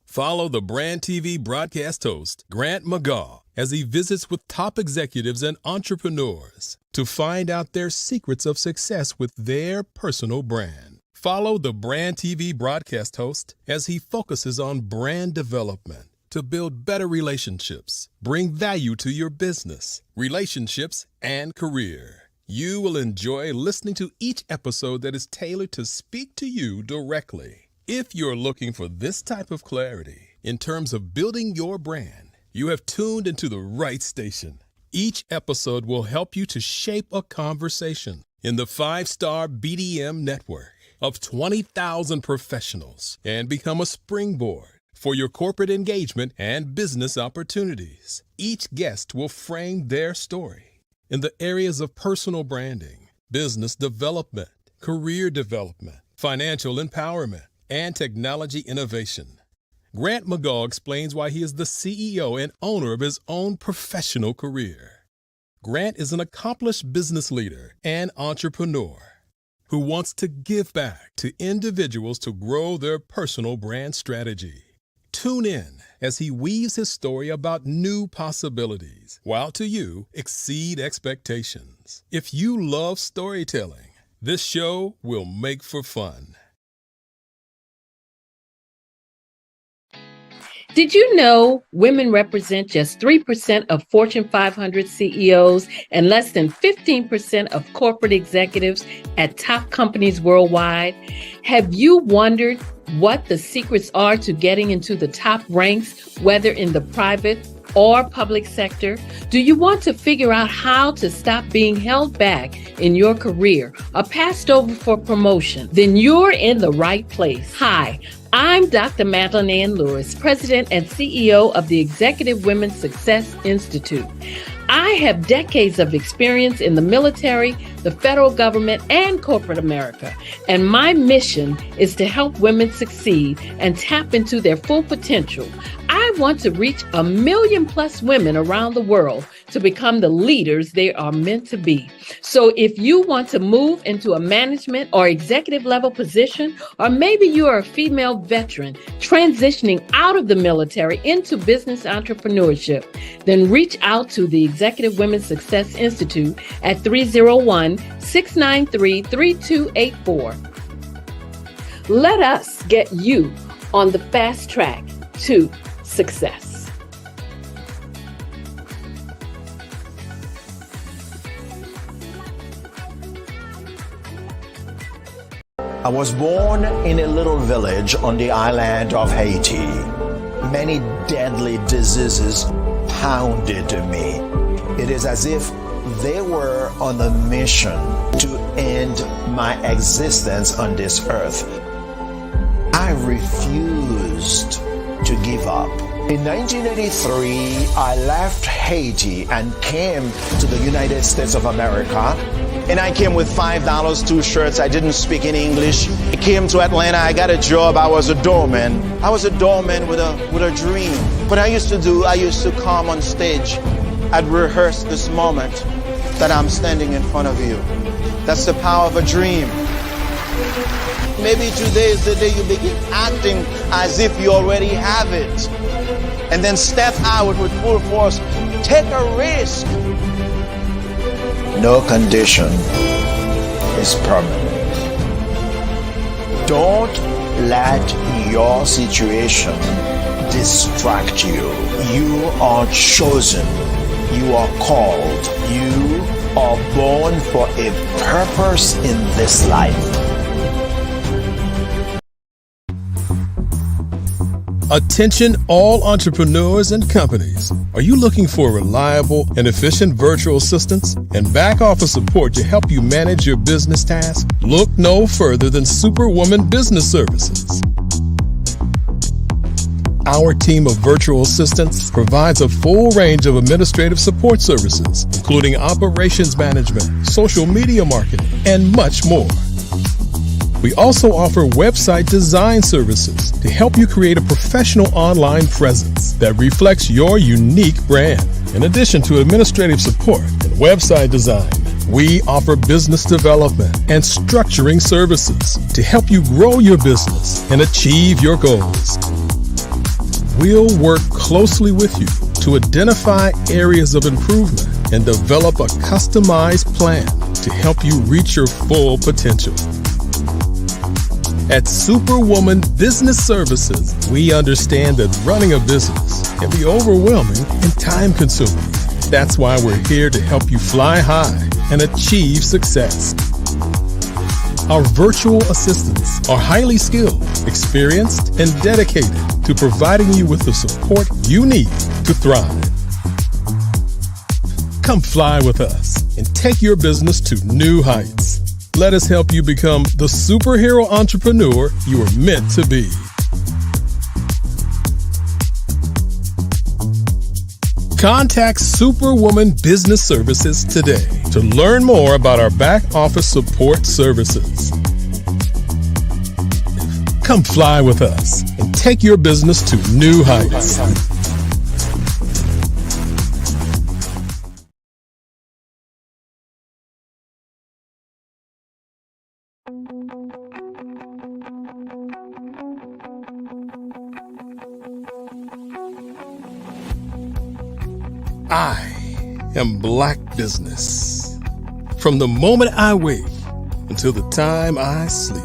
Follow the Brand TV broadcast host, Grant McGaugh, as he visits with top executives and entrepreneurs to find out their secrets of success with their personal brand. Follow the Brand TV broadcast host as he focuses on brand development to build better relationships, bring value to your business, relationships, and career. You will enjoy listening to each episode that is tailored to speak to you directly. If you're looking for this type of clarity in terms of building your brand, you have tuned into the right station. Each episode will help you to shape a conversation in the 5-star BDM network of 20,000 professionals and become a springboard for your corporate engagement and business opportunities. Each guest will frame their story in the areas of personal branding, business development, career development, financial empowerment, and technology innovation. Grant McGaugh explains why he is the CEO and owner of his own professional career. Grant is an accomplished business leader and entrepreneur who wants to give back to individuals to grow their personal brand strategy. Tune in as he weaves his story about new possibilities, while to you exceed expectations. If you love storytelling, this show will make for fun. Did you know women represent just 3% of Fortune 500 CEOs and less than 15% of corporate executives at top companies worldwide? Have you wondered what the secrets are to getting into the top ranks, whether in the private or public sector? Do you want to figure out how to stop being held back in your career or passed over for promotion? Then you're in the right place. Hi, I'm Dr. Madeline Ann Lewis, President and CEO of the Executive Women's Success Institute. I have decades of experience in the military, the federal government, and corporate America, and my mission is to help women succeed and tap into their full potential. I want to reach 1 million plus women around the world to become the leaders they are meant to be. So if you want to move into a management or executive level position, or maybe you are a female veteran transitioning out of the military into business entrepreneurship, then reach out to the Executive Women's Success Institute at 301-693-3284. Let us get you on the fast track to success. I was born in a little village on the island of Haiti. Many deadly diseases pounded me. It is as if they were on a mission to end my existence on this earth. I refused to give up. In 1983, I left Haiti and came to the United States of America. And I came with $5, 2 shirts. I didn't speak any English. I came to Atlanta. I got a job. I was a doorman. I was a doorman with a dream. What I used to come on stage. I'd rehearse this moment that I'm standing in front of you. That's the power of a dream. Maybe today is the day you begin acting as if you already have it. And then step out with full force. Take a risk. No condition is permanent. Don't let your situation distract you. You are chosen. You are called. You are born for a purpose in this life. Attention all entrepreneurs and companies. Are you looking for reliable and efficient virtual assistants and back office support to help you manage your business tasks? Look no further than Superwoman Business Services. Our team of virtual assistants provides a full range of administrative support services, including operations management, social media marketing, and much more. We also offer website design services to help you create a professional online presence that reflects your unique brand. In addition to administrative support and website design, we offer business development and structuring services to help you grow your business and achieve your goals. We'll work closely with you to identify areas of improvement and develop a customized plan to help you reach your full potential. At Superwoman Business Services, we understand that running a business can be overwhelming and time-consuming. That's why we're here to help you fly high and achieve success. Our virtual assistants are highly skilled, experienced, and dedicated to providing you with the support you need to thrive. Come fly with us and take your business to new heights. Let us help you become the superhero entrepreneur you are meant to be. Contact Superwoman Business Services today to learn more about our back office support services. Come fly with us and take your business to new heights. I am Black business. From the moment I wake until the time I sleep.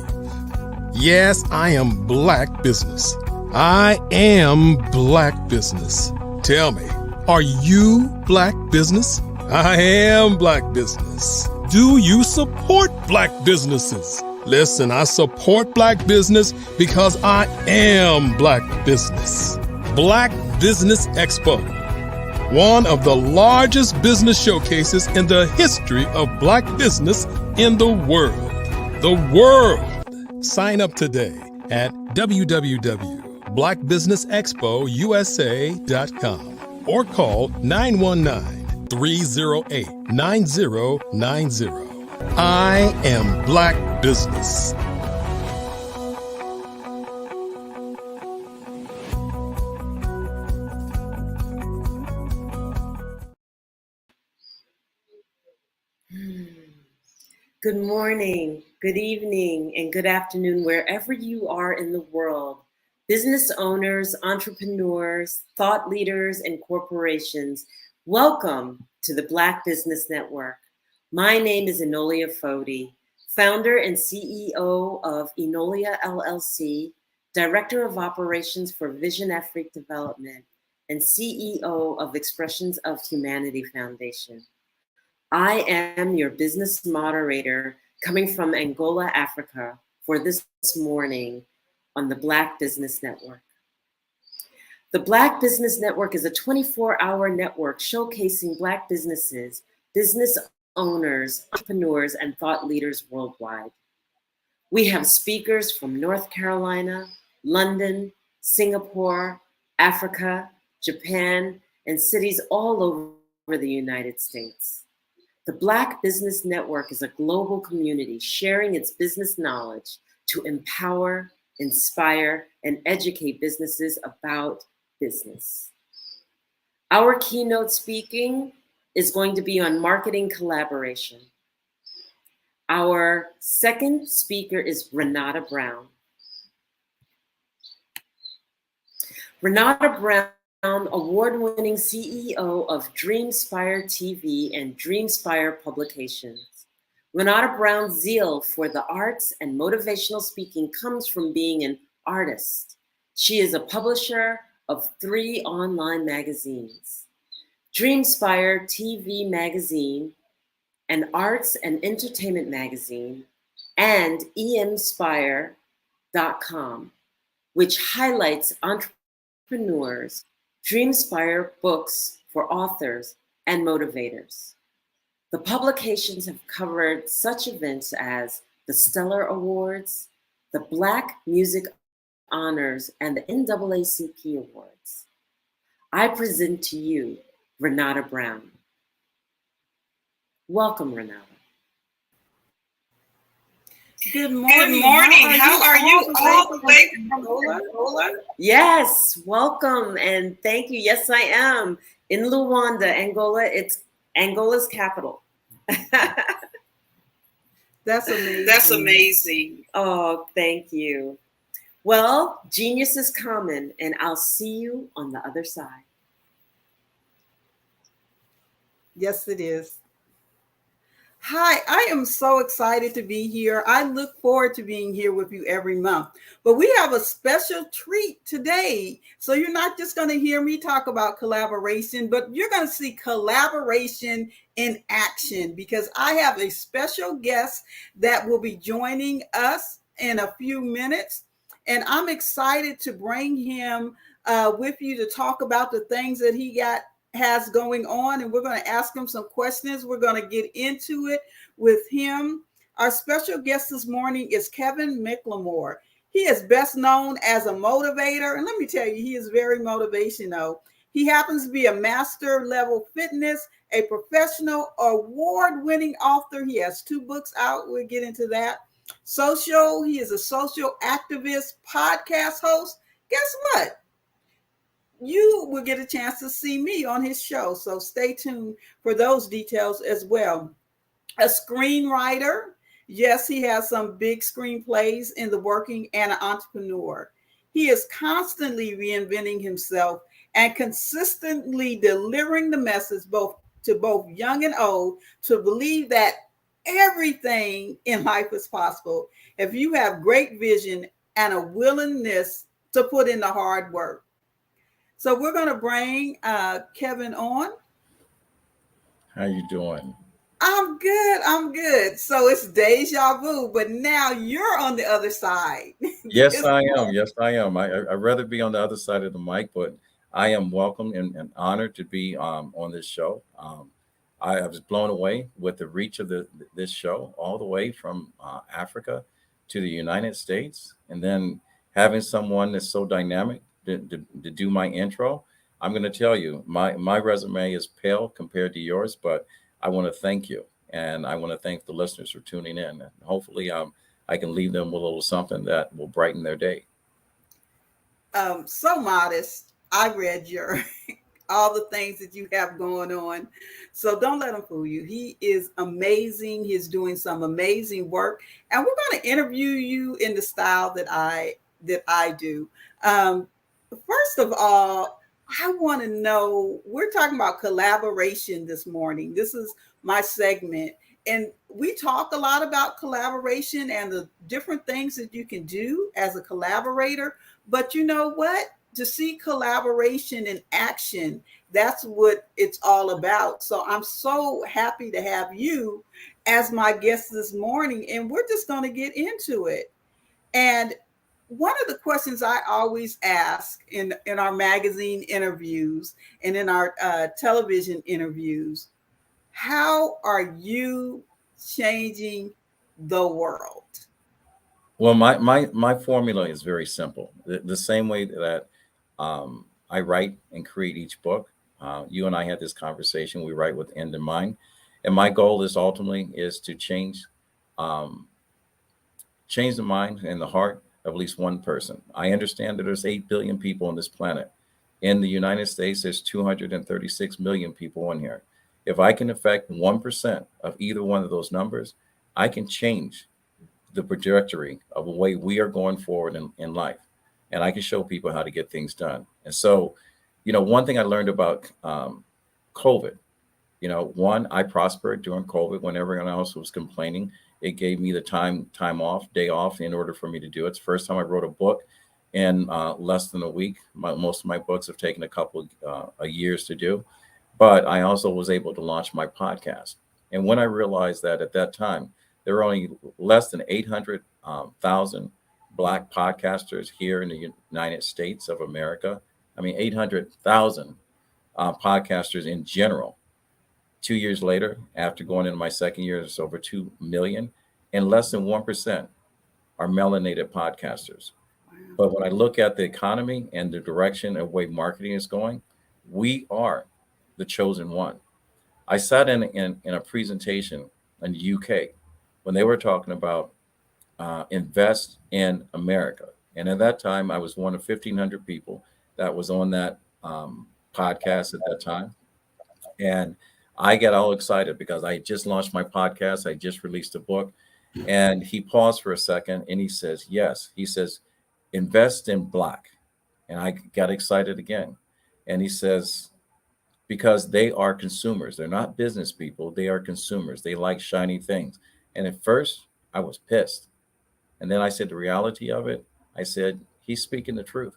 Yes, I am Black business. I am Black business. Tell me, are you Black business? I am Black business. Do you support Black businesses? Listen, I support Black business because I am Black business. Black Business Expo, one of the largest business showcases in the history of Black business in the world. The world! Sign up today at www.blackbusinessexpousa.com or call 919-308-9090. I am Black business. Good morning, good evening, and good afternoon, wherever you are in the world. Business owners, entrepreneurs, thought leaders, and corporations, welcome to the Black Business Network. My name is Enolia Foti, founder and CEO of Enolia LLC, Director of Operations for Vision Afrique Development, and CEO of Expressions of Humanity Foundation. I am your business moderator coming from Angola, Africa, for this morning on the Black Business Network. The Black Business Network is a 24-hour network showcasing Black businesses, business owners, entrepreneurs, and thought leaders worldwide. We have speakers from North Carolina, London, Singapore, Africa, Japan, and cities all over the United States. The Black Business Network is a global community sharing its business knowledge to empower, inspire, and educate businesses about business. Our keynote speaking is going to be on marketing collaboration. Our second speaker is Renata Brown. Renata Brown, award-winning CEO of Dreamspire TV and Dreamspire Publications. Renata Brown's zeal for the arts and motivational speaking comes from being an artist. She is a publisher of 3 online magazines, Dreamspire TV Magazine, an arts and entertainment magazine, and emspire.com, which highlights entrepreneurs, Dreamspire books for authors and motivators. The publications have covered such events as the Stellar Awards, the Black Music Honors, and the NAACP Awards. I present to you Renata Brown. Welcome, Renata. Good morning. How are you all the way from Angola? Yes, welcome and thank you. Yes, I am in Luanda, Angola. It's Angola's capital. That's amazing. That's amazing. Oh, thank you. Well, genius is common, and I'll see you on the other side. Yes, it is. Hi, I am so excited to be here. I look forward to being here with you every month. But we have a special treat today. So you're not just going to hear me talk about collaboration, but you're going to see collaboration in action because I have a special guest that will be joining us in a few minutes. And I'm excited to bring him with you to talk about the things that he has going on, and we're going to ask him some questions. We're going to get into it with him. Our special guest this morning is Kevin McLemore. He is best known as a motivator, and let me tell you, he is very motivational. He happens to be a master level fitness, a professional award-winning author. He has 2 books out. We'll get into that. He is a social activist, podcast host. Guess what? You will get a chance to see me on his show. So stay tuned for those details as well. A screenwriter. Yes, he has some big screenplays in the working and an entrepreneur. He is constantly reinventing himself and consistently delivering the message to both young and old to believe that everything in life is possible if you have great vision and a willingness to put in the hard work. So we're going to bring Kevin on. How you doing? I'm good. So it's deja vu, but now you're on the other side. Yes, I am. I'd rather be on the other side of the mic, but I am welcome and honored to be on this show. I was blown away with the reach of this show, all the way from Africa to the United States, and then having someone that's so dynamic to do my intro. I'm going to tell you, my resume is pale compared to yours, but I want to thank you, and I want to thank the listeners for tuning in. And hopefully, I can leave them with a little something that will brighten their day. So modest. I read your all the things that you have going on, so don't let him fool you. He is amazing. He's doing some amazing work, and we're going to interview you in the style that I do. First of all, I want to know, we're talking about collaboration this morning. This is my segment. And we talk a lot about collaboration and the different things that you can do as a collaborator. But you know what? To see collaboration in action, that's what it's all about. So I'm so happy to have you as my guest this morning. And we're just going to get into it. And one of the questions I always ask in our magazine interviews and in our television interviews, how are you changing the world? Well, my formula is very simple. The same way that I write and create each book. You and I had this conversation. We write with end in mind, and my goal is ultimately is to um, change the mind and the heart of at least one person. I understand that there's 8 billion people on this planet. In the United States, there's 236 million people on here. If I can affect 1% of either one of those numbers, I can change the trajectory of the way we are going forward in life. And I can show people how to get things done. And so, one thing I learned about COVID, one, I prospered during COVID when everyone else was complaining. It gave me the day off in order for me to do it. It's the first time I wrote a book in less than a week. Most of my books have taken a couple of years to do, but I also was able to launch my podcast. And when I realized that at that time, there were only less than 800,000 Black podcasters here in the United States of America. I mean, 800,000 podcasters in general. 2 years later, after going into my second year, it's over 2 million, and less than 1% are melanated podcasters. But when I look at the economy and the direction of way marketing is going, we are the chosen one. I sat in a presentation in the UK when they were talking about invest in America. And at that time, I was one of 1,500 people that was on that podcast at that time. And I got all excited because I just launched my podcast. I just released a book. And he paused for a second and he says, yes. He says, invest in Black. And I got excited again. And he says, because they are consumers. They're not business people. They are consumers. They like shiny things. And at first, I was pissed. And then I said, the reality of it, I said, he's speaking the truth.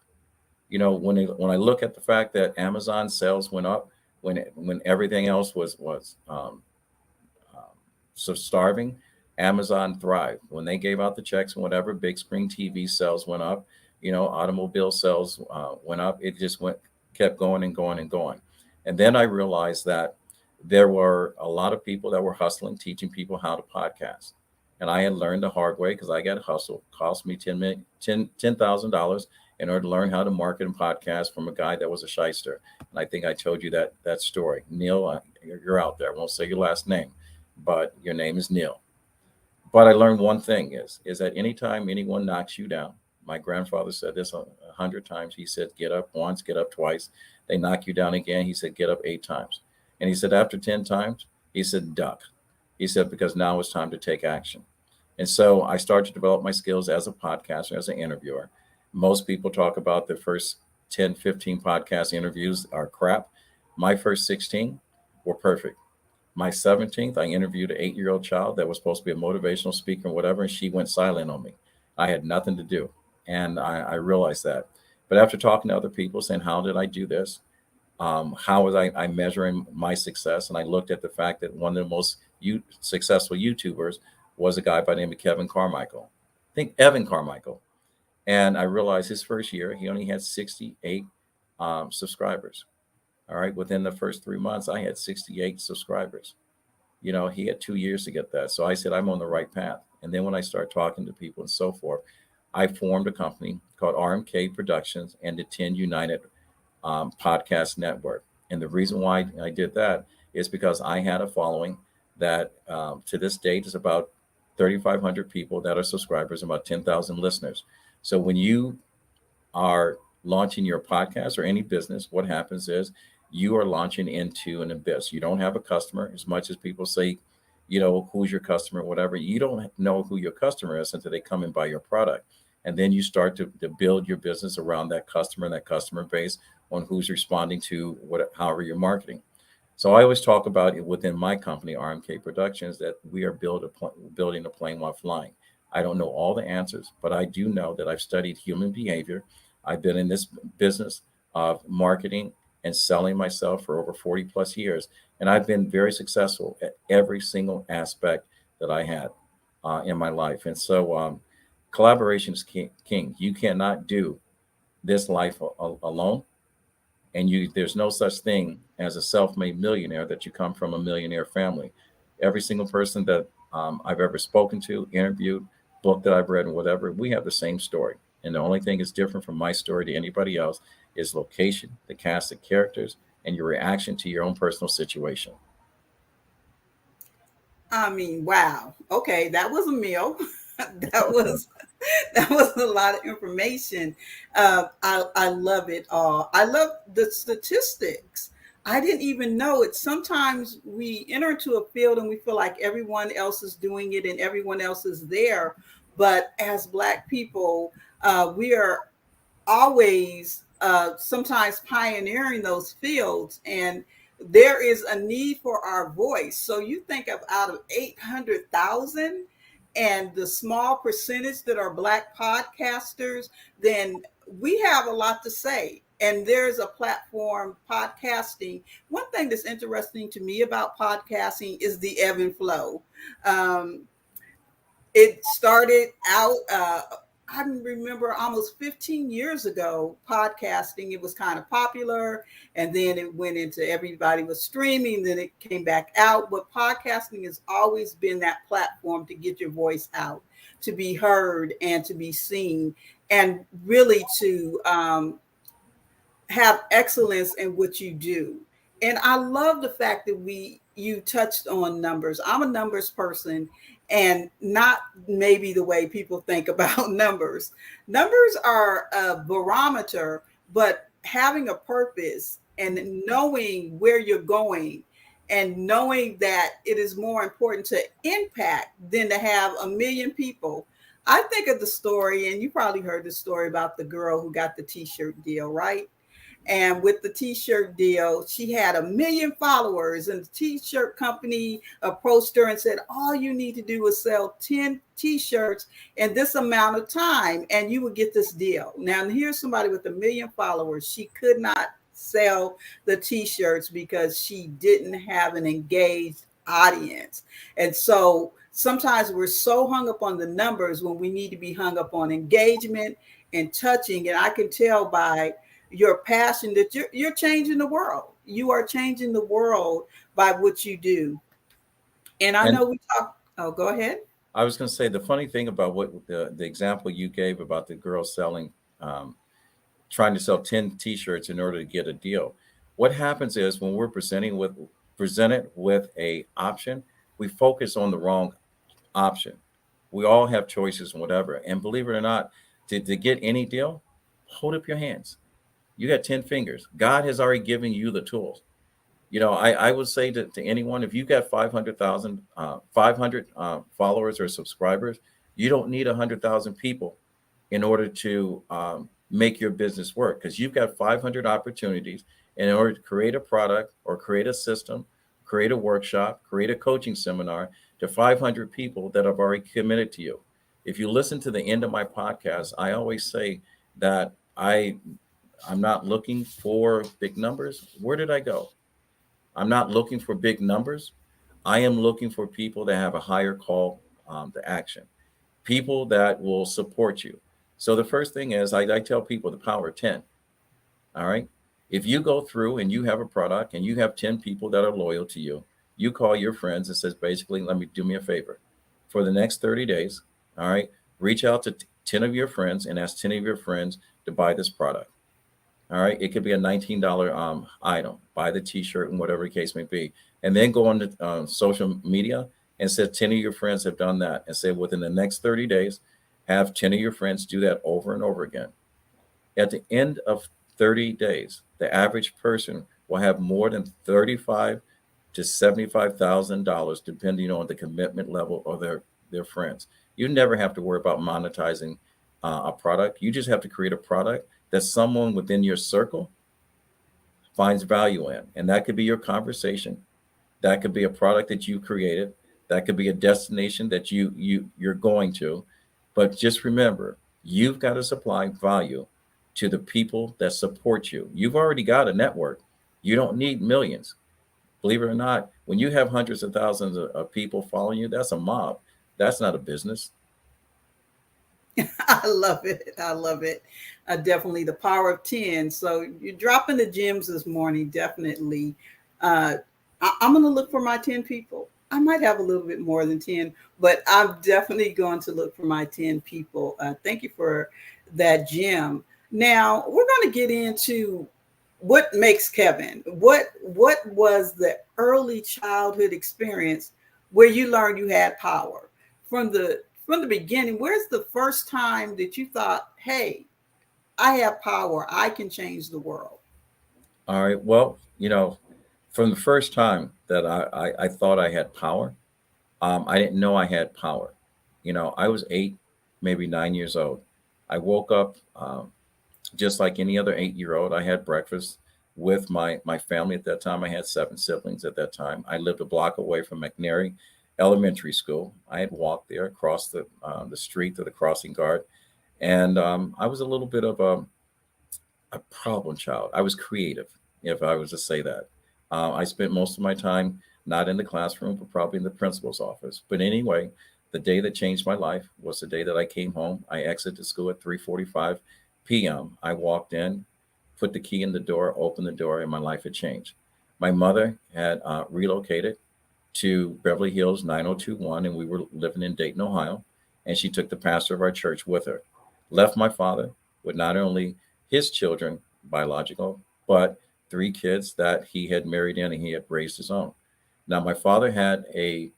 When I look at the fact that Amazon sales went up when everything else was so starving, Amazon thrived. When they gave out the checks and whatever, big screen TV sales went up. Automobile sales went up. It just kept going and going and going. And then I realized that there were a lot of people that were hustling, teaching people how to podcast. And I had learned the hard way because I got to hustle. It cost me $10,000 in order to learn how to market and podcast from a guy that was a shyster. And I think I told you that story. Neil, you're out there. I won't say your last name, but your name is Neil. But I learned one thing is that anytime anyone knocks you down, my grandfather said this 100 times. He said, get up once, get up twice. They knock you down again. He said, get up 8 times. And he said, after 10 times, he said, duck. He said, because now it's time to take action. And so I started to develop my skills as a podcaster, as an interviewer. Most people talk about the first 10, 15 podcast interviews are crap. My first 16 were perfect. My 17th, I interviewed an 8-year-old child that was supposed to be a motivational speaker and whatever, and she went silent on me. I had nothing to do. And I realized that. But after talking to other people saying, how did I do this? How was I measuring my success? And I looked at the fact that one of the most successful YouTubers was a guy by the name of Kevin Carmichael. I think Evan Carmichael. And I realized his first year, he only had 68 subscribers. All right. Within the first 3 months, I had 68 subscribers. He had 2 years to get that. So I said, I'm on the right path. And then when I started talking to people and so forth, I formed a company called RMK Productions and the 10 United Podcast Network. And the reason why I did that is because I had a following that to this date is about 3,500 people that are subscribers, about 10,000 listeners. So when you are launching your podcast or any business, what happens is you are launching into an abyss. You don't have a customer. As much as people say, who's your customer, whatever, you don't know who your customer is until they come and buy your product. And then you start to build your business around that customer and that customer base on who's responding to however you're marketing. So I always talk about it within my company, RMK Productions, that we are building a plane while flying. I don't know all the answers, but I do know that I've studied human behavior. I've been in this business of marketing and selling myself for over 40 plus years. And I've been very successful at every single aspect that I had in my life. And so Collaboration is king. You cannot do this life alone. And there's no such thing as a self-made millionaire that you come from a millionaire family. Every single person that I've ever spoken to, interviewed, book that I've read, and whatever, we have the same story. And the only thing that's different from my story to anybody else is location, the cast of characters, and your reaction to your own personal situation. I mean, wow. Okay, that was a meal. that was that was a lot of information. I love it all. I love the statistics. I didn't even know it. Sometimes we enter into a field and we feel like everyone else is doing it and everyone else is there. But as Black people, we are always sometimes pioneering those fields, and there is a need for our voice. So you think of out of 800,000 and the small percentage that are Black podcasters, then we have a lot to say. And there's a platform, podcasting. One thing that's interesting to me about podcasting is the ebb and flow. It started out, I remember almost 15 years ago, podcasting, it was kind of popular, and then it went into everybody was streaming, then it came back out. But podcasting has always been that platform to get your voice out, to be heard and to be seen, and really to have excellence in what you do. And I love the fact that you touched on numbers. I'm a numbers person, and not maybe the way people think about numbers. Numbers are a barometer, but having a purpose and knowing where you're going and knowing that it is more important to impact than to have a million people. I think of the story, and you probably heard the story about the girl who got the t-shirt deal, right? And with the t-shirt deal, she had 1 million followers, and the t-shirt company approached her and said, all you need to do is sell 10 t-shirts in this amount of time, and you will get this deal. Now, here's somebody with 1 million followers. She could not sell the t-shirts because she didn't have an engaged audience. And so sometimes we're so hung up on the numbers when we need to be hung up on engagement and touching. And I can tell by your passion that you're changing the world. You are changing the world by what you do. And I know we talk. Oh, go ahead. I was going to say the funny thing about what the example you gave about the girl selling, trying to sell 10 T-shirts in order to get a deal. What happens is when we're presented with a option, we focus on the wrong option. We all have choices and whatever. And believe it or not, to get any deal, hold up your hands. You got 10 fingers. God has already given you the tools. You know, I would say to anyone, if you've got 500 followers or subscribers, you don't need 100,000 people in order to make your business work, because you've got 500 opportunities. And in order to create a product or create a system, create a workshop, create a coaching seminar to 500 people that have already committed to you. If you listen to the end of my podcast, I always say that I'm not looking for big numbers. Where did I go? I'm not looking for big numbers. I am looking for people that have a higher call to action, people that will support you. So the first thing is I tell people the power of 10. All right. If you go through and you have a product and you have 10 people that are loyal to you, you call your friends and says, basically, do me a favor. For the next 30 days, all right, reach out to 10 of your friends and ask 10 of your friends to buy this product. All right. It could be a $19 item. Buy the t-shirt and whatever the case may be. And then go on to social media and say 10 of your friends have done that. And say within the next 30 days, have 10 of your friends do that over and over again. At the end of 30 days, the average person will have more than $35,000 to $75,000, depending on the commitment level of their friends. You never have to worry about monetizing a product. You just have to create a product that someone within your circle finds value in. And that could be your conversation. That could be a product that you created. That could be a destination that you're going to. But just remember, you've got to supply value to the people that support you. You've already got a network. You don't need millions. Believe it or not, when you have hundreds of thousands of people following you, that's a mob. That's not a business. love it. I love it. Definitely the power of 10. So you're dropping the gems this morning. Definitely. I'm going to look for my 10 people. I might have a little bit more than 10, but I'm definitely going to look for my 10 people. Thank you for that gem. Now we're going to get into what makes Kevin. What was the early childhood experience where you learned you had power? From the beginning, where's the first time that you thought, hey, I have power, I can change the world? All right. Well, from the first time that I thought I had power, I didn't know I had power. I was 8, maybe 9 years old. I woke up just like any other 8-year-old. I had breakfast with my family at that time. I had 7 siblings at that time. I lived a block away from McNary Elementary School. I had walked there across the street to the crossing guard, and I was a little bit of a problem child. I was creative, if I was to say that. I spent most of my time not in the classroom, but probably in the principal's office. But anyway, the day that changed my life was the day that I came home. I exited school at 3:45 p.m. I walked in, put the key in the door, opened the door, and my life had changed. My mother had relocated to Beverly Hills 9021, and we were living in Dayton, Ohio. And she took the pastor of our church with her. Left my father with not only his children, biological, but 3 kids that he had married in and he had raised his own. Now, my father had a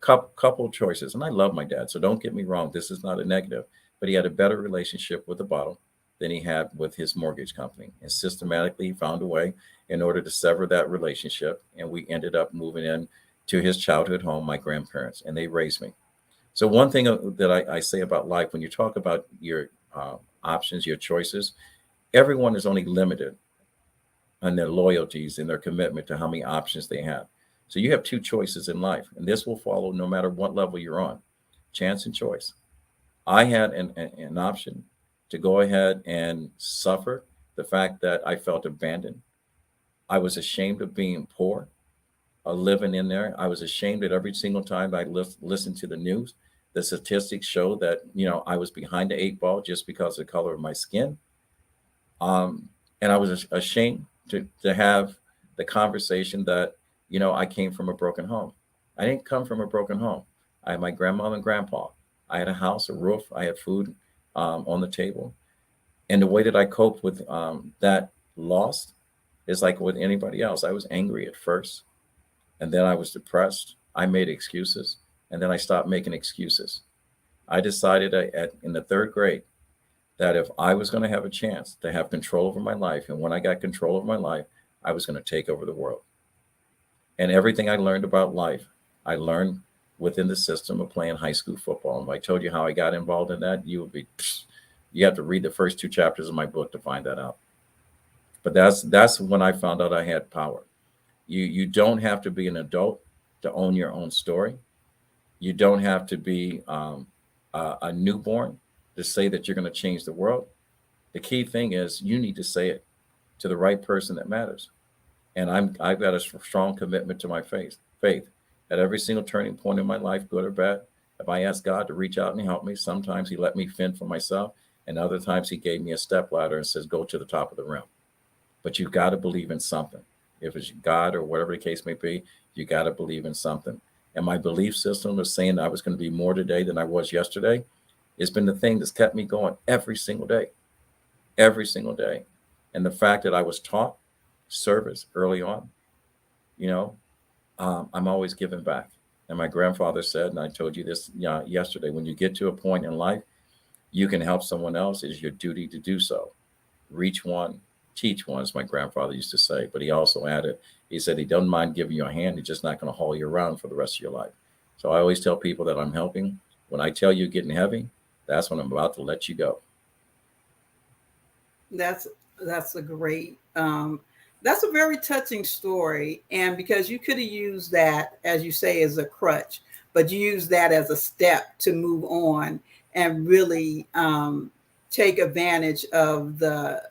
couple choices, and I love my dad, so don't get me wrong. This is not a negative, but he had a better relationship with the bottle than he had with his mortgage company. And systematically, he found a way in order to sever that relationship. And we ended up moving in to his childhood home, my grandparents, and they raised me. So one thing that I say about life, when you talk about your options, your choices, everyone is only limited on their loyalties and their commitment to how many options they have. So you have 2 choices in life, and this will follow no matter what level you're on, chance and choice. I had an option to go ahead and suffer the fact that I felt abandoned. I was ashamed of being poor, living in there. I was ashamed that every single time I listened to the news, the statistics show that, I was behind the 8 ball just because of the color of my skin. And I was ashamed to have the conversation that, I came from a broken home. I didn't come from a broken home. I had my grandmother and grandpa. I had a house, a roof. I had food on the table. And the way that I coped with that loss is like with anybody else. I was angry at first, and then I was depressed. I made excuses, and then I stopped making excuses. I decided in the 3rd grade that if I was going to have a chance to have control over my life, and when I got control of my life, I was going to take over the world. And everything I learned about life, I learned within the system of playing high school football. And if I told you how I got involved in that, you have to read the first 2 chapters of my book to find that out. But that's when I found out I had power. You don't have to be an adult to own your own story. You don't have to be a newborn to say that you're going to change the world. The key thing is you need to say it to the right person that matters. And I've got a strong commitment to my faith. At every single turning point in my life, good or bad, if I asked God to reach out and help me, sometimes he let me fend for myself, and other times he gave me a stepladder and says, go to the top of the rim. But you've got to believe in something. If it's God or whatever the case may be, you got to believe in something. And my belief system of saying I was going to be more today than I was yesterday has been the thing that's kept me going every single day. And the fact that I was taught service early on, I'm always giving back. And my grandfather said, and I told you this yesterday, when you get to a point in life, you can help someone else, it is your duty to do so. Reach one, teach one, as my grandfather used to say. But he also added, he said he doesn't mind giving you a hand. He's just not going to haul you around for the rest of your life. So I always tell people that I'm helping. When I tell you getting heavy, that's when I'm about to let you go. That's a great, that's a very touching story. And because you could have used that, as you say, as a crutch, but you use that as a step to move on and really take advantage of the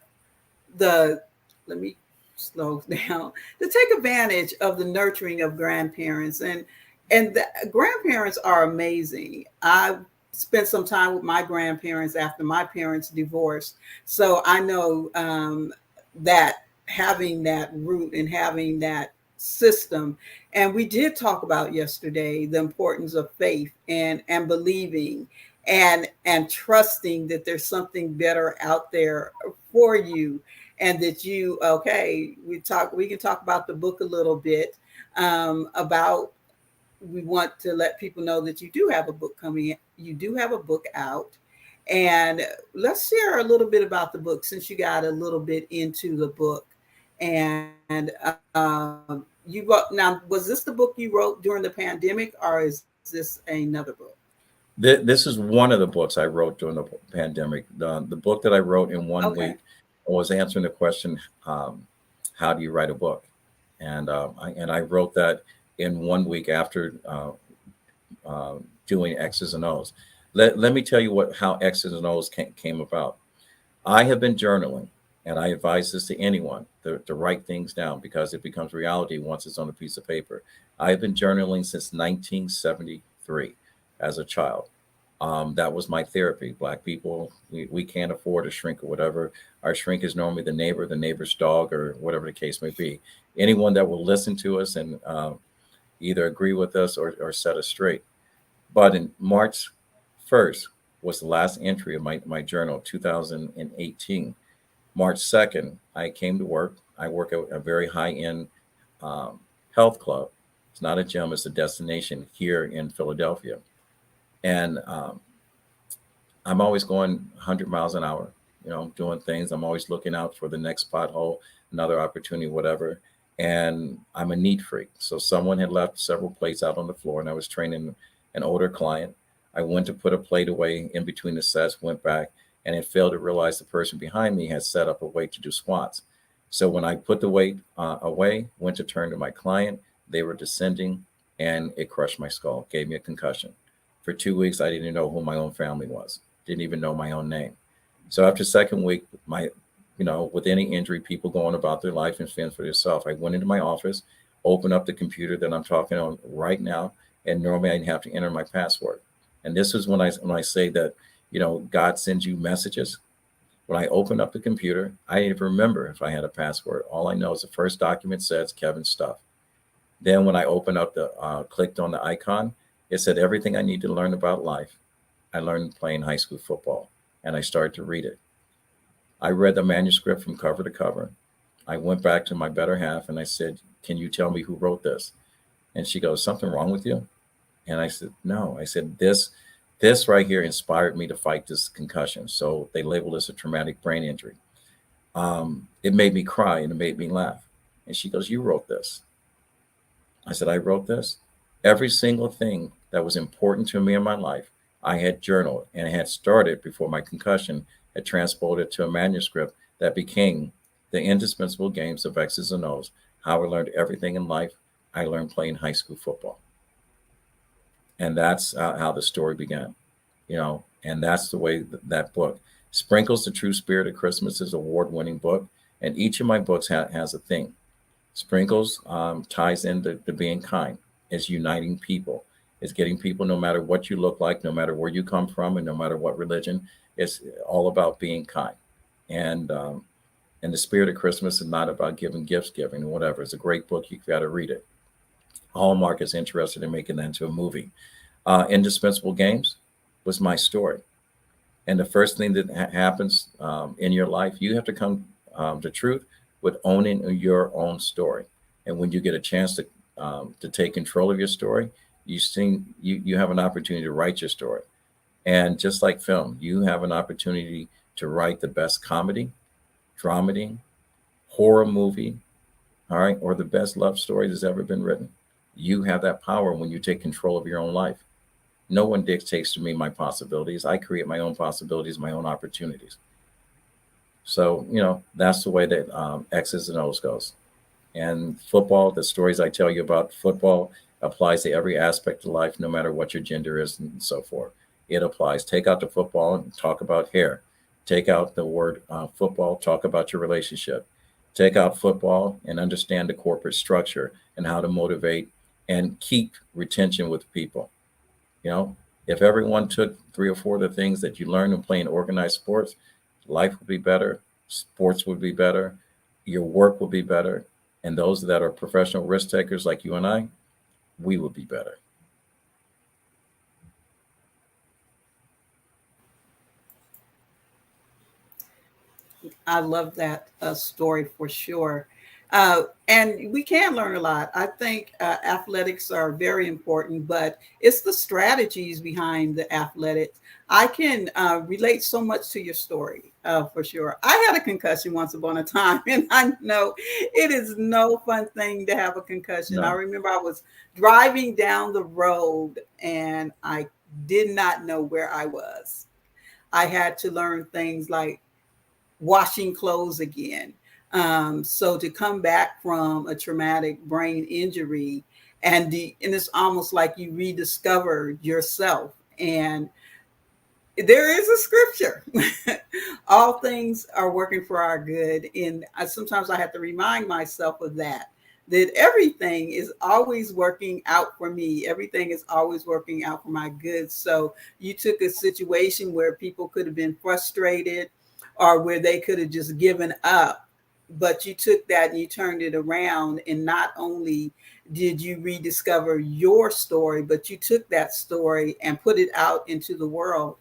let me slow down, to take advantage of the nurturing of grandparents. And the grandparents are amazing. I spent some time with my grandparents after my parents divorced. So I know that having that root and having that system. And we did talk about yesterday the importance of faith and believing and trusting that there's something better out there for you, and that you we can talk about the book a little bit, about, we want to let people know that you do have a book coming in. You do have a book out. And let's share a little bit about the book, since you got a little bit into the book. And you wrote, now, was this the book you wrote during the pandemic, or is this another book? This is one of the books I wrote during the pandemic. The book that I wrote in one week was answering the question, how do you write a book? And I wrote that in 1 week after doing X's and O's. Let me tell you how X's and O's came about. I have been journaling, and I advise this to anyone to write things down, because it becomes reality once it's on a piece of paper. I've been journaling since 1973 as a child. That was my therapy. Black people, we can't afford a shrink or whatever. Our shrink is normally the neighbor, the neighbor's dog, or whatever the case may be. Anyone that will listen to us and either agree with us or set us straight. But in March 1st was the last entry of my journal, 2018. March 2nd, I came to work. I work at a very high-end health club. It's not a gym, it's a destination here in Philadelphia. And I'm always going 100 miles an hour, doing things. I'm always looking out for the next pothole, another opportunity, whatever. And I'm a neat freak. So someone had left several plates out on the floor, and I was training an older client. I went to put a plate away in between the sets, went back, and it failed to realize the person behind me had set up a weight to do squats. So when I put the weight away, went to turn to my client, they were descending, and it crushed my skull, gave me a concussion. For 2 weeks, I didn't know who my own family was, didn't even know my own name. So after second week, with any injury, people going about their life and fend for themselves. I went into my office, opened up the computer that I'm talking on right now, and normally I didn't have to enter my password. And this is when I say that, God sends you messages. When I opened up the computer, I didn't even remember if I had a password. All I know is the first document says Kevin Stuff. Then when I opened up clicked on the icon, it said everything I need to learn about life. I learned playing high school football, and I started to read it. I read the manuscript from cover to cover. I went back to my better half and I said, can you tell me who wrote this? And she goes, something wrong with you? And I said, no. I said, this right here inspired me to fight this concussion. So they labeled this a traumatic brain injury. It made me cry and it made me laugh. And she goes, you wrote this. I said, I wrote this. Every single thing that was important to me in my life, I had journaled, and had started before my concussion, had transported to a manuscript that became the indispensable games of X's and O's. How I learned everything in life. I learned playing high school football. And that's how the story began, and that's the way that book Sprinkles the True Spirit of Christmas is an award-winning book. And each of my books has a theme. Sprinkles ties into being kind. It's uniting people. It's getting people, no matter what you look like, no matter where you come from, and no matter what religion, it's all about being kind. And the Spirit of Christmas is not about giving gifts, giving whatever. It's a great book. You've got to read it. Hallmark is interested in making that into a movie. Indispensable Games was my story. And the first thing that happens in your life, you have to come to truth with owning your own story. And when you get a chance to take control of your story, you have an opportunity to write your story. And just like film, you have an opportunity to write the best comedy, dramedy, horror movie, all right, or the best love story that's ever been written. You have that power when you take control of your own life. No one dictates to me my possibilities. I create my own possibilities, my own opportunities. So, that's the way that X's and O's goes. And football, the stories I tell you about football applies to every aspect of life, no matter what your gender is and so forth. It applies. Take out the football and talk about hair. Take out the word football, talk about your relationship. Take out football and understand the corporate structure and how to motivate and keep retention with people. If everyone took 3 or 4 of the things that you learned in playing organized sports, life would be better, sports would be better, your work would be better, and those that are professional risk takers like you and I, we would be better. I love that story for sure. And we can learn a lot. I think athletics are very important, but it's the strategies behind the athletics. I can relate so much to your story for sure. I had a concussion once upon a time, and I know it is no fun thing to have a concussion. I No. remember I was driving down the road and I did not know where I was. I had to learn things like washing clothes again. So to come back from a traumatic brain injury and it's almost like you rediscovered yourself. And there is a scripture. All things are working for our good. And sometimes I have to remind myself of that everything is always working out for me. Everything is always working out for my good. So you took a situation where people could have been frustrated or where they could have just given up, but you took that and you turned it around. And not only did you rediscover your story, but you took that story and put it out into the world.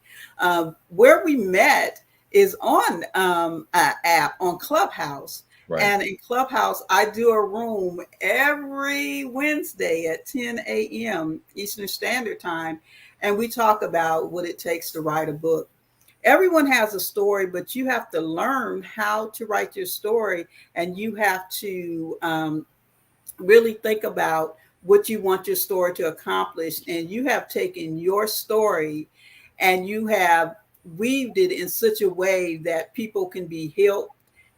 Where we met is on an app on Clubhouse. Right. And in Clubhouse, I do a room every Wednesday at 10 a.m. Eastern Standard Time. And we talk about what it takes to write a book. Everyone has a story, but you have to learn how to write your story. And you have to really think about what you want your story to accomplish. And you have taken your story and you have weaved it in such a way that people can be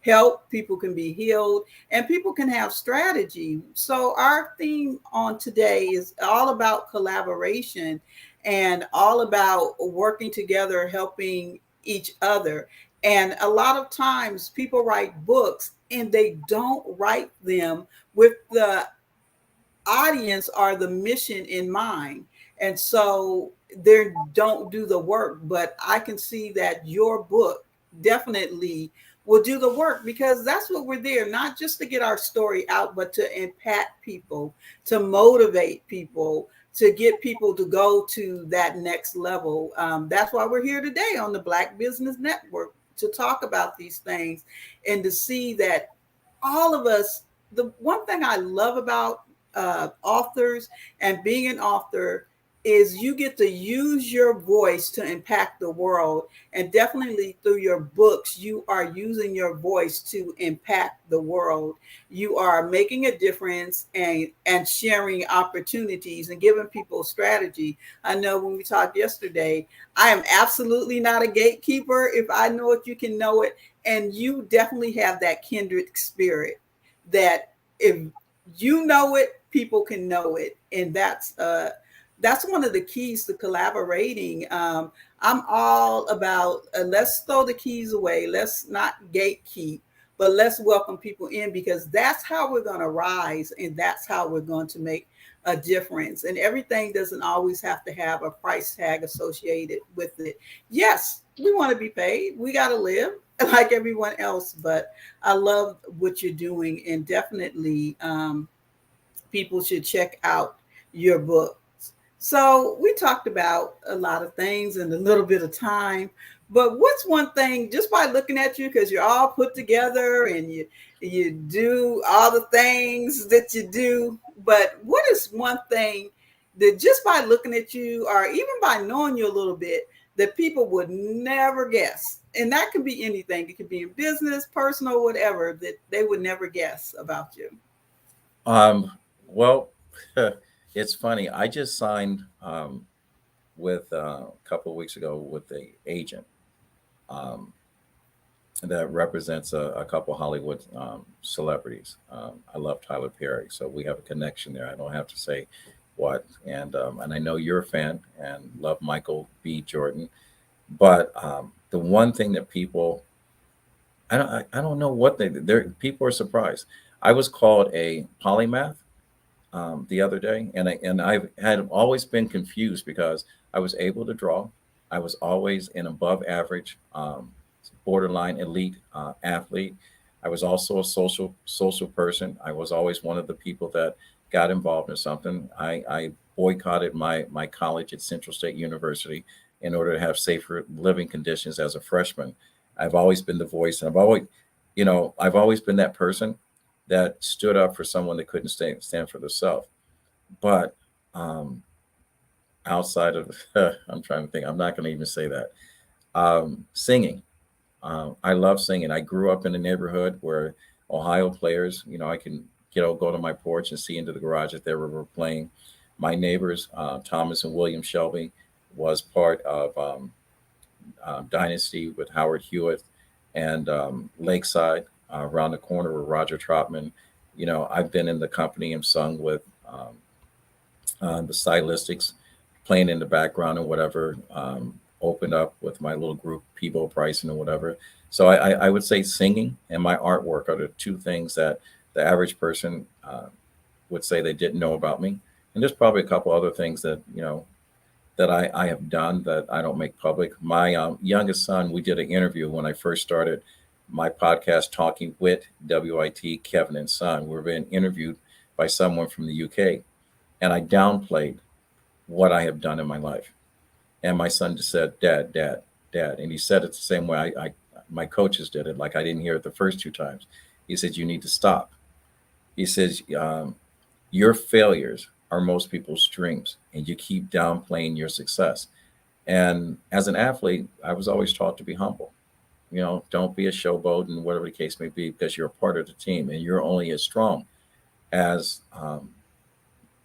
help, people can be healed, and people can have strategy. So our theme on today is all about collaboration and all about working together, helping each other. And a lot of times people write books and they don't write them with the audience or the mission in mind. And so they don't do the work. But I can see that your book definitely will do the work, because that's what we're there, not just to get our story out, but to impact people, to motivate people, to get people to go to that next level. That's why we're here today on the Black Business Network, to talk about these things and to see that all of us, the one thing I love about authors and being an author is you get to use your voice to impact the world. And definitely through your books, you are using your voice to impact the world. You are making a difference and sharing opportunities and giving people strategy. I know when we talked yesterday, I am absolutely not a gatekeeper. If I know it, you can know it. And you definitely have that kindred spirit that if you know it, people can know it. And that's one of the keys to collaborating. I'm all about let's throw the keys away. Let's not gatekeep, but let's welcome people in, because that's how we're going to rise and that's how we're going to make a difference. And everything doesn't always have to have a price tag associated with it. Yes, we want to be paid. We got to live like everyone else, but I love what you're doing, and definitely people should check out your book. So we talked about a lot of things in a little bit of time, but what's one thing, just by looking at you, because you're all put together and you do all the things that you do, but what is one thing that just by looking at you, or even by knowing you a little bit, that people would never guess? And that could be anything. It could be in business, personal, whatever, that they would never guess about you. Well, it's funny. I just signed with a couple of weeks ago with the agent that represents a couple of Hollywood celebrities. I love Tyler Perry, so we have a connection there. I don't have to say what. And I know you're a fan and love Michael B. Jordan. But the one thing that people, I don't know what people are surprised. I was called a polymath. the other day, and I've had always been confused because I was able to draw. I was always an above average, borderline elite athlete. I was also a social person. I was always one of the people that got involved in something. I boycotted my college at Central State University in order to have safer living conditions as a freshman. I've always been the voice, and I've always been that person that stood up for someone that couldn't stand for themselves. But outside of, I'm trying to think, I'm not going to even say that. Singing. I love singing. I grew up in a neighborhood where Ohio players, I can go to my porch and see into the garage that they were playing. My neighbors, Thomas and William Shelby, was part of Dynasty with Howard Hewitt, and Lakeside around the corner with Roger Troutman. I've been in the company and sung with the stylistics, playing in the background and whatever. Opened up with my little group, Peebo Bryson or whatever. So I would say singing and my artwork are the two things that the average person would say they didn't know about me. And there's probably a couple other things that, that I have done that I don't make public. My youngest son, we did an interview when I first started my podcast, Talking Wit, WIT, Kevin and Son. We were being interviewed by someone from the UK. And I downplayed what I have done in my life. And my son just said, Dad, Dad, Dad. And he said it the same way my coaches did it. Like I didn't hear it the first two times. He said, you need to stop. He says, your failures are most people's dreams, and you keep downplaying your success. And as an athlete, I was always taught to be humble. Don't be a showboat and whatever the case may be, because you're a part of the team and you're only as strong as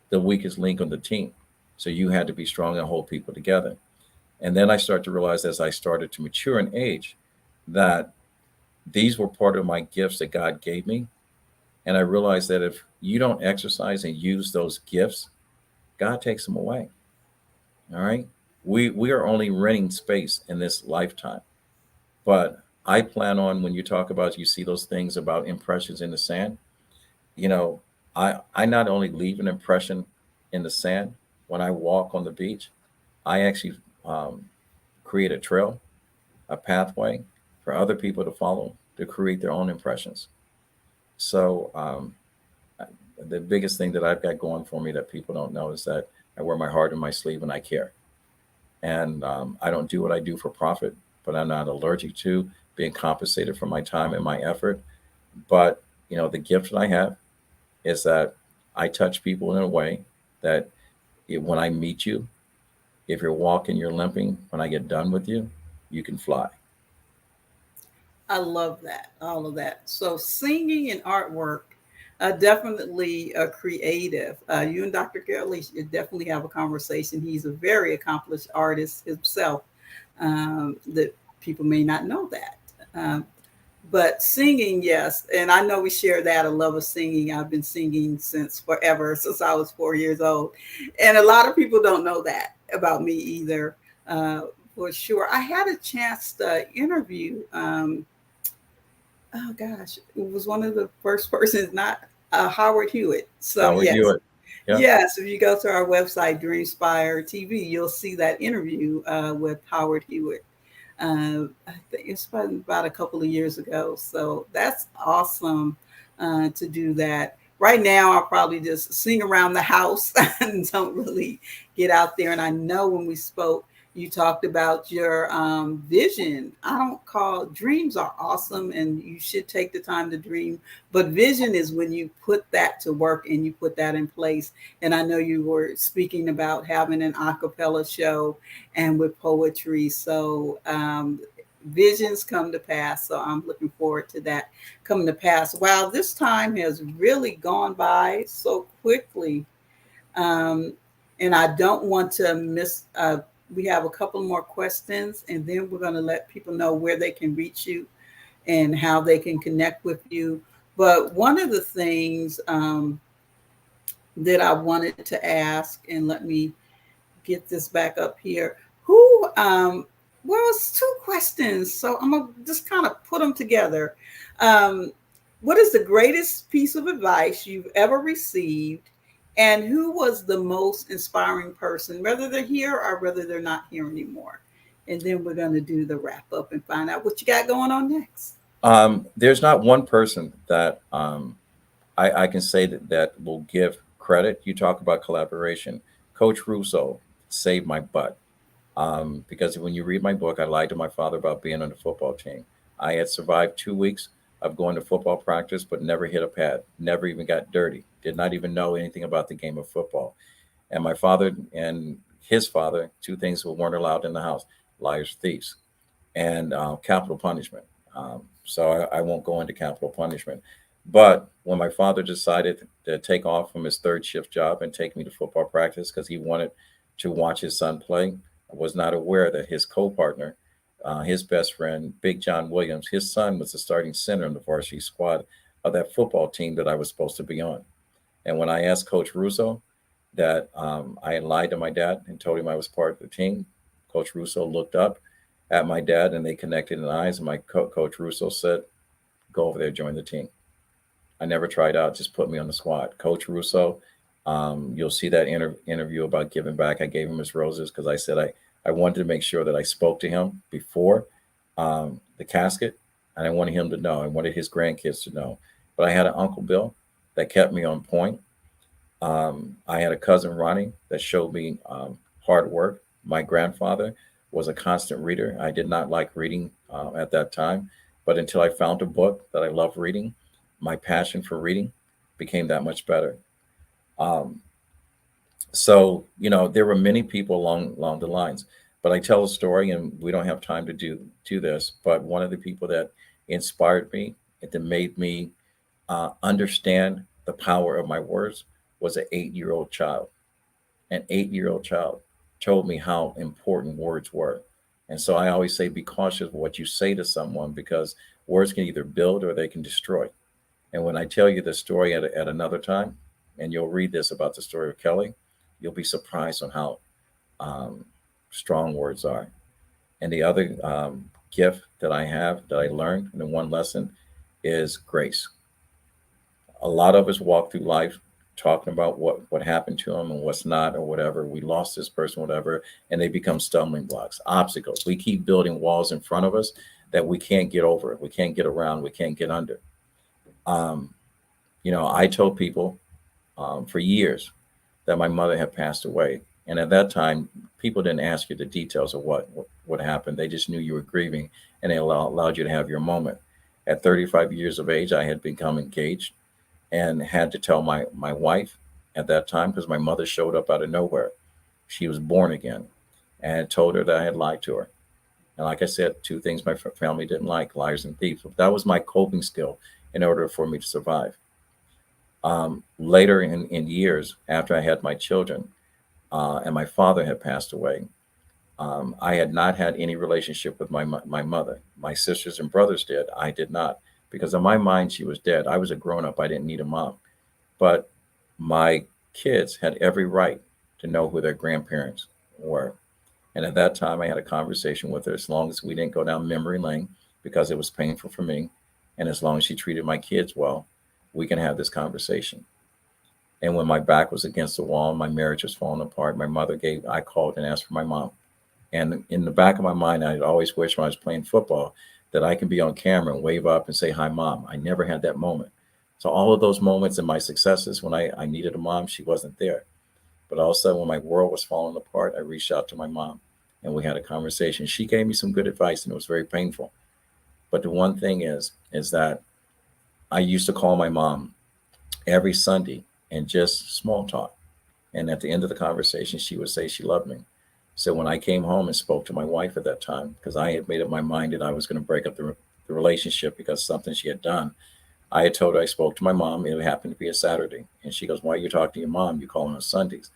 the weakest link on the team. So you had to be strong and hold people together. And then I started to realize as I started to mature in age that these were part of my gifts that God gave me. And I realized that if you don't exercise and use those gifts, God takes them away. All right. We are only renting space in this lifetime. But I plan on, when you talk about, you see those things about impressions in the sand, I not only leave an impression in the sand when I walk on the beach, I actually create a trail, a pathway for other people to follow, to create their own impressions. So the biggest thing that I've got going for me that people don't know is that I wear my heart on my sleeve and I care. And I don't do what I do for profit, but I'm not allergic to being compensated for my time and my effort. But, the gift that I have is that I touch people in a way that when I meet you, if you're walking, you're limping, when I get done with you, you can fly. I love that, all of that. So singing and artwork, definitely creative. You and Dr. Kelly should definitely have a conversation. He's a very accomplished artist himself. That people may not know that. But singing, yes. And I know we share that, a love of singing. I've been singing since forever, since I was 4 years old. And a lot of people don't know that about me either, for sure. I had a chance to interview, it was one of the first persons, not Howard Hewitt. So Howard Hewitt. Yeah. Yes, if you go to our website, Dreamspire TV, you'll see that interview with Howard Hewitt. I think it's probably about a couple of years ago. So that's awesome to do that. Right now, I'll probably just sing around the house and don't really get out there. And I know when we spoke, you talked about your vision. I don't call dreams are awesome and you should take the time to dream. But vision is when you put that to work and you put that in place. And I know you were speaking about having an a cappella show and with poetry. So visions come to pass. So I'm looking forward to that coming to pass. Wow, this time has really gone by so quickly. And I don't want to miss we have a couple more questions, and then we're going to let people know where they can reach you and how they can connect with you. But one of the things that I wanted to ask, and let me get this back up here. Well, it's two questions, so I'm going to just kind of put them together. What is the greatest piece of advice you've ever received, And who was the most inspiring person, whether they're here or whether they're not here anymore? And then we're going to do the wrap up and find out what you got going on next. There's not one person that I can say that will give credit. You talk about collaboration. Coach Russo saved my butt. Because when you read my book, I lied to my father about being on the football team. I had survived 2 weeks of going to football practice, but never hit a pad, never even got dirty, did not even know anything about the game of football. And my father and his father, two things that weren't allowed in the house: liars, thieves, and capital punishment. So I won't go into capital punishment. But when my father decided to take off from his third shift job and take me to football practice because he wanted to watch his son play, I was not aware that his co-partner, his best friend, Big John Williams, his son was the starting center in the varsity squad of that football team that I was supposed to be on. And when I asked Coach Russo that I had lied to my dad and told him I was part of the team, Coach Russo looked up at my dad and they connected in the eyes. And my Coach Russo said, "Go over there, join the team." I never tried out, just put me on the squad. Coach Russo, you'll see that interview about giving back. I gave him his roses because I said I wanted to make sure that I spoke to him before the casket, and I wanted him to know. I wanted his grandkids to know. But I had an Uncle Bill that kept me on point. I had a cousin, Ronnie, that showed me hard work. My grandfather was a constant reader. I did not like reading at that time, but until I found a book that I loved reading, my passion for reading became that much better. So, there were many people along the lines, but I tell a story and we don't have time to do this, but one of the people that inspired me and that made me understand the power of my words was an 8-year-old child. An 8-year-old child told me how important words were. And so I always say, be cautious of what you say to someone because words can either build or they can destroy. And when I tell you the story at another time, and you'll read this about the story of Kelly, you'll be surprised on how strong words are. And the other gift that I have that I learned in the one lesson is grace. A lot of us walk through life talking about what happened to them and what's not or whatever. We lost this person, whatever, and they become stumbling blocks, obstacles. We keep building walls in front of us that we can't get over. We can't get around. We can't get under. I told people for years that my mother had passed away. And at that time, people didn't ask you the details of what happened. They just knew you were grieving and they allowed you to have your moment. At 35 years of age, I had become engaged and had to tell my wife at that time because my mother showed up out of nowhere. She was born again and I told her that I had lied to her. And like I said, two things my family didn't like: liars and thieves. That was my coping skill in order for me to survive. Later in years after I had my children and my father had passed away, I had not had any relationship with my mother. My sisters and brothers did. I did not, because in my mind, she was dead. I was a grown-up. I didn't need a mom. But my kids had every right to know who their grandparents were. And at that time, I had a conversation with her, as long as we didn't go down memory lane, because it was painful for me. And as long as she treated my kids well, we can have this conversation. And when my back was against the wall, my marriage was falling apart, I called and asked for my mom. And in the back of my mind, I'd always wished when I was playing football that I can be on camera and wave up and say, "Hi, Mom." I never had that moment. So all of those moments in my successes, when I needed a mom, she wasn't there. But all of a sudden, when my world was falling apart, I reached out to my mom and we had a conversation. She gave me some good advice and it was very painful. But the one thing is that I used to call my mom every Sunday and just small talk. And at the end of the conversation, she would say she loved me. So when I came home and spoke to my wife at that time, because I had made up my mind that I was going to break up the relationship because something she had done, I had told her I spoke to my mom. It happened to be a Saturday. And she goes, "Why you talk to your mom? You call her on Sundays."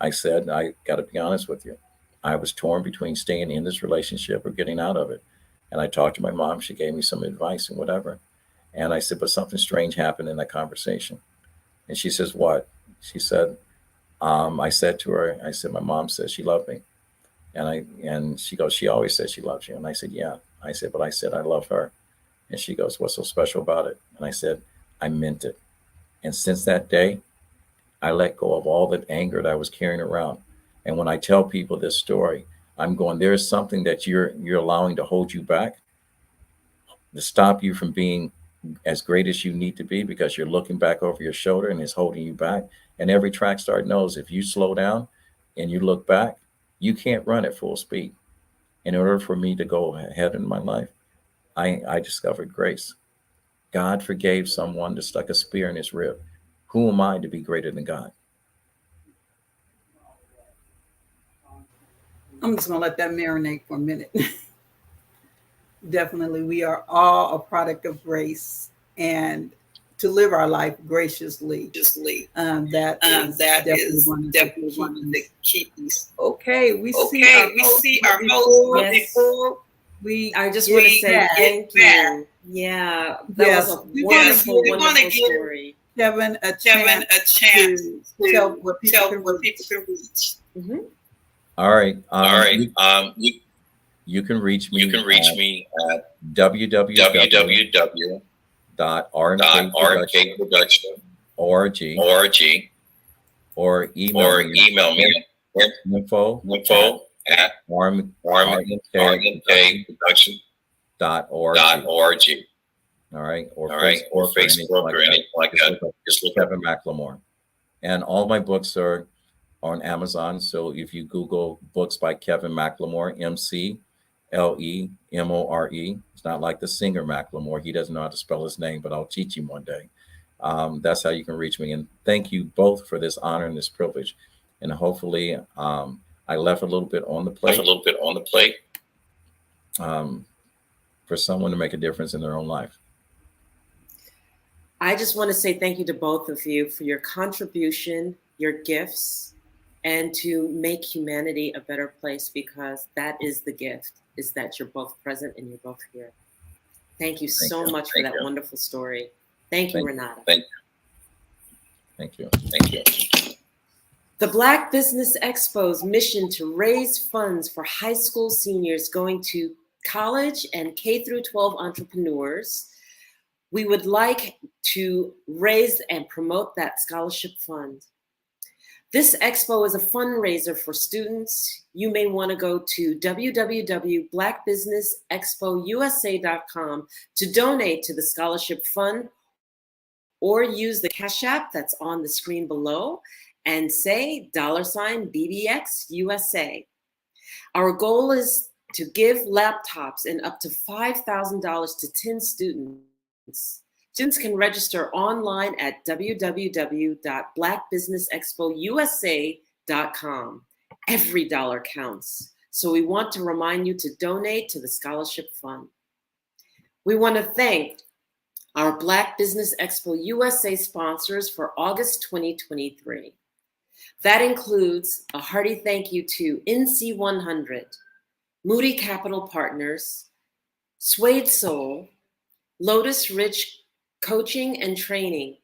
I said, "I got to be honest with you. I was torn between staying in this relationship or getting out of it." And I talked to my mom. She gave me some advice and whatever. And I said, but something strange happened in that conversation. And she says, "What?" She said, I said to her, I said, "My mom says she loved me." And she goes, "She always says she loves you." And I said, "Yeah." I said, "But I said I love her." And she goes, "What's so special about it?" And I said, "I meant it." And since that day, I let go of all that anger that I was carrying around. And when I tell people this story, I'm going, there's something that you're allowing to hold you back, to stop you from being as great as you need to be, because you're looking back over your shoulder and it's holding you back. And every track star knows if you slow down and you look back, you can't run at full speed. In order for me to go ahead in my life, I discovered grace. God forgave someone that stuck a spear in his rib. Who am I to be greater than God? I'm just going to let that marinate for a minute. Definitely, we are all a product of grace, and to live our life graciously. That is definitely one of the keys. Okay, we see our host. Before I just want to say thank you. Yeah, that was a wonderful story. Kevin a chance to tell what people can reach. Mm-hmm. All right. You can reach me at www.rmkproduction.org or email me at info@rmkproduction.org. All right. Or Facebook or anything like that. Just look Kevin McLemore. And all my books are on Amazon. So if you Google books by Kevin McLemore, McLemore, it's not like the singer Macklemore. He doesn't know how to spell his name, but I'll teach him one day. That's how you can reach me. And thank you both for this honor and this privilege. And hopefully I left a little bit on the plate. For someone to make a difference in their own life. I just want to say thank you to both of you for your contribution, your gifts, and to make humanity a better place, because that is the gift, is that you're both present and you're both here. Thank you so much for that wonderful story. Thank you, Renata. Thank you. The Black Business Expo's mission to raise funds for high school seniors going to college and K through 12 entrepreneurs. We would like to raise and promote that scholarship fund. This expo is a fundraiser for students. You may want to go to www.blackbusinessexpousa.com to donate to the scholarship fund, or use the Cash App that's on the screen below and say $BBXUSA. Our goal is to give laptops and up to $5,000 to 10 students. Students can register online at www.blackbusinessexpousa.com. Every dollar counts. So we want to remind you to donate to the scholarship fund. We want to thank our Black Business Expo USA sponsors for August 2023. That includes a hearty thank you to NC100, Moody Capital Partners, Suede Soul, Lotus Ridge Coaching and Training,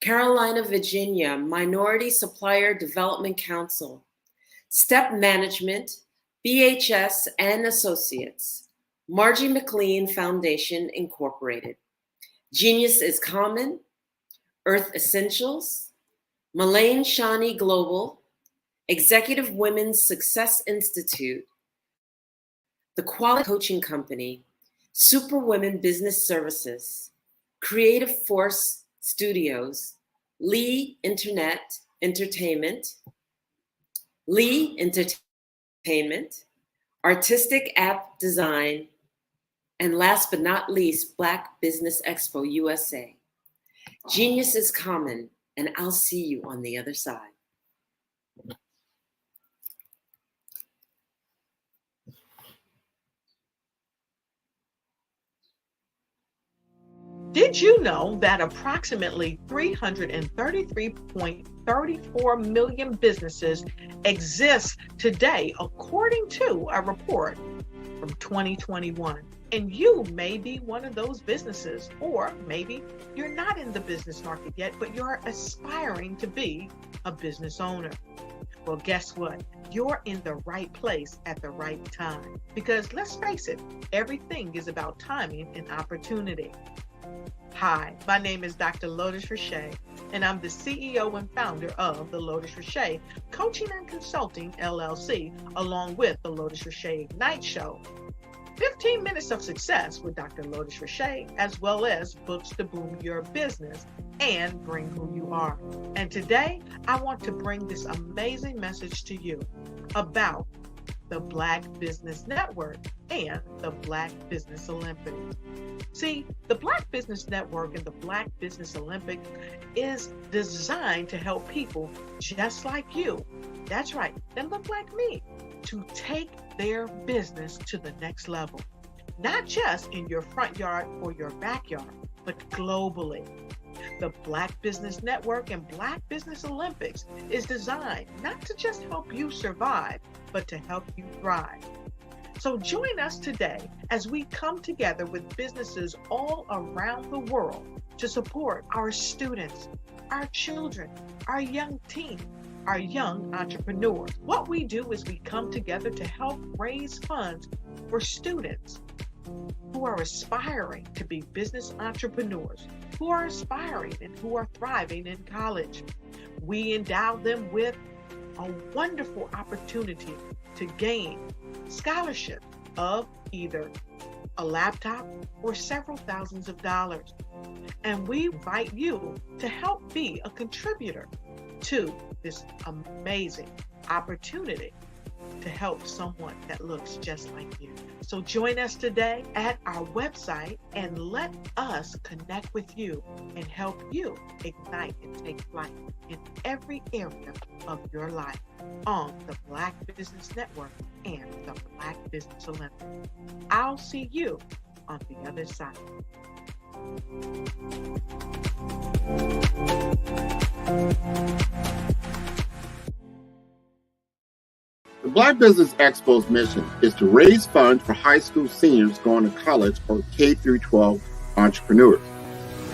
Carolina, Virginia Minority Supplier Development Council, Step Management, BHS and Associates, Margie McLean Foundation Incorporated, Genius is Common, Earth Essentials, Malaine Shawnee Global, Executive Women's Success Institute, The Quality Coaching Company, Superwomen Business Services, Creative Force Studios, Lee Entertainment, Artistic App Design, and last but not least, Black Business Expo USA. Genius is common, and I'll see you on the other side. Did you know that approximately 333.34 million businesses exist today, according to a report from 2021? And you may be one of those businesses, or maybe you're not in the business market yet, but you're aspiring to be a business owner. Well, guess what? You're in the right place at the right time. Because let's face it, everything is about timing and opportunity. Hi, my name is Dr. Lotus Richey, and I'm the CEO and founder of the Lotus Richey Coaching and Consulting LLC, along with the Lotus Richey Ignite Show. 15 minutes of success with Dr. Lotus Richey, as well as books to boom your business and bring who you are. And today, I want to bring this amazing message to you about the Black Business Network and the Black Business Olympics. See, the Black Business Network and the Black Business Olympics is designed to help people just like you, that's right, that look like me, to take their business to the next level. Not just in your front yard or your backyard, but globally. The Black Business Network and Black Business Olympics is designed not to just help you survive, but to help you thrive. So join us today as we come together with businesses all around the world to support our students, our children, our young teens, our young entrepreneurs. What we do is we come together to help raise funds for students who are aspiring to be business entrepreneurs, who are aspiring and who are thriving in college. We endow them with a wonderful opportunity to gain scholarship of either a laptop or several thousands of dollars. And we invite you to help be a contributor to this amazing opportunity to help someone that looks just like you. So join us today at our website and let us connect with you and help you ignite and take flight in every area of your life on the Black Business Network and the Black Business Olympics. I'll see you on the other side. The Black Business Expo's mission is to raise funds for high school seniors going to college or K-12 entrepreneurs.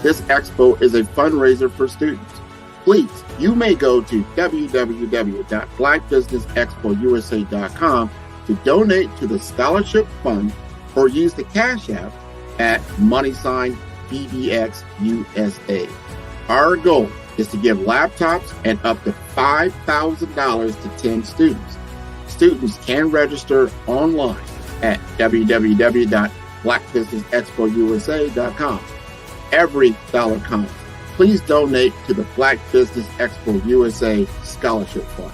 This expo is a fundraiser for students. Please, you may go to www.blackbusinessexpousa.com to donate to the scholarship fund or use the Cash App at $BBXUSA. Our goal is to give laptops and up to $5,000 to 10 students. Students can register online at www.blackbusinessexpousa.com. Every dollar counts. Please donate to the Black Business Expo USA Scholarship Fund.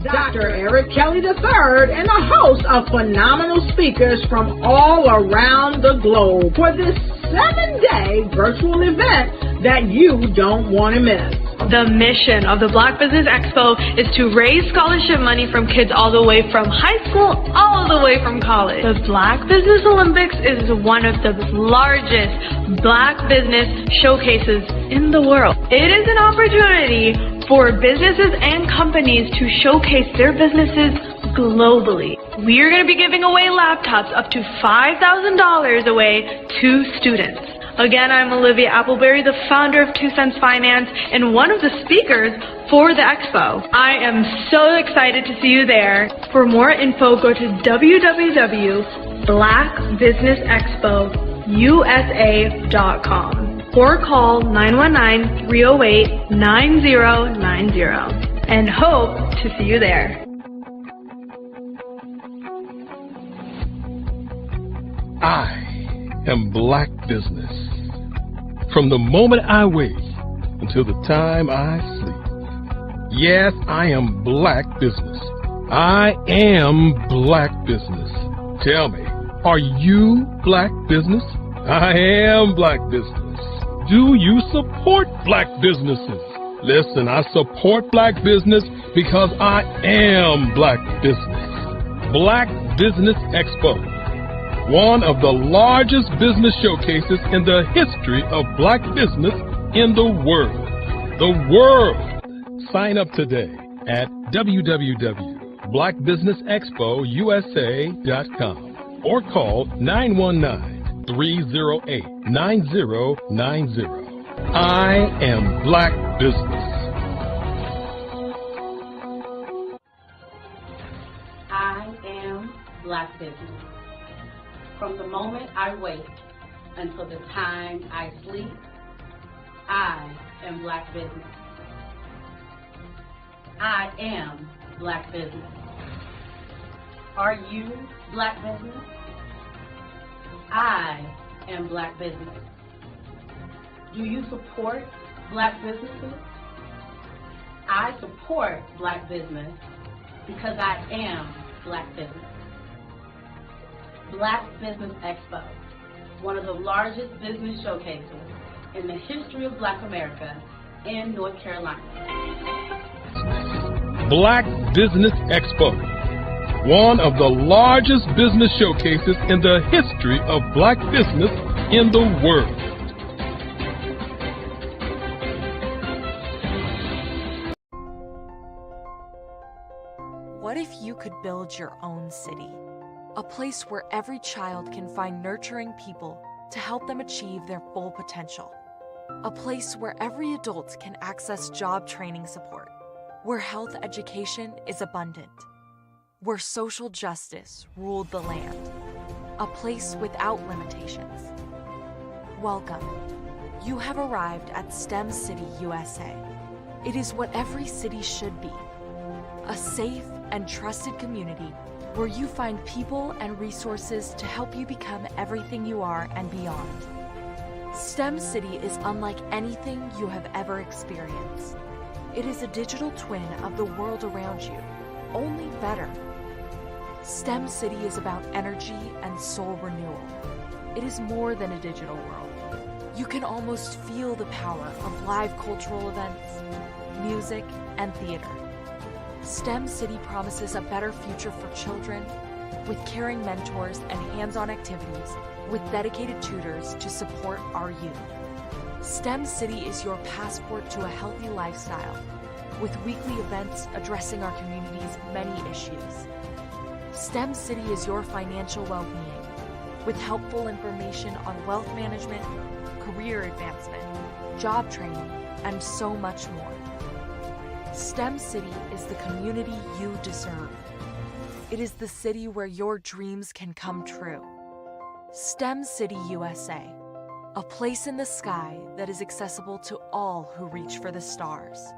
Dr. Eric Kelly III and a host of phenomenal speakers from all around the globe for this 7-day virtual event that you don't want to miss. The mission of the Black Business Expo is to raise scholarship money from kids all the way from high school, all the way from college. The Black Business Olympics is one of the largest Black business showcases in the world. It is an opportunity for businesses and companies to showcase their businesses globally. We are going to be giving away laptops up to $5,000 away to students. Again, I'm Olivia Appleberry, the founder of 2 Cents Finance and one of the speakers for the expo. I am so excited to see you there. For more info, go to www.blackbusinessexpousa.com or call 919-308-9090 and hope to see you there. I am Black Business. From the moment I wake until the time I sleep. Yes, I am Black Business. I am Black business. Tell me, are you Black business? I am Black business. Do you support Black businesses? Listen, I support Black business because I am Black business. Black Business Expo, one of the largest business showcases in the history of Black business in the world. The world! Sign up today at www.blackbusinessexpousa.com or call 919-308-9090. I am Black business. I am Black business. From the moment I wake until the time I sleep, I am Black business. I am Black business. Are you Black business? I am Black business. Do you support Black businesses? I support Black business because I am Black business. Black Business Expo, one of the largest business showcases in the history of Black America in North Carolina. Black Business Expo, one of the largest business showcases in the history of Black business in the world. What if you could build your own city? A place where every child can find nurturing people to help them achieve their full potential. A place where every adult can access job training support. Where health education is abundant. Where social justice ruled the land. A place without limitations. Welcome. You have arrived at STEM City, USA. It is what every city should be. A safe and trusted community where you find people and resources to help you become everything you are and beyond. STEM City is unlike anything you have ever experienced. It is a digital twin of the world around you, only better. STEM City is about energy and soul renewal. It is more than a digital world. You can almost feel the power of live cultural events, music, and theater. STEM City promises a better future for children with caring mentors and hands-on activities with dedicated tutors to support our youth. STEM City is your passport to a healthy lifestyle with weekly events addressing our community's many issues. STEM City is your financial well-being with helpful information on wealth management, career advancement, job training, and so much more. STEM City is the community you deserve. It is the city where your dreams can come true. STEM City USA, a place in the sky that is accessible to all who reach for the stars.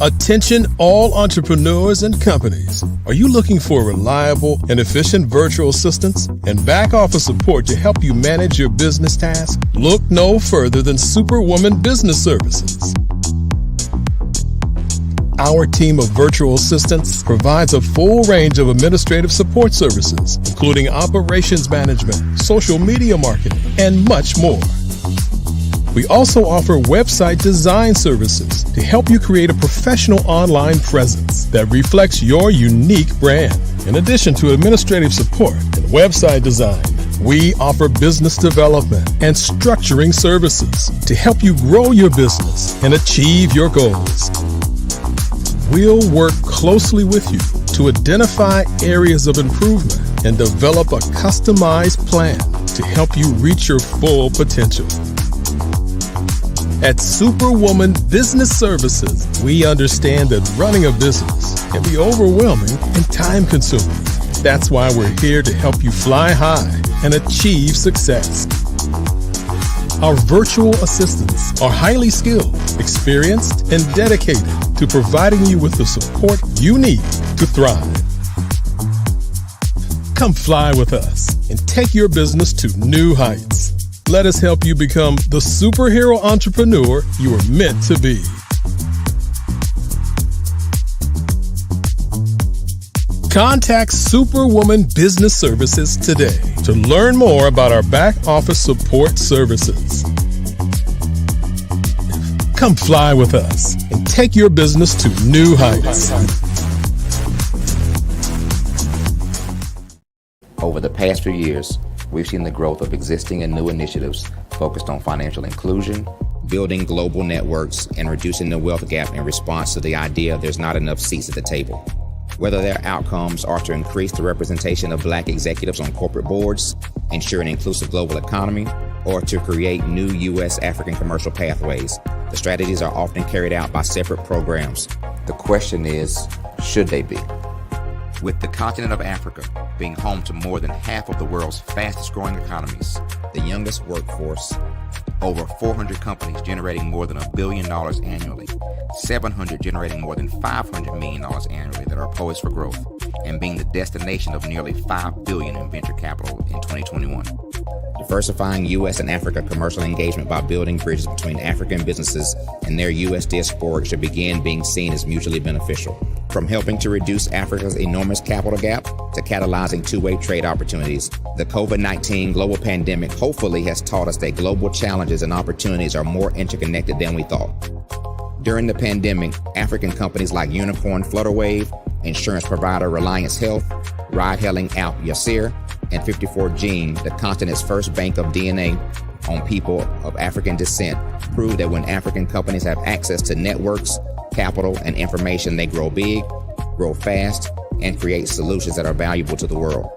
Attention all entrepreneurs and companies. Are you looking for reliable and efficient virtual assistants and back office support to help you manage your business tasks? Look no further than Superwoman Business Services. Our team of virtual assistants provides a full range of administrative support services, including operations management, social media marketing, and much more. We also offer website design services to help you create a professional online presence that reflects your unique brand. In addition to administrative support and website design, we offer business development and structuring services to help you grow your business and achieve your goals. We'll work closely with you to identify areas of improvement and develop a customized plan to help you reach your full potential. At Superwoman Business Services, we understand that running a business can be overwhelming and time-consuming. That's why we're here to help you fly high and achieve success. Our virtual assistants are highly skilled, experienced, and dedicated to providing you with the support you need to thrive. Come fly with us and take your business to new heights. Let us help you become the superhero entrepreneur you were meant to be. Contact Superwoman Business Services today to learn more about our back office support services. Come fly with us and take your business to new heights. Over the past few years, we've seen the growth of existing and new initiatives focused on financial inclusion, building global networks, and reducing the wealth gap in response to the idea there's not enough seats at the table. Whether their outcomes are to increase the representation of Black executives on corporate boards, ensure an inclusive global economy, or to create new U.S. African commercial pathways, the strategies are often carried out by separate programs. The question is, should they be? With the continent of Africa being home to more than half of the world's fastest growing economies, the youngest workforce, over 400 companies generating more than $1 billion annually, 700 generating more than $500 million annually that are poised for growth, and being the destination of nearly $5 billion in venture capital in 2021. Diversifying U.S. and Africa commercial engagement by building bridges between African businesses and their U.S. diaspora should begin being seen as mutually beneficial. From helping to reduce Africa's enormous capital gap to catalyzing two-way trade opportunities, the COVID-19 global pandemic hopefully has taught us that global challenges and opportunities are more interconnected than we thought. During the pandemic, African companies like Unicorn Flutterwave, insurance provider Reliance Health, ride-hailing app Yasir, and 54Gene, the continent's first bank of DNA on people of African descent, proved that when African companies have access to networks, capital, and information, they grow big, grow fast, and create solutions that are valuable to the world.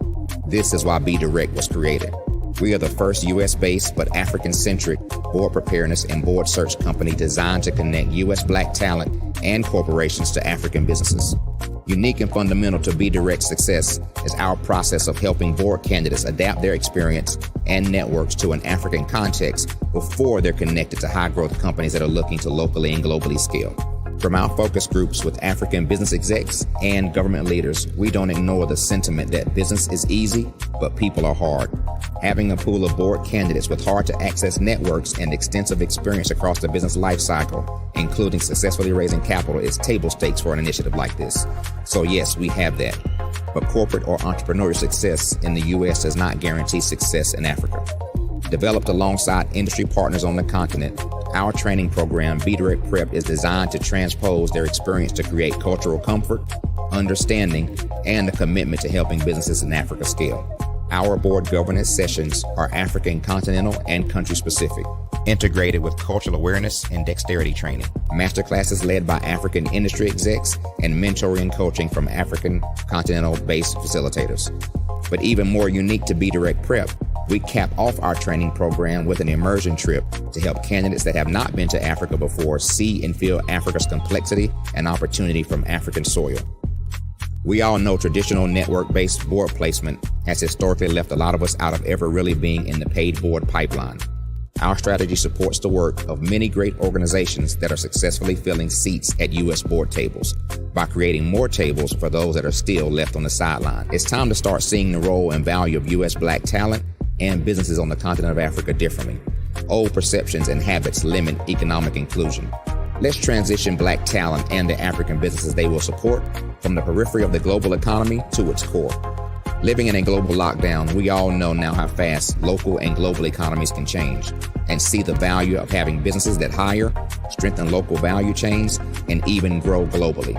This is why Be Direct was created. We are the first U.S.-based but African-centric board preparedness and board search company designed to connect U.S. Black talent and corporations to African businesses. Unique and fundamental to Be Direct's success is our process of helping board candidates adapt their experience and networks to an African context before they're connected to high-growth companies that are looking to locally and globally scale. From our focus groups with African business execs and government leaders, we don't ignore the sentiment that business is easy, but people are hard. Having a pool of board candidates with hard-to-access networks and extensive experience across the business life cycle, including successfully raising capital, is table stakes for an initiative like this. So yes, we have that. But corporate or entrepreneurial success in the U.S. does not guarantee success in Africa. Developed alongside industry partners on the continent, our training program, Be Direct Prep, is designed to transpose their experience to create cultural comfort, understanding, and a commitment to helping businesses in Africa scale. Our board governance sessions are African, continental, and country-specific, integrated with cultural awareness and dexterity training, masterclasses led by African industry execs, and mentoring coaching from African continental-based facilitators. But even more unique to Be Direct Prep, we cap off our training program with an immersion trip to help candidates that have not been to Africa before see and feel Africa's complexity and opportunity from African soil. We all know traditional network-based board placement has historically left a lot of us out of ever really being in the paid board pipeline. Our strategy supports the work of many great organizations that are successfully filling seats at U.S. board tables by creating more tables for those that are still left on the sideline. It's time to start seeing the role and value of U.S. Black talent and businesses on the continent of Africa differently. Old perceptions and habits limit economic inclusion. Let's transition Black talent and the African businesses they will support from the periphery of the global economy to its core. Living in a global lockdown, we all know now how fast local and global economies can change, and see the value of having businesses that hire, strengthen local value chains, and even grow globally.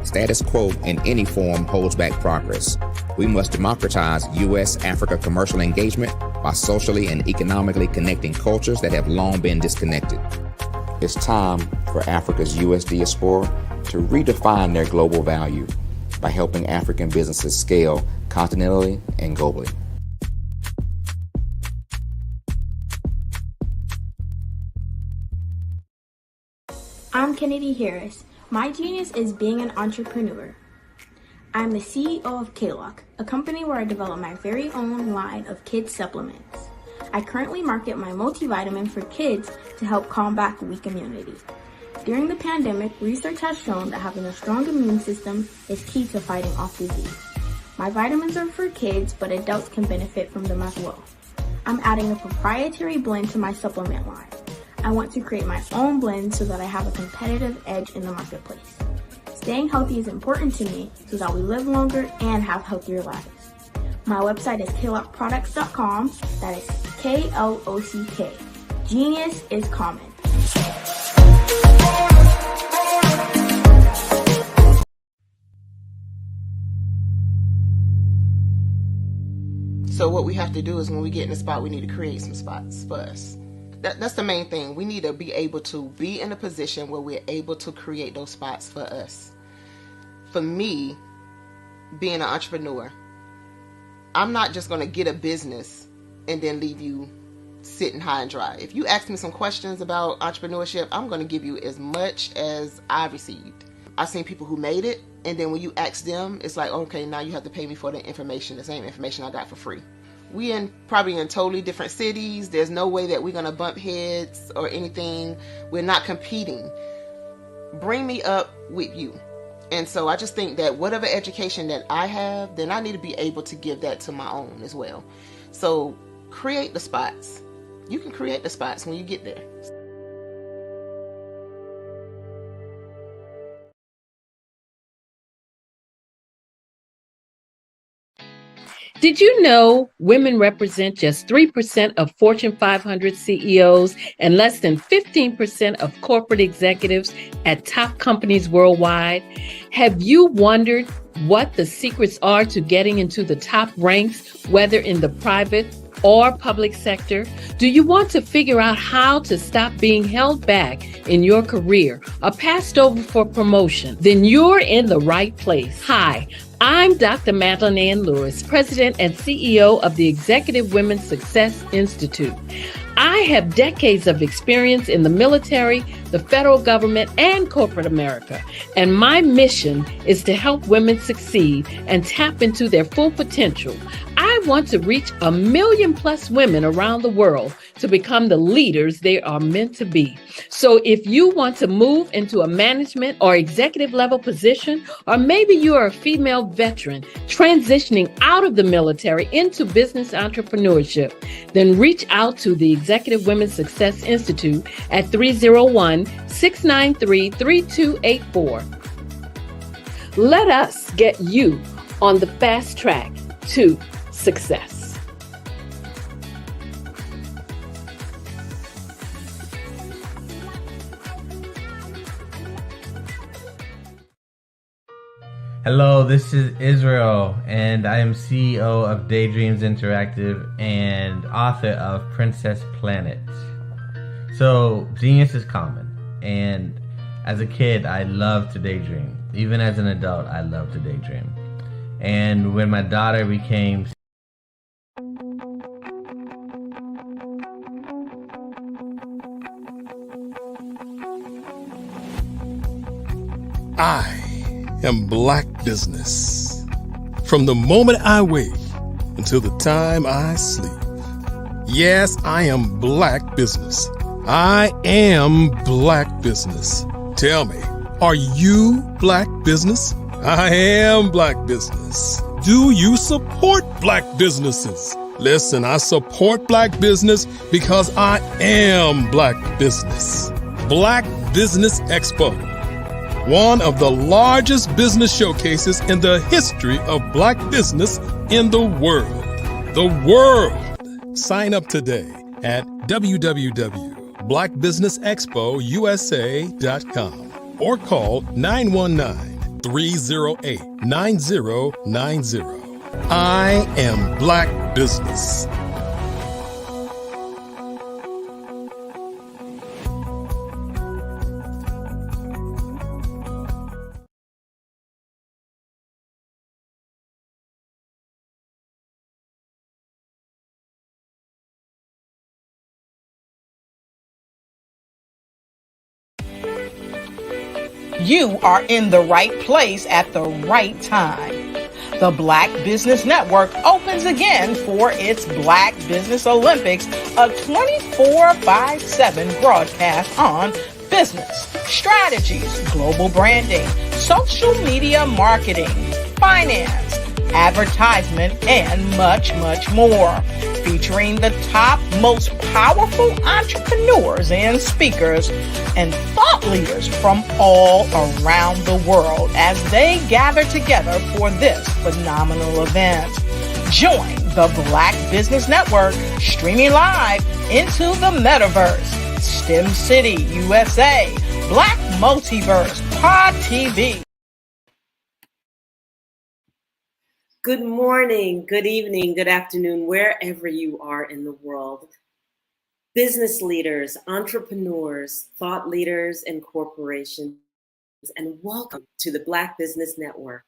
Status quo in any form holds back progress. We must democratize U.S.-Africa commercial engagement by socially and economically connecting cultures that have long been disconnected. It's time for Africa's U.S. diaspora to redefine their global value by helping African businesses scale continentally and globally. I'm Kennedy Harris. My genius is being an entrepreneur. I'm the CEO of K-Lock, a company where I develop my very own line of kids supplements. I currently market my multivitamin for kids to help combat weak immunity. During the pandemic, research has shown that having a strong immune system is key to fighting off disease. My vitamins are for kids, but adults can benefit from them as well. I'm adding a proprietary blend to my supplement line. I want to create my own blend so that I have a competitive edge in the marketplace. Staying healthy is important to me so that we live longer and have healthier lives. My website is klockproducts.com. That is Klock. Genius is common. So what we have to do is when we get in a spot, we need to create some spots for us. That's the main thing. We need to be able to be in a position where we're able to create those spots for us. For me, being an entrepreneur, I'm not just going to get a business and then leave you sitting high and dry. If you ask me some questions about entrepreneurship, I'm going to give you as much as I received. I've seen people who made it, and then when you ask them, it's like, okay, now you have to pay me for the information, the same information I got for free. We probably in totally different cities. There's no way that we're going to bump heads or anything. We're not competing. Bring me up with you. And so I just think that whatever education that I have, then I need to be able to give that to my own as well. So create the spots. You can create the spots when you get there. Did you know women represent just 3% of Fortune 500 CEOs and less than 15% of corporate executives at top companies worldwide? Have you wondered what the secrets are to getting into the top ranks, whether in the private or public sector? Do you want to figure out how to stop being held back in your career or passed over for promotion? Then you're in the right place. Hi, I'm Dr. Madeline Ann Lewis, President and CEO of the Executive Women's Success Institute. I have decades of experience in the military, the federal government, and corporate America, and my mission is to help women succeed and tap into their full potential. I want to reach 1 million+ women around the world to become the leaders they are meant to be. So if you want to move into a management or executive level position, or maybe you are a female veteran transitioning out of the military into business entrepreneurship, then reach out to the Executive Women's Success Institute at 301-693-3284. Let us get you on the fast track to success. Hello, this is Israel, and I am CEO of Daydreams Interactive and author of Princess Planet. So, genius is common, and as a kid, I loved to daydream. Even as an adult, I love to daydream. And when my daughter became I am Black business. From the moment I wake until the time I sleep. Yes, I am Black business. I am Black business. Tell me, are you Black business? I am Black business. Do you support Black businesses? Listen, I support Black business because I am Black business. Black Business Expo, one of the largest business showcases in the history of Black business in the world. The world! Sign up today at www.blackbusinessexpousa.com or call 919-308-9090. I am Black business. You are in the right place at the right time. The Black Business Network opens again for its Black Business Olympics, a 24/7 broadcast on business, strategies, global branding, social media marketing, finance, advertisement, and much, much more. Featuring the top, most powerful entrepreneurs and speakers and thought leaders from all around the world as they gather together for this phenomenal event. Join the Black Business Network streaming live into the metaverse. STEM City, USA, Black Multiverse, Pod TV. Good morning, good evening, good afternoon, wherever you are in the world. Business leaders, entrepreneurs, thought leaders, and corporations, and welcome to the Black Business Network.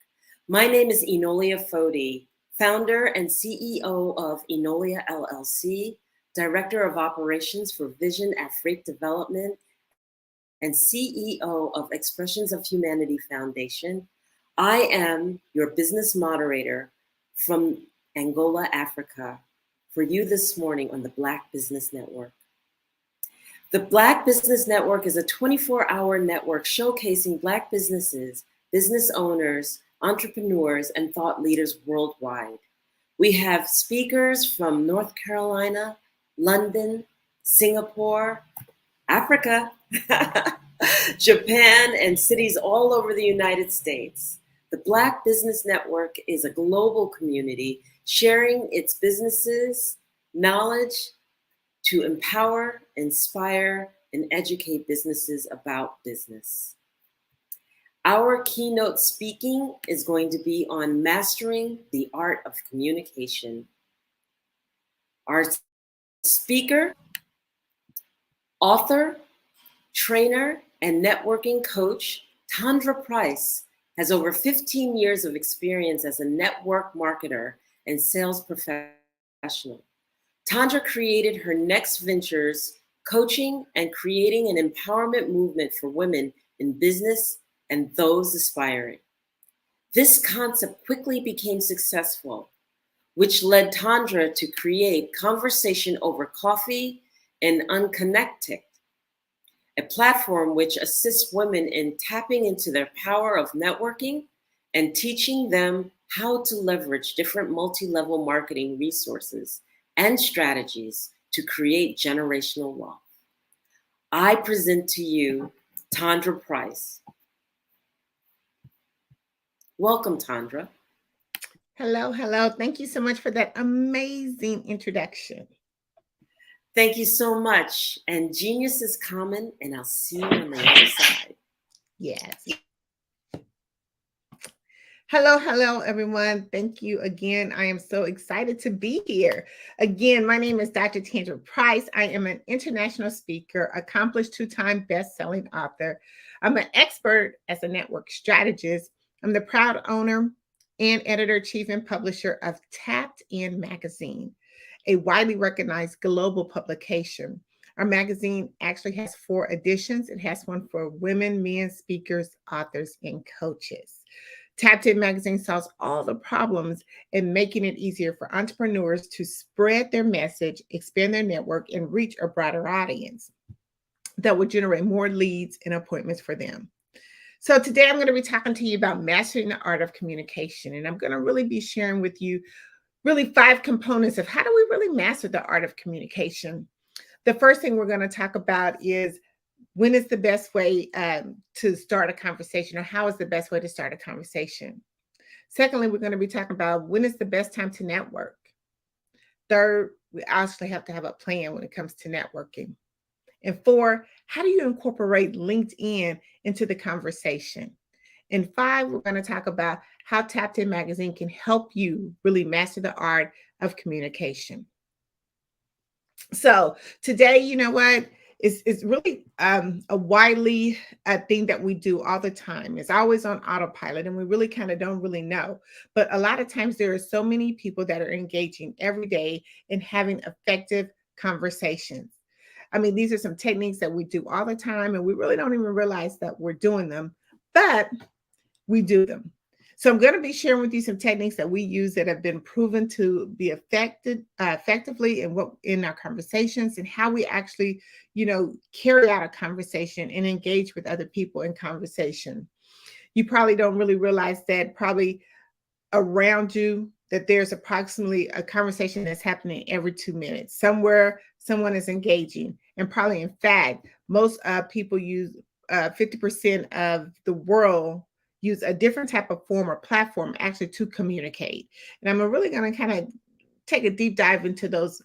My name is Enolia Foti, founder and CEO of Enolia LLC, Director of Operations for Vision Afrique Development, and CEO of Expressions of Humanity Foundation. I am your business moderator from Angola, Africa, for you this morning on the Black Business Network. The Black Business Network is a 24-hour network showcasing Black businesses, business owners, entrepreneurs, and thought leaders worldwide. We have speakers from North Carolina, London, Singapore, Africa, Japan, and cities all over the United States. The Black Business Network is a global community sharing its businesses, knowledge to empower, inspire, and educate businesses about business. Our keynote speaking is going to be on mastering the art of communication. Our speaker, author, trainer, and networking coach, Tandra Price, has over 15 years of experience as a network marketer and sales professional. Tandra created her next ventures, coaching and creating an empowerment movement for women in business and those aspiring. This concept quickly became successful, which led Tandra to create Conversation Over Coffee and Unconnected, a platform which assists women in tapping into their power of networking and teaching them how to leverage different multi-level marketing resources and strategies to create generational wealth. I present to you Tandra Price. Welcome, Tandra. Hello, hello. Thank you so much for that amazing introduction. Thank you so much. And genius is common, and I'll see you on the other side. Yes. Hello, hello, everyone. Thank you again. I am so excited to be here. Again, my name is Dr. Tandra Price. I am an international speaker, accomplished 2-time best-selling author. I'm an expert as a network strategist. I'm the proud owner and editor-chief and publisher of Tapped In magazine, a widely recognized global publication. Our magazine actually has 4 editions. It has one for women, men, speakers, authors, and coaches. Tapped In magazine solves all the problems in making it easier for entrepreneurs to spread their message, expand their network, and reach a broader audience that will generate more leads and appointments for them. So today I'm going to be talking to you about mastering the art of communication. And I'm going to really be sharing with you really 5 components of how do we really master the art of communication. The first thing we're going to talk about is when is the best way to start a conversation, or how is the best way to start a conversation. Secondly, we're going to be talking about when is the best time to network. Third, we actually have to have a plan when it comes to networking. And 4, how do you incorporate LinkedIn into the conversation? And 5, we're going to talk about how Tapped In magazine can help you really master the art of communication. So today, you know what? It's really a widely thing that we do all the time. It's always on autopilot, and we really kind of don't really know. But a lot of times there are so many people that are engaging every day in having effective conversations. I mean, these are some techniques that we do all the time, and we really don't even realize that we're doing them, but we do them. So I'm going to be sharing with you some techniques that we use that have been proven to be effectively in our conversations, and how we actually, carry out a conversation and engage with other people in conversation. You probably don't really realize that probably around you that there's approximately a conversation that's happening every 2 minutes. Somewhere someone is engaging. And probably, in fact, most people use 50% of the world use a different type of form or platform actually to communicate. And I'm really going to kind of take a deep dive into those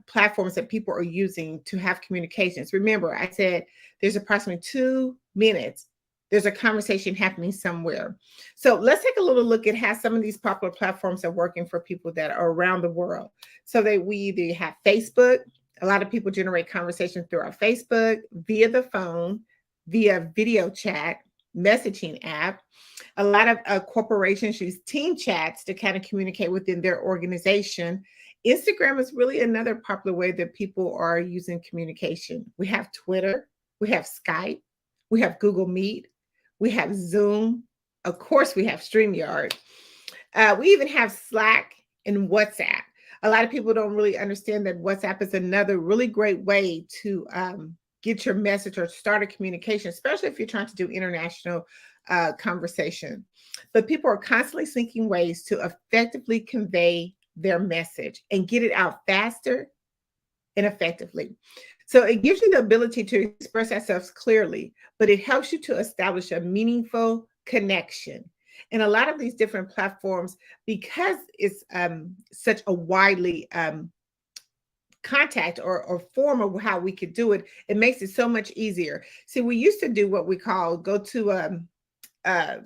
platforms that people are using to have communications. Remember, I said there's approximately 2 minutes. There's a conversation happening somewhere. So let's take a little look at how some of these popular platforms are working for people that are around the world. So that we either have Facebook. A lot of people generate conversations through our Facebook, via the phone, via video chat, messaging app. A lot of corporations use team chats to kind of communicate within their organization. Instagram is really another popular way that people are using communication. We have Twitter, we have Skype, we have Google Meet, we have Zoom. Of course, we have StreamYard. We even have Slack and WhatsApp. A lot of people don't really understand that WhatsApp is another really great way to get your message or start a communication, especially if you're trying to do international conversation. But people are constantly seeking ways to effectively convey their message and get it out faster and effectively. So it gives you the ability to express ourselves clearly, but it helps you to establish a meaningful connection. And a lot of these different platforms, because it's such a widely contact or form of how we could do it, it makes it so much easier. See, we used to do what we call go to a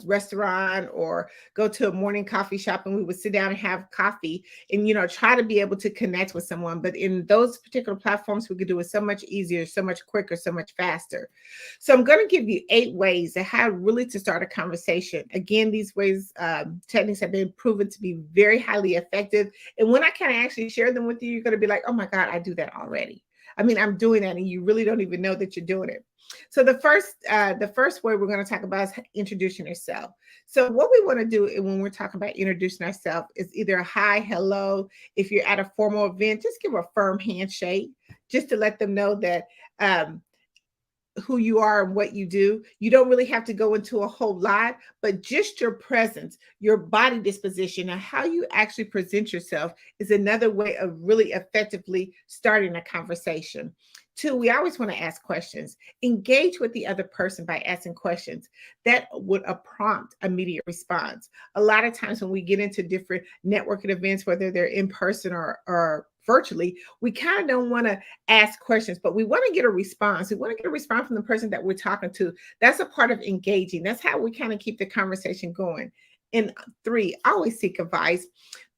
restaurant or go to a morning coffee shop, and we would sit down and have coffee and, try to be able to connect with someone. But in those particular platforms, we could do it so much easier, so much quicker, so much faster. So I'm going to give you 8 ways of how really to start a conversation. Again, these ways, techniques have been proven to be very highly effective. And when I kind of actually share them with you, you're going to be like, oh my God, I do that already. I mean, I'm doing that, and you really don't even know that you're doing it. So the first way we're going to talk about is introducing yourself. So what we want to do when we're talking about introducing ourselves is either a hi, hello. If you're at a formal event, just give a firm handshake just to let them know that who you are and what you do. You don't really have to go into a whole lot, but just your presence, your body disposition, and how you actually present yourself is another way of really effectively starting a conversation. 2, we always want to ask questions. Engage with the other person by asking questions. That would prompt immediate response. A lot of times when we get into different networking events, whether they're in person or virtually, we kind of don't want to ask questions, but we want to get a response. We want to get a response from the person that we're talking to. That's a part of engaging. That's how we kind of keep the conversation going. And 3, always seek advice.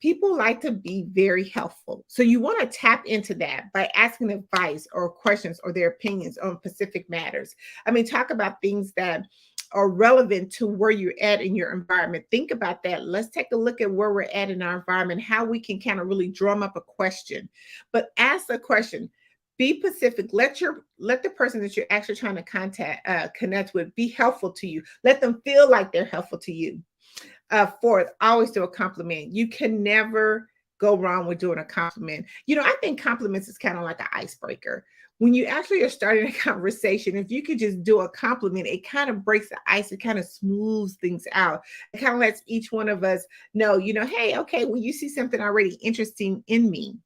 People like to be very helpful. So you want to tap into that by asking advice or questions or their opinions on specific matters. I mean, talk about things that are relevant to where you're at in your environment. Think about that. Let's take a look at where we're at in our environment, how we can kind of really drum up a question. But ask the question. Be specific. Let the person that you're actually trying to connect with be helpful to you. Let them feel like they're helpful to you. 4th, always do a compliment. You can never go wrong with doing a compliment. I think compliments is kind of like an icebreaker. When you actually are starting a conversation, if you could just do a compliment, it kind of breaks the ice. It kind of smooths things out. It kind of lets each one of us know, hey, okay, well, you see something already interesting in me.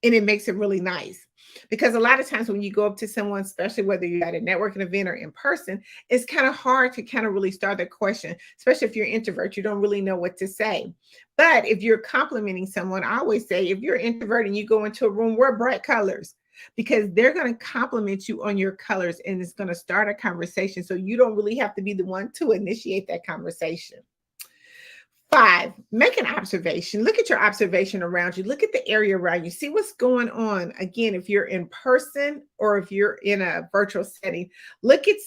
And it makes it really nice. Because a lot of times when you go up to someone, especially whether you're at a networking event or in person, it's kind of hard to kind of really start that question, especially if you're an introvert, you don't really know what to say. But if you're complimenting someone, I always say, if you're an introvert and you go into a room, wear bright colors, because they're going to compliment you on your colors and it's going to start a conversation. So you don't really have to be the one to initiate that conversation. 5, make an observation. Look at your observation around you. Look at the area around you. See what's going on. Again, if you're in person or if you're in a virtual setting,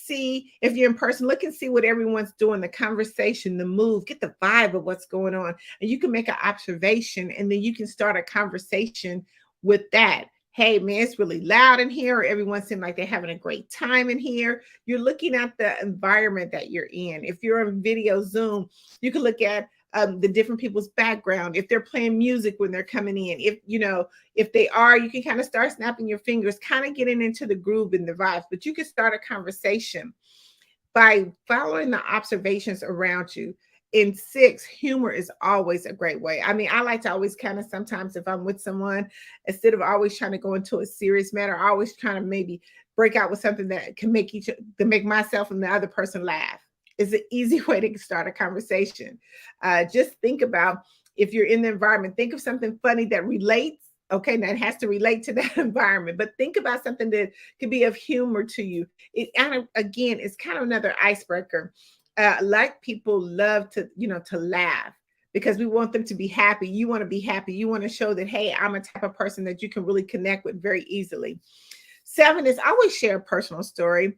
see if you're in person, look and see what everyone's doing, the conversation, the move, get the vibe of what's going on. And you can make an observation and then you can start a conversation with that. Hey, man, it's really loud in here, or everyone seems like they're having a great time in here. You're looking at the environment that you're in. If you're on video Zoom, you can look at the different people's background. If they're playing music when they're coming in, if they are, you can kind of start snapping your fingers, kind of getting into the groove and the vibes. But you can start a conversation by following the observations around you. in 6, humor is always a great way. I mean, I like to always kind of sometimes if I'm with someone, instead of always trying to go into a serious matter, I always trying to maybe break out with something that can make myself and the other person laugh. It's an easy way to start a conversation. Just think about if you're in the environment, think of something funny that relates. Okay, that has to relate to that environment, but think about something that could be of humor to you. It kind of, again, it's kind of another icebreaker. Like people love to, to laugh because we want them to be happy. You want to be happy. You want to show that, hey, I'm a type of person that you can really connect with very easily. 7 is always share a personal story.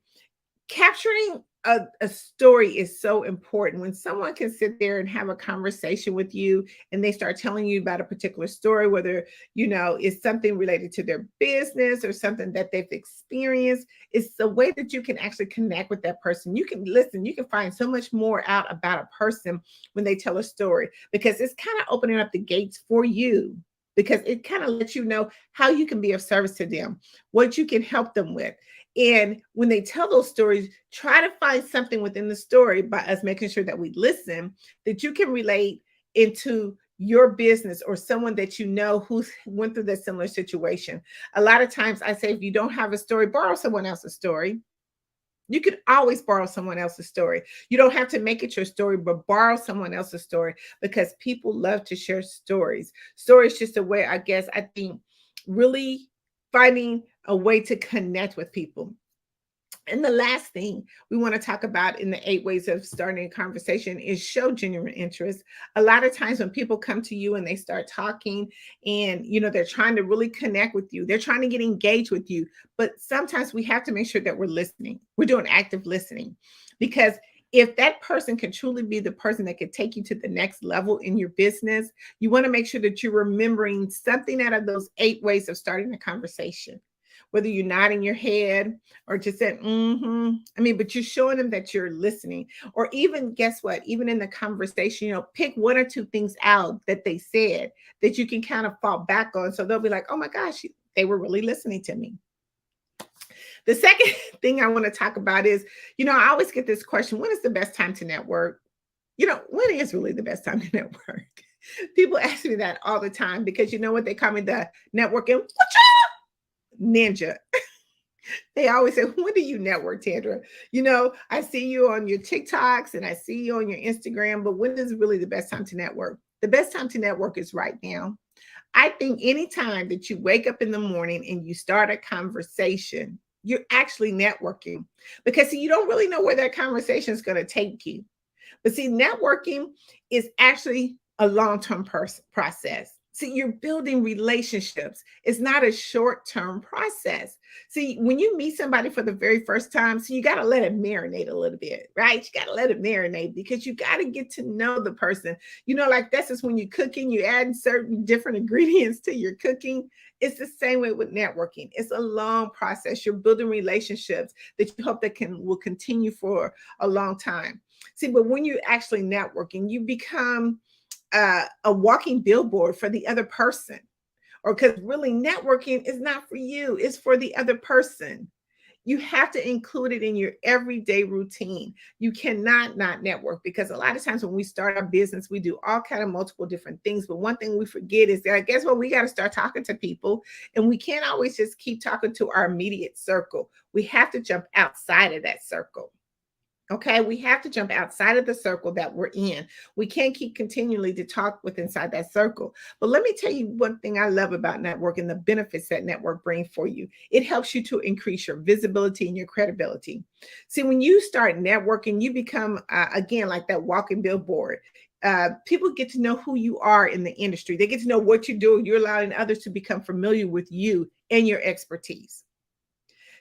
Capturing a story is so important. When someone can sit there and have a conversation with you and they start telling you about a particular story, whether, it's something related to their business or something that they've experienced, it's the way that you can actually connect with that person. You can listen, you can find so much more out about a person when they tell a story, because it's kind of opening up the gates for you, because it kind of lets you know how you can be of service to them, what you can help them with. And when they tell those stories, try to find something within the story by us making sure that we listen, that you can relate into your business or someone that you know who's went through that similar situation. A lot of times I say, if you don't have a story, borrow someone else's story. You could always borrow someone else's story. You don't have to make it your story, but borrow someone else's story, because people love to share stories. Stories just a way, I think, really finding a way to connect with people. And the last thing we want to talk about in the 8 ways of starting a conversation is show genuine interest. A lot of times when people come to you and they start talking and, they're trying to really connect with you, they're trying to get engaged with you. But sometimes we have to make sure that we're listening. We're doing active listening, because if that person can truly be the person that can take you to the next level in your business, you want to make sure that you're remembering something out of those 8 ways of starting a conversation. Whether you're nodding your head or just saying, but you're showing them that you're listening. Or even, guess what? Even in the conversation, pick 1 or 2 things out that they said that you can kind of fall back on. So they'll be like, oh my gosh, they were really listening to me. The second thing I want to talk about is, I always get this question: when is the best time to network? When is really the best time to network? People ask me that all the time, because you know what? They call me the networking ninja. They always say, when do you network, Tandra? I see you on your TikToks and I see you on your Instagram, but when is really the best time to network? The best time to network is right now. I think anytime that you wake up in the morning and you start a conversation, you're actually networking, because you don't really know where that conversation is going to take you. But see, networking is actually a long-term process. See, you're building relationships. It's not a short-term process. See, when you meet somebody for the very first time, so you got to let it marinate a little bit, right? You got to let it marinate, because you got to get to know the person. Like this is when you're cooking, you add certain different ingredients to your cooking. It's the same way with networking. It's a long process. You're building relationships that you hope that will continue for a long time. See, but when you're actually networking, you become a walking billboard for the other person, or because really networking is not for you, it's for the other person. You have to include it in your everyday routine. You cannot not network, because a lot of times when we start our business, we do all kind of multiple different things. But one thing we forget is that, guess what? We got to start talking to people, and we can't always just keep talking to our immediate circle. We have to jump outside of that circle. Okay, we have to jump outside of the circle that we're in. We can't keep continually to talk with inside that circle. But let me tell you one thing I love about networking, the benefits that network brings for you. It helps you to increase your visibility and your credibility. See, when you start networking, you become, again, like that walking billboard. People get to know who you are in the industry. They get to know what you do. You're allowing others to become familiar with you and your expertise.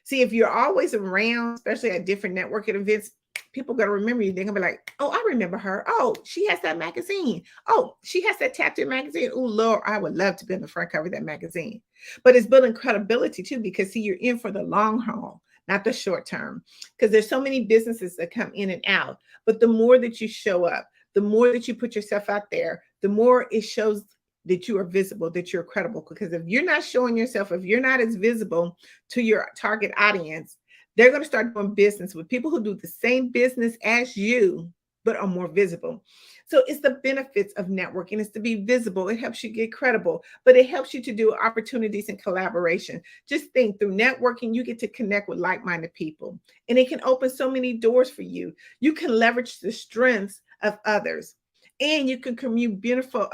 See, if you're always around, especially at different networking events, people going to remember you. They're going to be like, oh, I remember her. Oh, she has that magazine. Oh, she has that tattoo magazine. Oh, Lord, I would love to be on the front cover of that magazine. But it's building credibility too, because see, you're in for the long haul, not the short term, because there's so many businesses that come in and out. But the more that you show up, the more that you put yourself out there, the more it shows that you are visible, that you're credible. Because if you're not showing yourself, if you're not as visible to your target audience, they're going to start doing business with people who do the same business as you, but are more visible. So it's the benefits of networking. It's to be visible. It helps you get credible, but it helps you to do opportunities and collaboration. Just think, through networking, you get to connect with like-minded people, and it can open so many doors for you. You can leverage the strengths of others, and you can create beautiful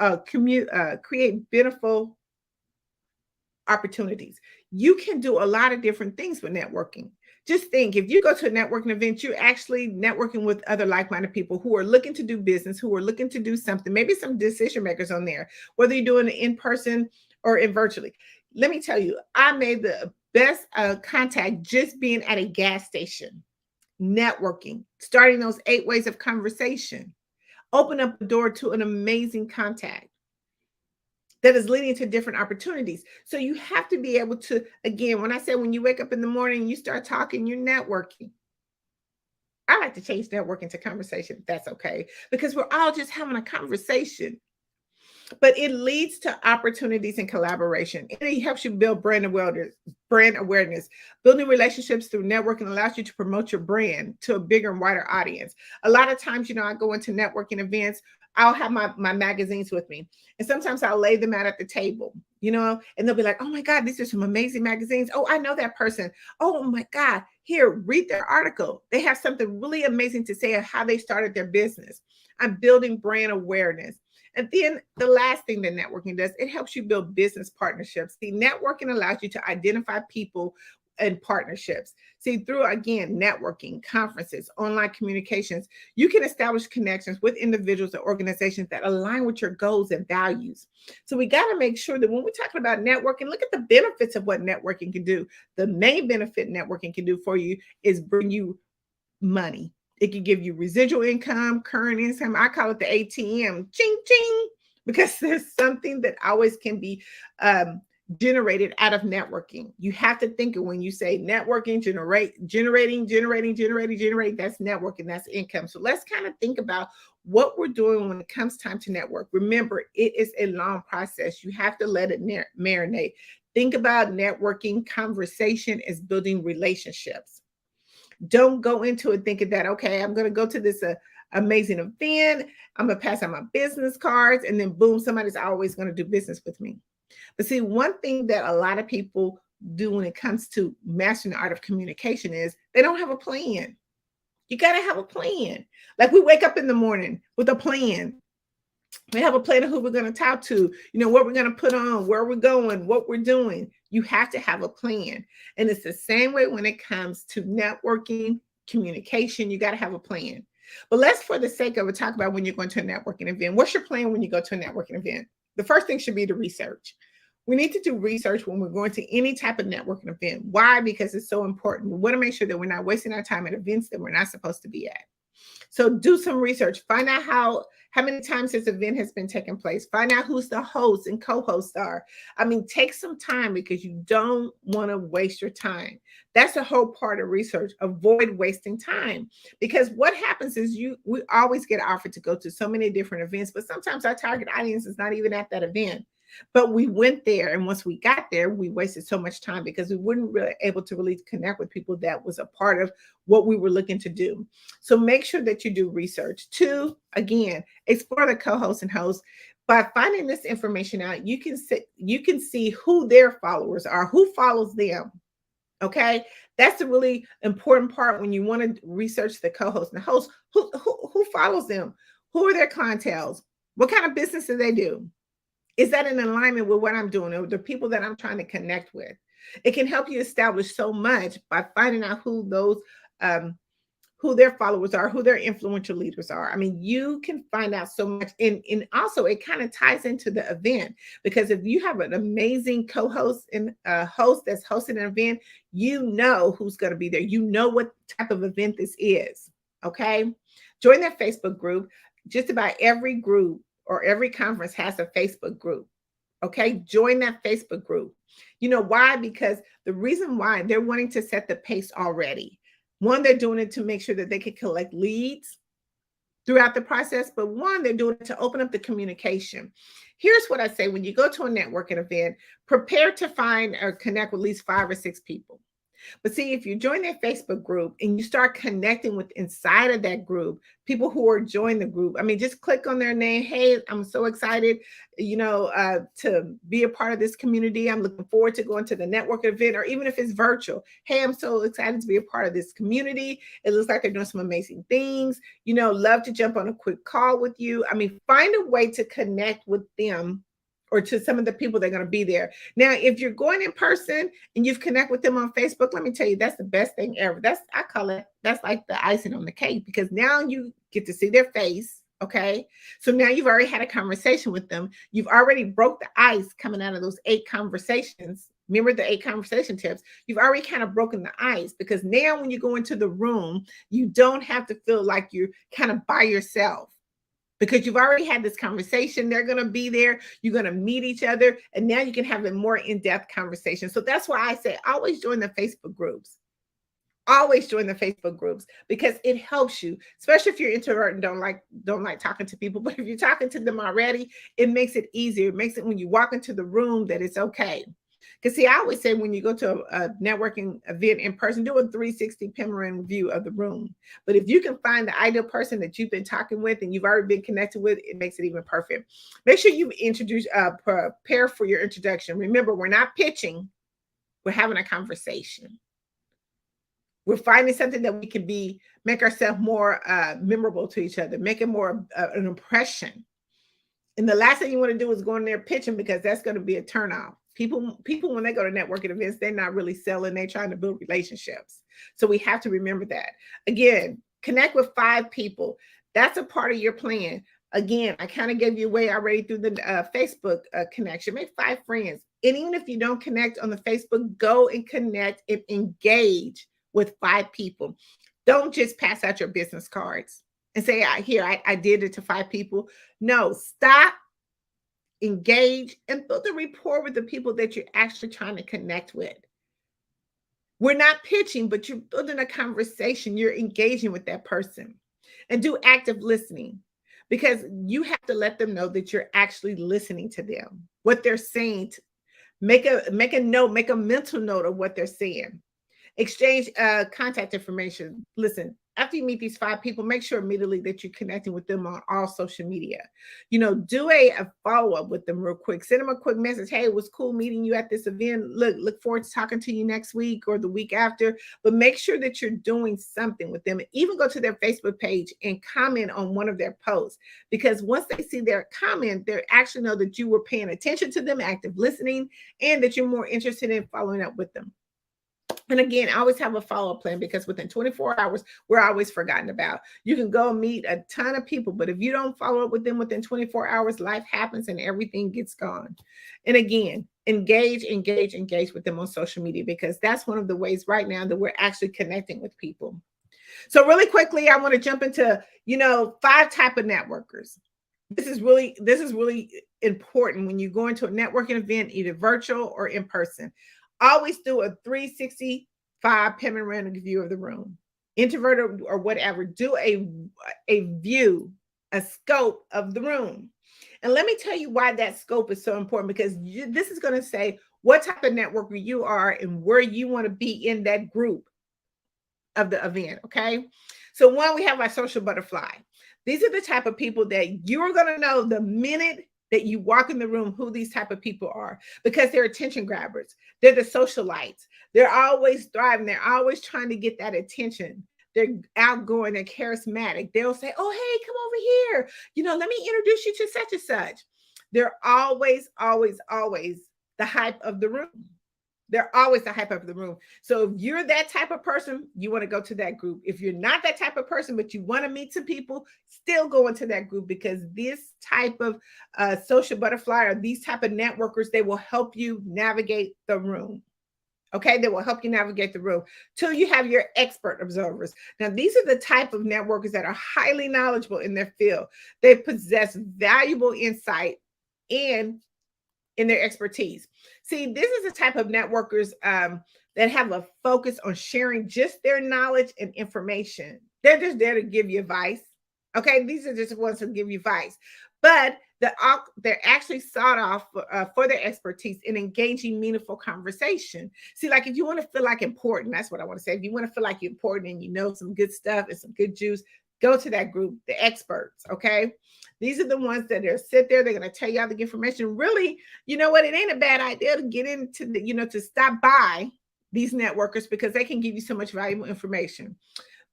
opportunities. You can do a lot of different things with networking. Just think, if you go to a networking event, you're actually networking with other like-minded people who are looking to do business, who are looking to do something, maybe some decision makers on there, whether you're doing it in person or in virtually. Let me tell you, I made the best contact just being at a gas station, networking, starting those 8 ways of conversation, open up the door to an amazing contact that is leading to different opportunities. So you have to be able to, again, when I say when you wake up in the morning, you start talking, you're networking. I like to change networking to conversation, if that's okay, because we're all just having a conversation. But it leads to opportunities and collaboration. It helps you build brand awareness. Building relationships through networking allows you to promote your brand to a bigger and wider audience. A lot of times, I go into networking events, I'll have my magazines with me. And sometimes I'll lay them out at the table, and they'll be like, oh my God, these are some amazing magazines. Oh, I know that person. Oh my God, here, read their article. They have something really amazing to say of how they started their business. I'm building brand awareness. And then the last thing that networking does, it helps you build business partnerships. See, networking allows you to identify people and partnerships. See, through, again, networking, conferences, online communications, you can establish connections with individuals or organizations that align with your goals and values. So we got to make sure that when we're talking about networking, look at the benefits of what networking can do. The main benefit networking can do for you is bring you money. It can give you residual income, current income. I call it the ATM, ching, ching, because there's something that always can be generated out of networking. You have to think of, when you say networking, generating, that's networking, that's income. So let's kind of think about what we're doing when it comes time to network. Remember, it is a long process. You have to let it marinate. Think about networking. Conversation is building relationships. Don't go into it thinking that, okay, I'm going to go to this amazing event, I'm going to pass out my business cards, and then boom, somebody's always going to do business with me. But see, one thing that a lot of people do when it comes to mastering the art of communication is they don't have a plan. You got to have a plan. Like, we wake up in the morning with a plan. We have a plan of who we're going to talk to, what we're going to put on, where we're going, what we're doing. You have to have a plan. And it's the same way when it comes to networking, communication. You got to have a plan. But let's, for the sake of it, talk about when you're going to a networking event. What's your plan when you go to a networking event? The first thing should be the research. We need to do research when we're going to any type of networking event. Why? Because it's so important. We want to make sure that we're not wasting our time at events that we're not supposed to be at. So do some research. Find out how many times this event has been taking place. Find out who's the hosts and co-hosts are. Take some time, because you don't want to waste your time. That's a whole part of research. Avoid wasting time, because what happens is we always get offered to go to so many different events, but sometimes our target audience is not even at that event. But we went there, and once we got there, we wasted so much time because we weren't really able to really connect with people that was a part of what we were looking to do. So make sure that you do research. 2, again, explore the co-hosts and hosts. By finding this information out, you can see who their followers are, who follows them. Okay, that's a really important part when you want to research the co-hosts and the hosts. Who follows them? Who are their clientele? What kind of business do they do? Is that in alignment with what I'm doing, or the people that I'm trying to connect with? It can help you establish so much by finding out who their followers are, who their influential leaders are. You can find out so much. And also, it kind of ties into the event, because if you have an amazing co-host and a host that's hosting an event, you know who's going to be there. You know what type of event this is. Okay. Join their Facebook group. Just about every group or every conference has a Facebook group. Okay, join that Facebook group. You know why? Because the reason why, they're wanting to set the pace already. One, they're doing it to make sure that they can collect leads throughout the process, but one, they're doing it to open up the communication. Here's what I say: when you go to a networking event, prepare to find or connect with at least 5 or 6 people. But see, if you join that Facebook group and you start connecting with inside of that group, people who are joining the group, I mean, just click on their name. Hey, I'm so excited, to be a part of this community. I'm looking forward to going to the network event, or even if it's virtual. Hey, I'm so excited to be a part of this community. It looks like they're doing some amazing things. Love to jump on a quick call with you. I mean, find a way to connect with them or to some of the people that are going to be there. Now, if you're going in person and you've connected with them on Facebook, let me tell you, that's the best thing ever. I call it, that's like the icing on the cake, because now you get to see their face. Okay. So now you've already had a conversation with them. You've already broke the ice coming out of those 8 conversations. Remember the 8 conversation tips? You've already kind of broken the ice, because now when you go into the room, you don't have to feel like you're kind of by yourself, because you've already had this conversation. They're going to be there. You're going to meet each other. And now you can have a more in-depth conversation. So that's why I say always join the Facebook groups. Always join the Facebook groups, because it helps you, especially if you're introvert and don't like talking to people. But if you're talking to them already, it makes it easier. It makes it, when you walk into the room, that it's okay. Because see, I always say when you go to a networking event in person, do a 360 panoramic view of the room. But if you can find the ideal person that you've been talking with and you've already been connected with, it makes it even perfect. Make sure you prepare for your introduction. Remember, we're not pitching. We're having a conversation. We're finding something that we can make ourselves more memorable to each other, make it more an impression. And the last thing you want to do is go in there pitching, because that's going to be a turnoff. People, when they go to networking events, they're not really selling. They're trying to build relationships. So we have to remember that. Again, connect with 5 people. That's a part of your plan. Again, I kind of gave you away already through the Facebook connection. Make 5 friends. And even if you don't connect on the Facebook, go and connect and engage with 5 people. Don't just pass out your business cards and say, I did it to 5 people. No, stop, engage, and build a rapport with the people that you're actually trying to connect with. We're not pitching, but you're building a conversation. You're engaging with that person. And do active listening, because you have to let them know that you're actually listening to them, what they're saying. Make a note, make a mental note of what they're saying. Exchange contact information. Listen, after you meet these 5 people, make sure immediately that you're connecting with them on all social media. Do a follow-up with them real quick. Send them a quick message. Hey, it was cool meeting you at this event. Look forward to talking to you next week or the week after. But make sure that you're doing something with them. Even go to their Facebook page and comment on one of their posts, because once they see their comment, they actually know that you were paying attention to them, active listening, and that you're more interested in following up with them. And again, I always have a follow-up plan, because within 24 hours, we're always forgotten about. You can go meet a ton of people, but if you don't follow up with them within 24 hours, life happens and everything gets gone. And again, engage with them on social media, because that's one of the ways right now that we're actually connecting with people. So really quickly, I want to jump into, 5 type of networkers. This is really important when you go into a networking event, either virtual or in person. Always do a 365 panoramic view of the room. Introvert or whatever, do a view, a scope of the room. And let me tell you why that scope is so important, because this is going to say what type of networker you are and where you want to be in that group of the event, okay? So 1, we have our social butterfly. These are the type of people that you're going to know the minute that you walk in the room who these type of people are, because they're attention grabbers. They're the socialites. They're always thriving. They're always trying to get that attention. They're outgoing. They're charismatic. They'll say, oh, hey, come over here. Let me introduce you to such and such. They're always, always, always the hype of the room. They're always the hype of the room. So if you're that type of person, you want to go to that group. If you're not that type of person, but you want to meet some people, still go into that group, because this type of social butterfly or these type of networkers, they will help you navigate the room. Okay, they will help you navigate the room. 2, you have your expert observers. Now, these are the type of networkers that are highly knowledgeable in their field. They possess valuable insight and in their expertise. See, this is the type of networkers that have a focus on sharing just their knowledge and information. They're just there to give you advice. Okay, these are just ones who give you advice. but they're actually sought off for their expertise in engaging meaningful conversation. See, like if you want to feel like important, that's what I want to say. If you want to feel like you're important and you know some good stuff and some good juice, go to that group, the experts, okay? These are the ones that are sit there, they're going to tell you all the information. Really, you know what? It ain't a bad idea to get into the, to stop by these networkers because they can give you so much valuable information.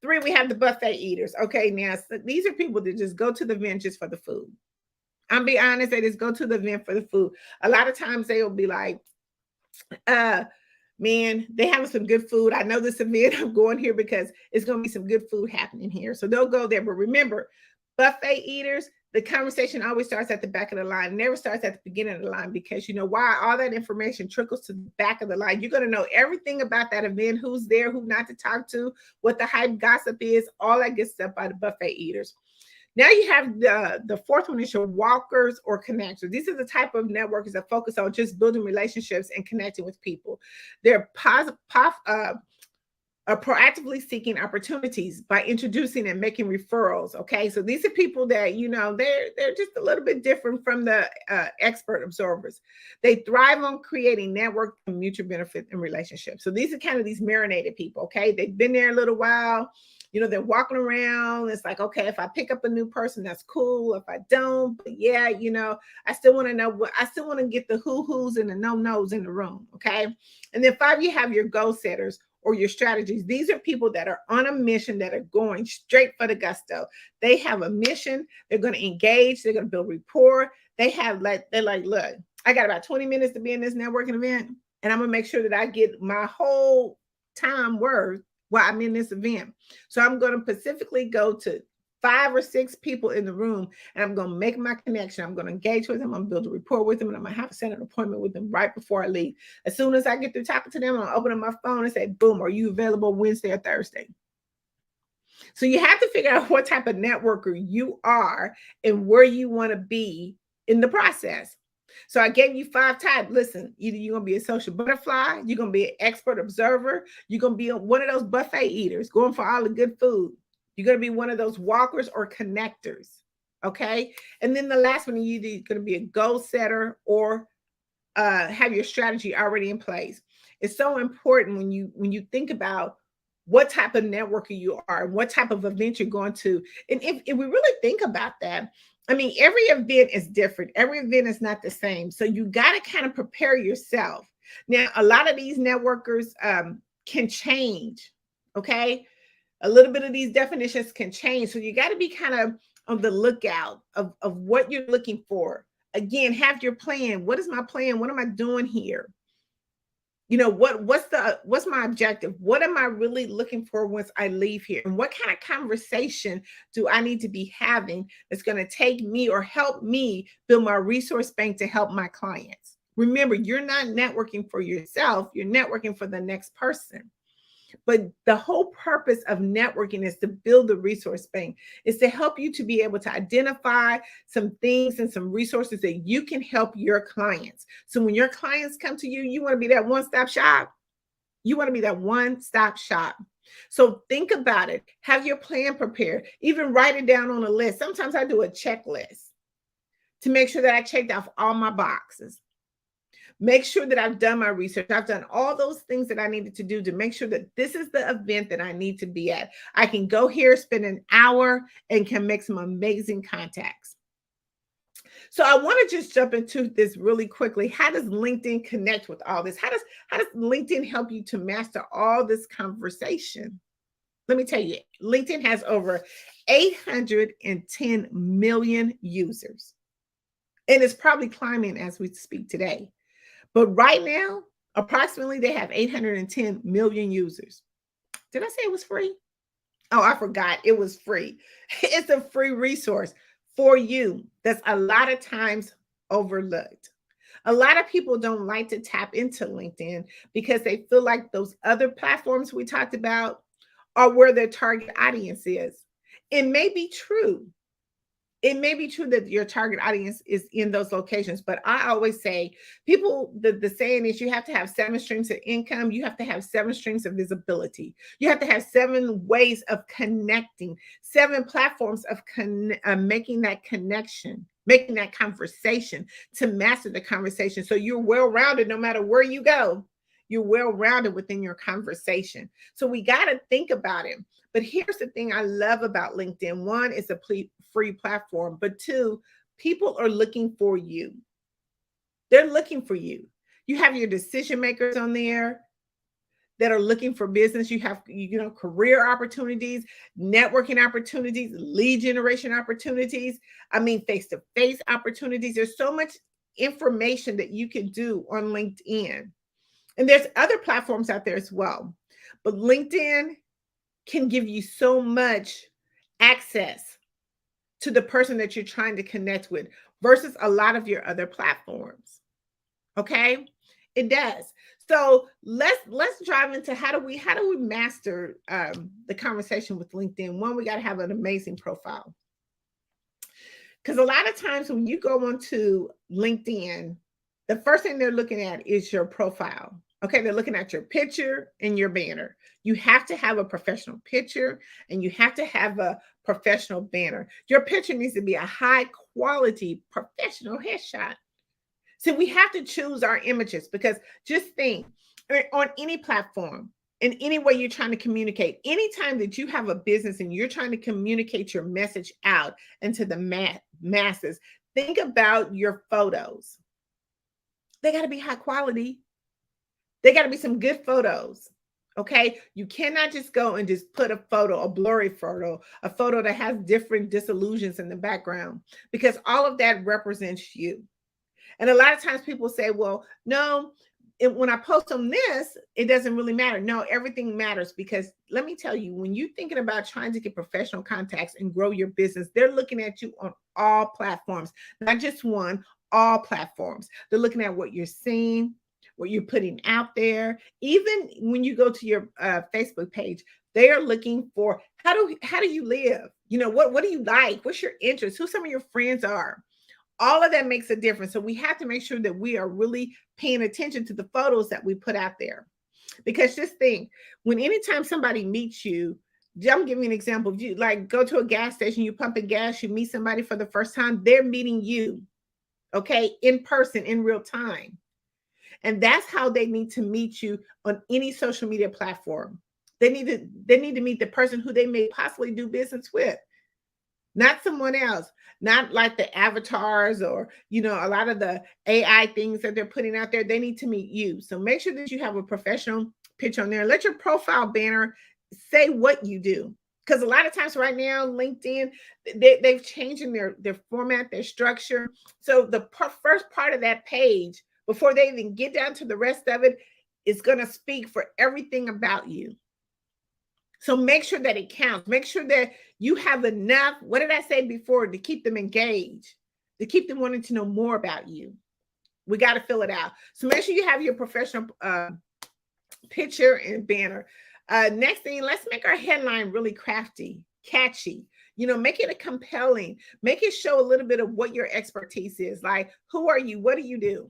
3, we have the buffet eaters. Okay, now so these are people that just go to the event just for the food. I'm be honest, they just go to the event for the food. A lot of times they will be like, man, they having some good food. I know this event, I'm going here because it's going to be some good food happening here. So they'll go there. But remember, buffet eaters, the conversation always starts at the back of the line. It never starts at the beginning of the line because you know why? All that information trickles to the back of the line. You're going to know everything about that event, who's there, who not to talk to, what the hype gossip is, all that good stuff by the buffet eaters. Now you have the 4th one is your walkers or connectors. These are the type of networkers that focus on just building relationships and connecting with people. They're proactively seeking opportunities by introducing and making referrals. Okay, so these are people that they're just a little bit different from the expert observers. They thrive on creating network and mutual benefit and relationships. So these are kind of these marinated people. Okay, they've been there a little while. They're walking around. It's like, okay, if I pick up a new person, that's cool. If I don't, but yeah, I still want to know I still want to get the who's and the no-nos in the room. Okay. And then 5, you have your goal setters or your strategies. These are people that are on a mission that are going straight for the gusto. They have a mission. They're going to engage. They're going to build rapport. They're like, look, I got about 20 minutes to be in this networking event, and I'm going to make sure that I get my whole time worth while I'm in this event. So I'm going to specifically go to 5 or 6 people in the room, and I'm going to make my connection. I'm going to engage with them. I'm going to build a rapport with them, and I'm going to have to set an appointment with them right before I leave. As soon as I get through talking to them, I'll open up my phone and say, boom, are you available Wednesday or Thursday? So you have to figure out what type of networker you are and where you want to be in the process. So I gave you 5 types. Listen, either you're going to be a social butterfly, you're going to be an expert observer, you're going to be one of those buffet eaters going for all the good food. You're going to be one of those walkers or connectors. Okay. And then the last one, you're either going to be a goal setter or have your strategy already in place. It's so important when you think about what type of networker you are and what type of event you're going to. And if we really think about that, I mean, every event is different. Every event is not the same. So you got to kind of prepare yourself. Now, a lot of these networkers can change. Okay. A little bit of these definitions can change. So you got to be kind of on the lookout of what you're looking for. Again, have your plan. What is my plan? What am I doing here? What's my objective? What am I really looking for once I leave here? And what kind of conversation do I need to be having that's going to take me or help me build my resource bank to help my clients? Remember, you're not networking for yourself. You're networking for the next person. But the whole purpose of networking is to build the resource bank, is to help you to be able to identify some things and some resources that you can help your clients. So when your clients come to you, you want to be that one-stop shop. You want to be that one-stop shop. So think about it. Have your plan prepared. Even write it down on a list. Sometimes I do a checklist to make sure that I checked off all my boxes. Make sure that I've done my research. I've done all those things that I needed to do to make sure that this is the event that I need to be at. I can go here, spend an hour, and can make some amazing contacts. So I want to just jump into this really quickly. How does LinkedIn connect with all this? How does LinkedIn help you to master all this conversation? Let me tell you, LinkedIn has over 810 million users. And it's probably climbing as we speak today. But right now, approximately, they have 810 million users. Did I say it was free? Oh, I forgot. It was free. It's a free resource for you that's a lot of times overlooked. A lot of people don't like to tap into LinkedIn because they feel like those other platforms we talked about are where their target audience is. It may be true. It may be true that your target audience is in those locations, but I always say the saying is you have to have 7 streams of income. You have to have 7 streams of visibility. You have to have 7 ways of connecting, 7 platforms of making that connection. making that conversation to master the conversation. So you're well-rounded no matter where you go. You're well-rounded within your conversation. So we got to think about it. But here's the thing I love about LinkedIn. One, it's a free platform. But two, people are looking for you. They're looking for you. You have your decision makers on there that are looking for business. You have, career opportunities, networking opportunities, lead generation opportunities. Face-to-face opportunities. There's so much information that you can do on LinkedIn. And there's other platforms out there as well. But LinkedIn can give you so much access to the person that you're trying to connect with versus a lot of your other platforms. Okay? It does. So let's drive into how do we master the conversation with LinkedIn. One, we got to have an amazing profile. Because a lot of times when you go onto LinkedIn, the first thing they're looking at is your profile. Okay, they're looking at your picture and your banner. You have to have a professional picture and you have to have a professional banner. Your picture needs to be a high quality professional headshot. So we have to choose our images, because just think, on any platform, in any way you're trying to communicate, anytime that you have a business and you're trying to communicate your message out into the masses, think about your photos. They got to be high quality. They got to be some good photos. Okay. You cannot just go and just put a photo, a blurry photo, a photo that has different disillusions in the background, because all of that represents you. And a lot of times people say, well, no, when I post on this, it doesn't really matter. No, everything matters, because let me tell you, when you're thinking about trying to get professional contacts and grow your business, they're looking at you on all platforms, not just one, all platforms. They're looking at what you're seeing, what you're putting out there. Even when you go to your Facebook page, they are looking for how do you live? What do you like? What's your interest? Who some of your friends are? All of that makes a difference. So we have to make sure that we are really paying attention to the photos that we put out there. Because just think, when anytime somebody meets you, I'm giving you an example. If you go to a gas station, you're pumping gas, you meet somebody for the first time, they're meeting you, okay, in person, in real time. And that's how they need to meet you on any social media platform. They need to meet the person who they may possibly do business with. Not someone else, not like the avatars or, a lot of the AI things that they're putting out there. They need to meet you. So make sure that you have a professional picture on there. Let your profile banner say what you do. Because a lot of times right now, LinkedIn, they've changed their format, their structure. So the first part of that page, before they even get down to the rest of it, is going to speak for everything about you. So make sure that it counts. Make sure that you have enough, what did I say before, to keep them engaged, to keep them wanting to know more about you. We got to fill it out. So make sure you have your professional picture and banner. Next thing, let's make our headline really crafty, catchy. Make it a compelling. Make it show a little bit of what your expertise is. Like, who are you? What do you do?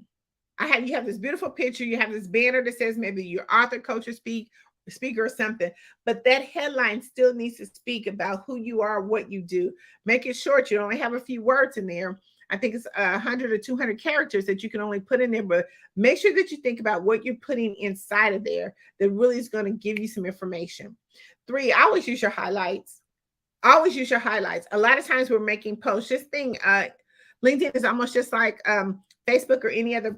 You have this beautiful picture. You have this banner that says maybe you're author, coach, or speaker or something, but that headline still needs to speak about who you are, what you do. Make it short. You only have a few words in there. I think it's 100 or 200 characters that you can only put in there, but make sure that you think about what you're putting inside of there that really is going to give you some information. 3, always use your highlights. Always use your highlights. A lot of times we're making posts. Just think, LinkedIn is almost just like Facebook or any other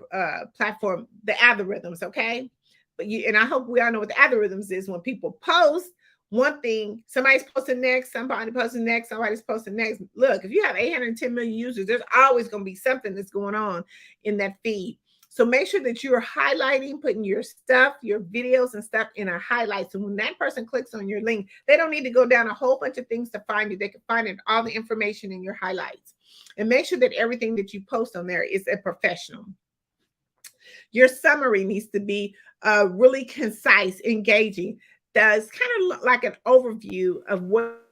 platform, the algorithms, okay? And I hope we all know what the algorithms is. When people post one thing, somebody's posting next, somebody's posting next. Look, if you have 810 million users, there's always going to be something that's going on in that feed. So make sure that you're highlighting, putting your stuff, your videos and stuff in a highlight. So when that person clicks on your link, they don't need to go down a whole bunch of things to find you. They can find it, all the information in your highlights. And make sure that everything that you post on there is a professional. Your summary needs to be really concise, engaging. That's kind of like an overview of what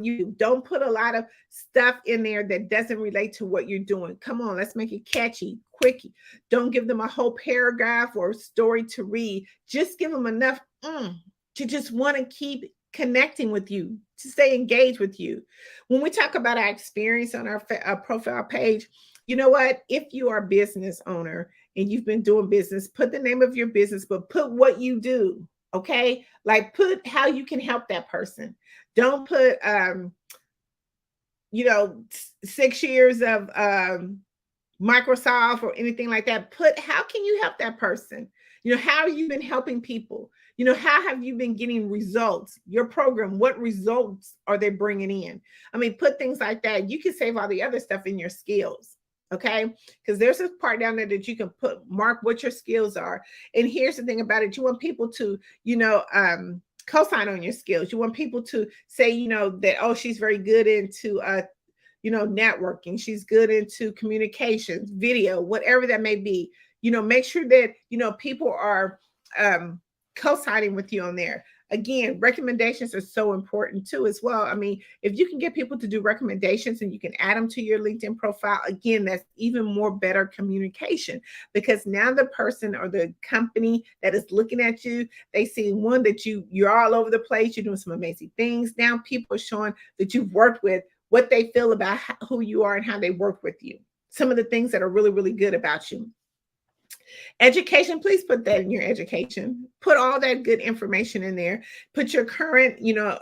you do. Don't put a lot of stuff in there that doesn't relate to what you're doing. Come on, let's make it catchy, quickie. Don't give them a whole paragraph or story to read. Just give them enough to just want to keep connecting with you. to stay engaged with you. When we talk about our experience on our profile page, you know what? If you are a business owner and you've been doing business, put the name of your business, but put what you do. Okay. Like put how you can help that person. Don't put, 6 years of Microsoft or anything like that. Put how can you help that person? How have you been helping people? How have you been getting results? Your program, what results are they bringing in? I mean, put things like that. You can save all the other stuff in your skills. Okay. Because there's a part down there that you can mark what your skills are. And here's the thing about it. You want people to, co-sign on your skills. You want people to say, that, oh, she's very good into, networking. She's good into communications, video, whatever that may be. Make sure that, people are co-signing with you on there. Again, recommendations are so important too as well. I mean, if you can get people to do recommendations and you can add them to your LinkedIn profile, again, that's even more better communication, because now the person or the company that is looking at you, they see one that you're all over the place, you're doing some amazing things. Now people are showing that you've worked with, what they feel about who you are and how they work with you. Some of the things that are really, really good about you. Education, please put that in your education. Put all that good information in there. Put your current,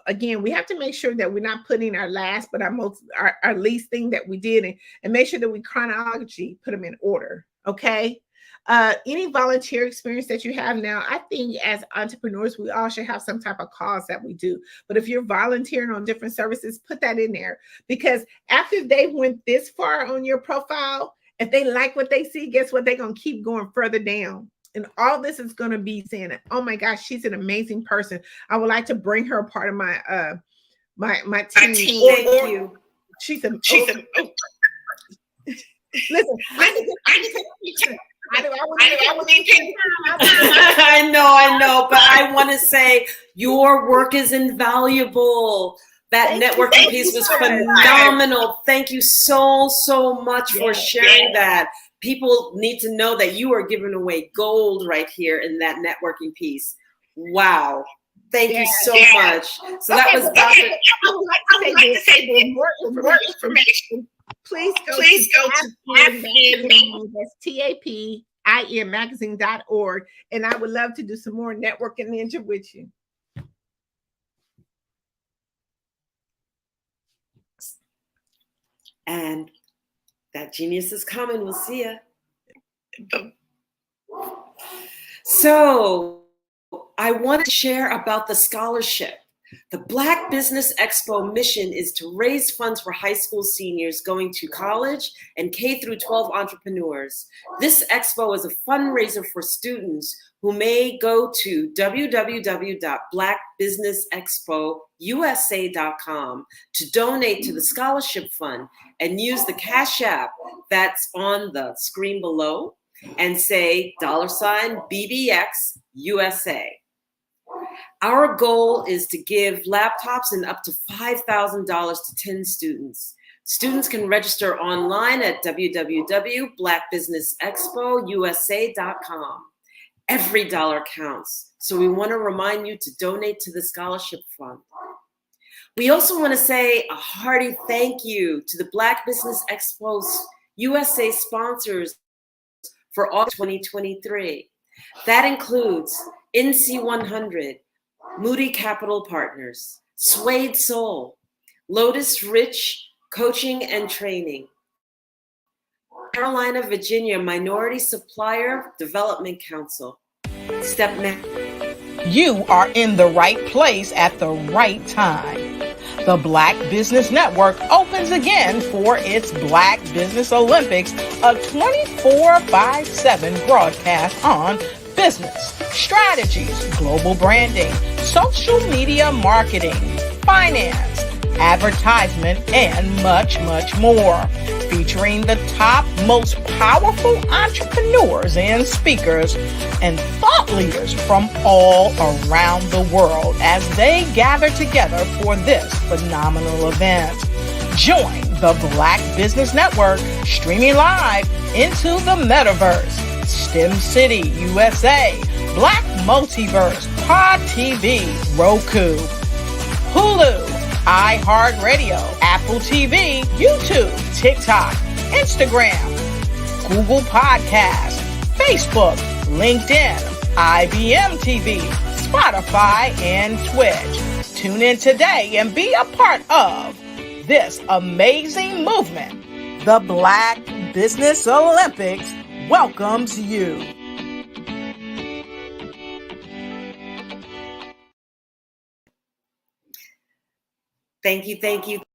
again, we have to make sure that we're not putting our last, but our least thing that we did, and make sure that we chronology, put them in order. Okay. Any volunteer experience that you have now, I think as entrepreneurs, we all should have some type of cause that we do. But if you're volunteering on different services, put that in there, because after they went this far on your profile, if they like what they see, guess what? They're going to keep going further down. And all this is going to be saying, oh my gosh, she's an amazing person. I would like to bring her a part of my my team. Thank you. Listen, I know, but I want to say your work is invaluable. That networking piece was phenomenal. Thank you so much for sharing that. People need to know that you are giving away gold right here in that networking piece. Wow. Thank you so much. So that was Dr. I would like to say more information. Please go to that's TAPINmagazine.org. And I would love to do some more networking ninja with you. And that genius is coming. We'll see ya. So I want to share about the scholarship. The Black Business Expo mission is to raise funds for high school seniors going to college and K-12 entrepreneurs. This expo is a fundraiser for students who may go to www.blackbusinessexpousa.com to donate to the scholarship fund and use the Cash App that's on the screen below and say $BBX USA. Our goal is to give laptops and up to $5,000 to 10 students. Students can register online at www.blackbusinessexpousa.com. Every dollar counts, so we want to remind you to donate to the scholarship fund. We also want to say a hearty thank you to the Black Business Expo USA sponsors for all 2023. That includes NC100, Moody Capital Partners, Suede Soul, Lotus Rich Coaching and Training, Carolina, Virginia Minority Supplier Development Council, StepNet. You are in the right place at the right time. The Black Business Network opens again for its Black Business Olympics, a 24/7 broadcast on business, strategies, global branding, social media marketing, finance, advertisement, and much, much more. Featuring the top, most powerful entrepreneurs and speakers and thought leaders from all around the world as they gather together for this phenomenal event. Join the Black Business Network streaming live into the metaverse, STEM City USA, Black Multiverse, Pod TV, Roku, Hulu, iHeartRadio, Apple TV, YouTube, TikTok, Instagram, Google Podcasts, Facebook, LinkedIn, IBM TV, Spotify, and Twitch. Tune in today and be a part of this amazing movement. The Black Business Olympics welcomes you. Thank you.